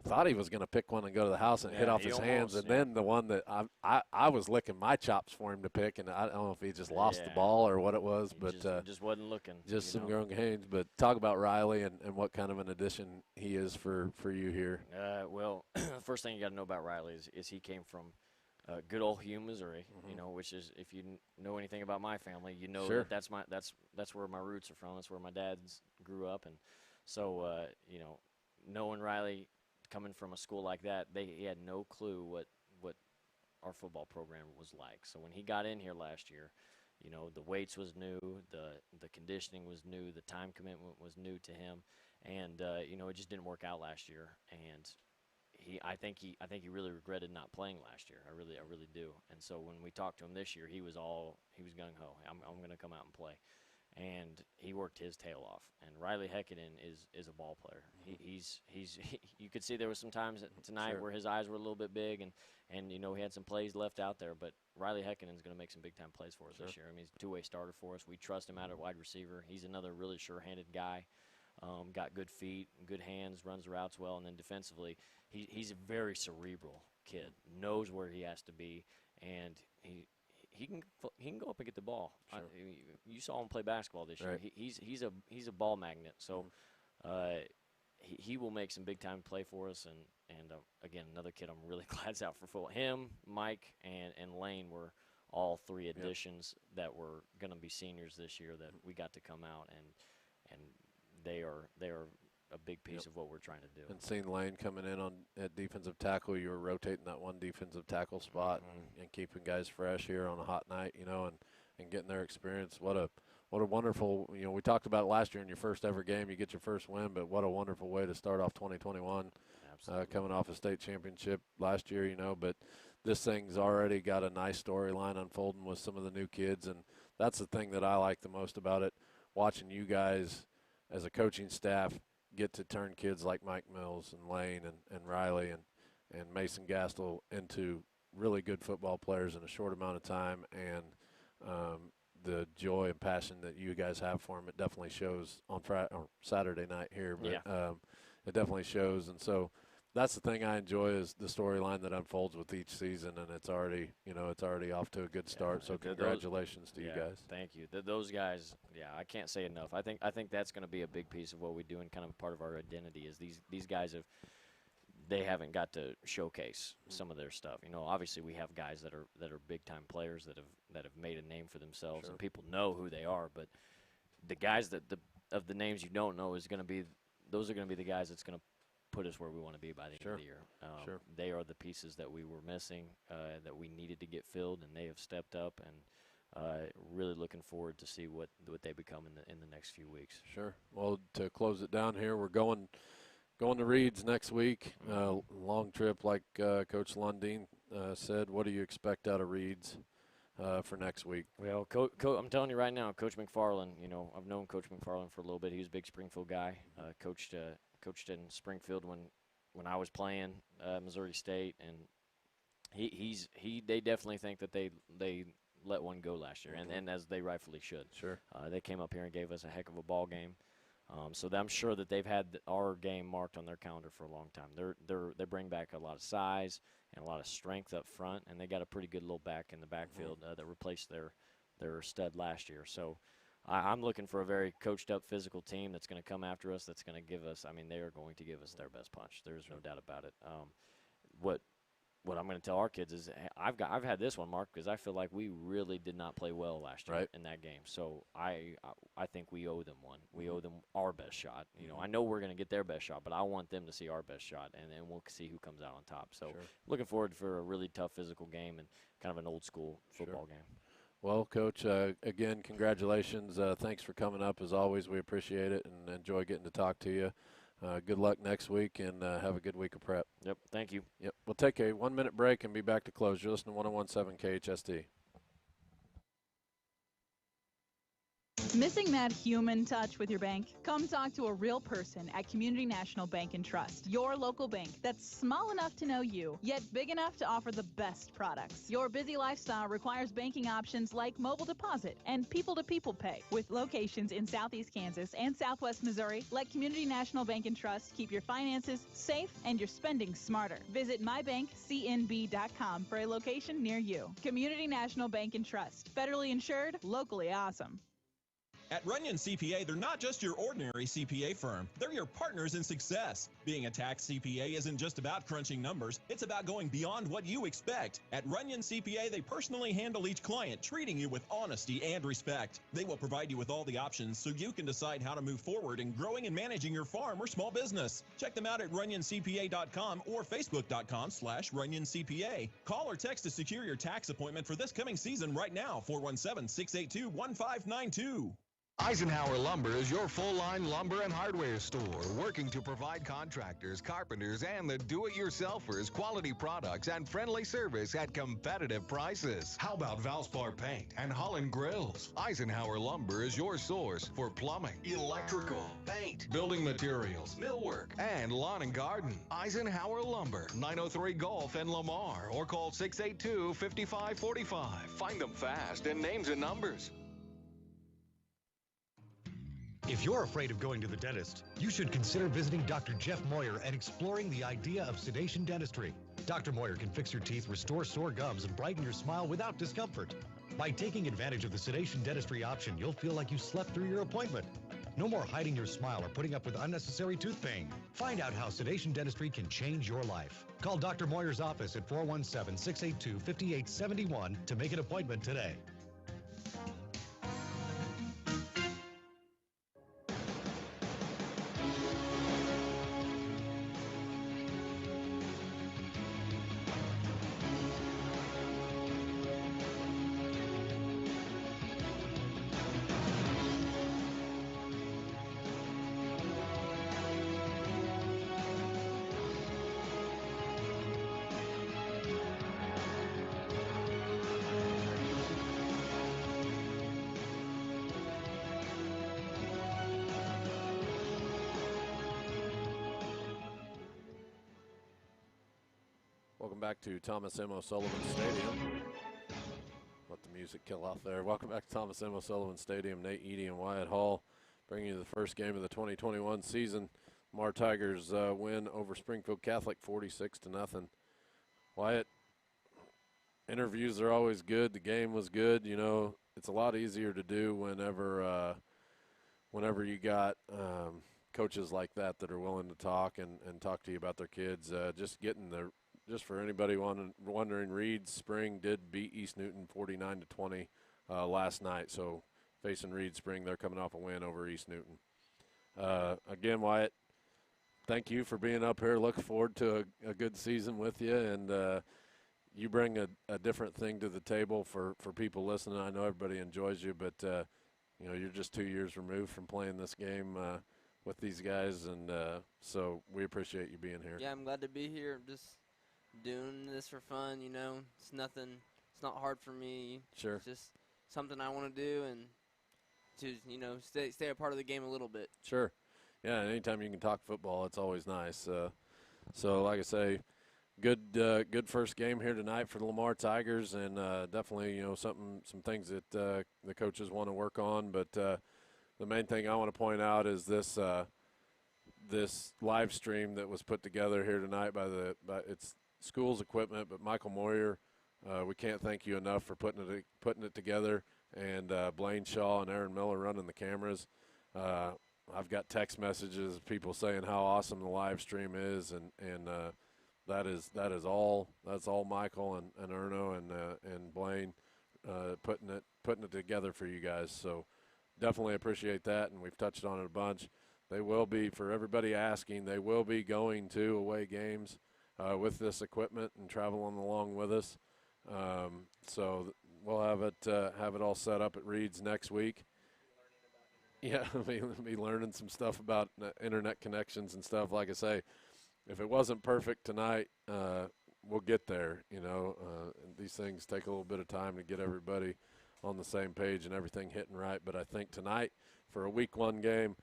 Thought he was going to pick one and go to the house and hit off his hands, and then the one that I was licking my chops for him to pick, and I don't know if he just lost the ball or what it was, but just wasn't looking. Just some growing gains. But talk about Riley and what kind of an addition he is for you here. Well, the first thing you got to know about Riley is he came from good old Hume, Missouri. Which is, if you know anything about my family, that's where my roots are from. That's where my dad grew up, and so knowing Riley. Coming from a school like that, he had no clue what our football program was like. So when he got in here last year, the weights was new, the conditioning was new, the time commitment was new to him, and it just didn't work out last year. And I think he really regretted not playing last year. I really do. And so when we talked to him this year, he was gung ho. I'm going to come out and play. And he worked his tail off. And Riley Heckaden is a ball player. He's you could see there was some times tonight where his eyes were a little bit big, and he had some plays left out there. But Riley Heckaden's going to make some big time plays for us this year. I mean, he's a two-way starter for us. We trust him out at wide receiver. He's another really sure-handed guy. Got good feet, good hands, runs the routes well, and then defensively, he's a very cerebral kid. Knows where he has to be, and he can go up and get the ball. Sure. You saw him play basketball this year. He's a ball magnet. So he will make some big time play for us. And again, another kid I'm really glad's out for football. Him, Mike, and Lane were all 3 additions that were going to be seniors this year that we got to come out, and they are a big piece of what we're trying to do. And seeing Lane coming in at defensive tackle, you were rotating that one defensive tackle spot and keeping guys fresh here on a hot night, and getting their experience. What what a wonderful, we talked about it last year in your first ever game. You get your first win, but what a wonderful way to start off 2021. Coming off a state championship last year, but this thing's already got a nice storyline unfolding with some of the new kids, and that's the thing that I like the most about it, watching you guys as a coaching staff get to turn kids like Mike Mills and Lane and Riley and Mason Gastel into really good football players in a short amount of time, and the joy and passion that you guys have for them, it definitely shows on Saturday night here. But it definitely shows, and so that's the thing I enjoy is the storyline that unfolds with each season, and it's already off to a good start. So congratulations to you guys. Thank you. Those guys, I can't say enough. I think that's going to be a big piece of what we do and kind of part of our identity is these guys they haven't got to showcase some of their stuff. Obviously we have guys that are big time players that have made a name for themselves, and people know who they are. But the guys of the names you don't know those are going to be the guys that's going to put us where we want to be by the end of the year. They are the pieces that we were missing, that we needed to get filled, and they have stepped up. And really looking forward to see what they become in the next few weeks. Sure. Well, to close it down here, we're going to Reeds next week. Long trip, like Coach Lundeen said. What do you expect out of Reeds for next week? Well, I'm telling you right now, Coach McFarland. I've known Coach McFarland for a little bit. He was a big Springfield guy. Coached in Springfield when I was playing Missouri State, and they definitely think that they let one go last year, and as they rightfully should. Sure. They came up here and gave us a heck of a ball game. So I'm sure that they've had our game marked on their calendar for a long time. They bring back a lot of size and a lot of strength up front, and they got a pretty good little back in the backfield that replaced their stud last year. So I'm looking for a very coached-up physical team that's going to come after us, that's going to give us – they are going to give us their best punch. There's no doubt about it. What I'm going to tell our kids is I've had this one, Mark, because I feel like we really did not play well last year in that game. So I think we owe them one. We owe them our best shot. I know we're going to get their best shot, but I want them to see our best shot, and then we'll see who comes out on top. So looking forward for a really tough physical game and kind of an old-school football game. Well, Coach, again, congratulations. Thanks for coming up. As always, we appreciate it and enjoy getting to talk to you. Good luck next week, and have a good week of prep. Yep, thank you. Yep, we'll take a 1-minute break and be back to close. You're listening to 101.7 KHSD. Missing that human touch with your bank? Come talk to a real person at Community National Bank and Trust, your local bank that's small enough to know you, yet big enough to offer the best products. Your busy lifestyle requires banking options like mobile deposit and people-to-people pay. With locations in Southeast Kansas and Southwest Missouri, let Community National Bank and Trust keep your finances safe and your spending smarter. Visit mybankcnb.com for a location near you. Community National Bank and Trust, federally insured, locally awesome. At Runyon CPA, they're not just your ordinary CPA firm. They're your partners in success. Being a tax CPA isn't just about crunching numbers. It's about going beyond what you expect. At Runyon CPA, they personally handle each client, treating you with honesty and respect. They will provide you with all the options so you can decide how to move forward in growing and managing your farm or small business. Check them out at runyoncpa.com or facebook.com/runyoncpa. Call or text to secure your tax appointment for this coming season right now, 417-682-1592. Eisenhower Lumber is your full-line lumber and hardware store, working to provide contractors, carpenters, and the do-it-yourselfers quality products and friendly service at competitive prices. How about Valspar Paint and Holland Grills? Eisenhower Lumber is your source for plumbing, electrical, paint, building materials, millwork, and lawn and garden. Eisenhower Lumber, 903 Gulf in Lamar, or call 682-5545. Find them fast in names and numbers. If you're afraid of going to the dentist, you should consider visiting Dr. Jeff Moyer and exploring the idea of sedation dentistry. Dr. Moyer can fix your teeth, restore sore gums, and brighten your smile without discomfort. By taking advantage of the sedation dentistry option, you'll feel like you slept through your appointment. No more hiding your smile or putting up with unnecessary tooth pain. Find out how sedation dentistry can change your life. Call Dr. Moyer's office at 417-682-5871 to make an appointment today. Welcome back to Thomas M. O'Sullivan Stadium. Let the music kill off there. Welcome back to Thomas M. O'Sullivan Stadium. Nate Eady and Wyatt Hall bringing you the first game of the 2021 season. Lamar Tigers win over Springfield Catholic 46-0. Wyatt, interviews are always good. The game was good. You know, it's a lot easier to do whenever you got coaches like that are willing to talk and talk to you about their kids. Just for anybody wondering, Reed Spring did beat East Newton 49-20 last night. So facing Reed Spring, they're coming off a win over East Newton. Again, Wyatt, thank you for being up here. Look forward to a good season with you, and you bring a different thing to the table for people listening. I know everybody enjoys you, but you know, you're just 2 years removed from playing this game with these guys, and so we appreciate you being here. Yeah, I'm glad to be here. I'm just doing this for fun, you know. It's not hard for me. Sure. It's just something I want to do and to, you know, stay a part of the game a little bit. Sure. Yeah, anytime you can talk football, it's always nice. So like I say, good first game here tonight for the Lamar Tigers, and definitely, you know, some things that the coaches want to work on. But the main thing I want to point out is this live stream that was put together here tonight by it's school's equipment, but Michael Moyer, we can't thank you enough for putting it together, and Blaine Shaw and Aaron Miller running the cameras. I've got text messages of people saying how awesome the live stream is, and that's all Michael and Erno and Blaine putting it together for you guys. So definitely appreciate that, and we've touched on it a bunch. They will be, for everybody asking, they will be going to away games with this equipment and traveling along with us. So we'll have it all set up at Reed's next week. Yeah, be learning some stuff about internet connections and stuff. Like I say, if it wasn't perfect tonight, we'll get there. You know, these things take a little bit of time to get everybody on the same page and everything hitting right. But I think tonight, for a week 1 game,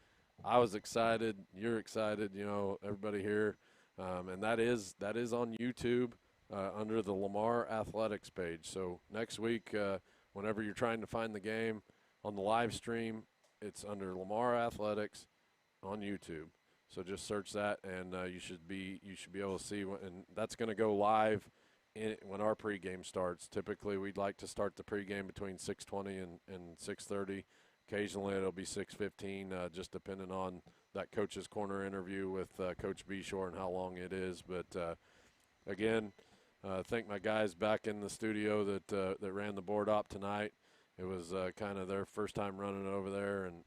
I was excited. You're excited. You know, everybody here. And that is on YouTube under the Lamar Athletics page. So next week, whenever you're trying to find the game on the live stream, it's under Lamar Athletics on YouTube. So just search that, and you should be able to see. And that's going to go live when our pregame starts. Typically, we'd like to start the pregame between 6:20 and 6:30. Occasionally, it'll be 6:15, just depending on that coach's corner interview with Coach Beshore and how long it is. But again, thank my guys back in the studio that ran the board op tonight. It was kind of their first time running over there, and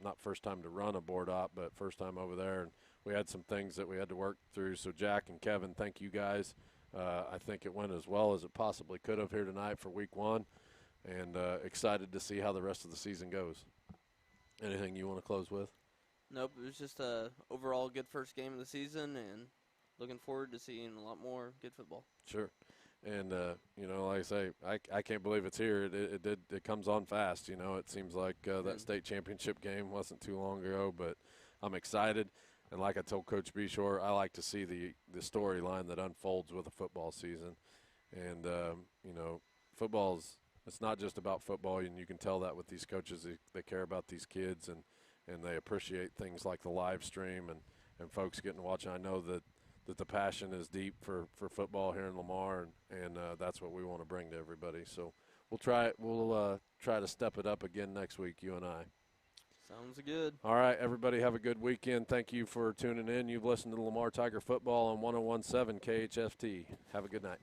not first time to run a board op, but first time over there. And we had some things that we had to work through. So Jack and Kevin, thank you guys. I think it went as well as it possibly could have here tonight for week 1, and excited to see how the rest of the season goes. Anything you want to close with? Nope, it was just a overall good first game of the season, and looking forward to seeing a lot more good football. Sure. And, you know, like I say, I can't believe it's here. It comes on fast. You know, it seems like that state championship game wasn't too long ago, but I'm excited. And like I told Coach Beshore, I like to see the storyline that unfolds with a football season. And, you know, it's not just about football, and you can tell that with these coaches. They care about these kids, and they appreciate things like the live stream and folks getting to watch. I know that the passion is deep for football here in Lamar, and that's what we want to bring to everybody. So we'll try to step it up again next week, you and I. Sounds good. All right, everybody have a good weekend. Thank you for tuning in. You've listened to Lamar Tiger Football on 101.7 KHFT. Have a good night.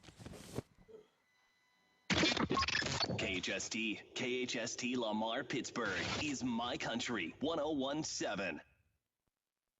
KHST Lamar Pittsburgh is my country 101.7.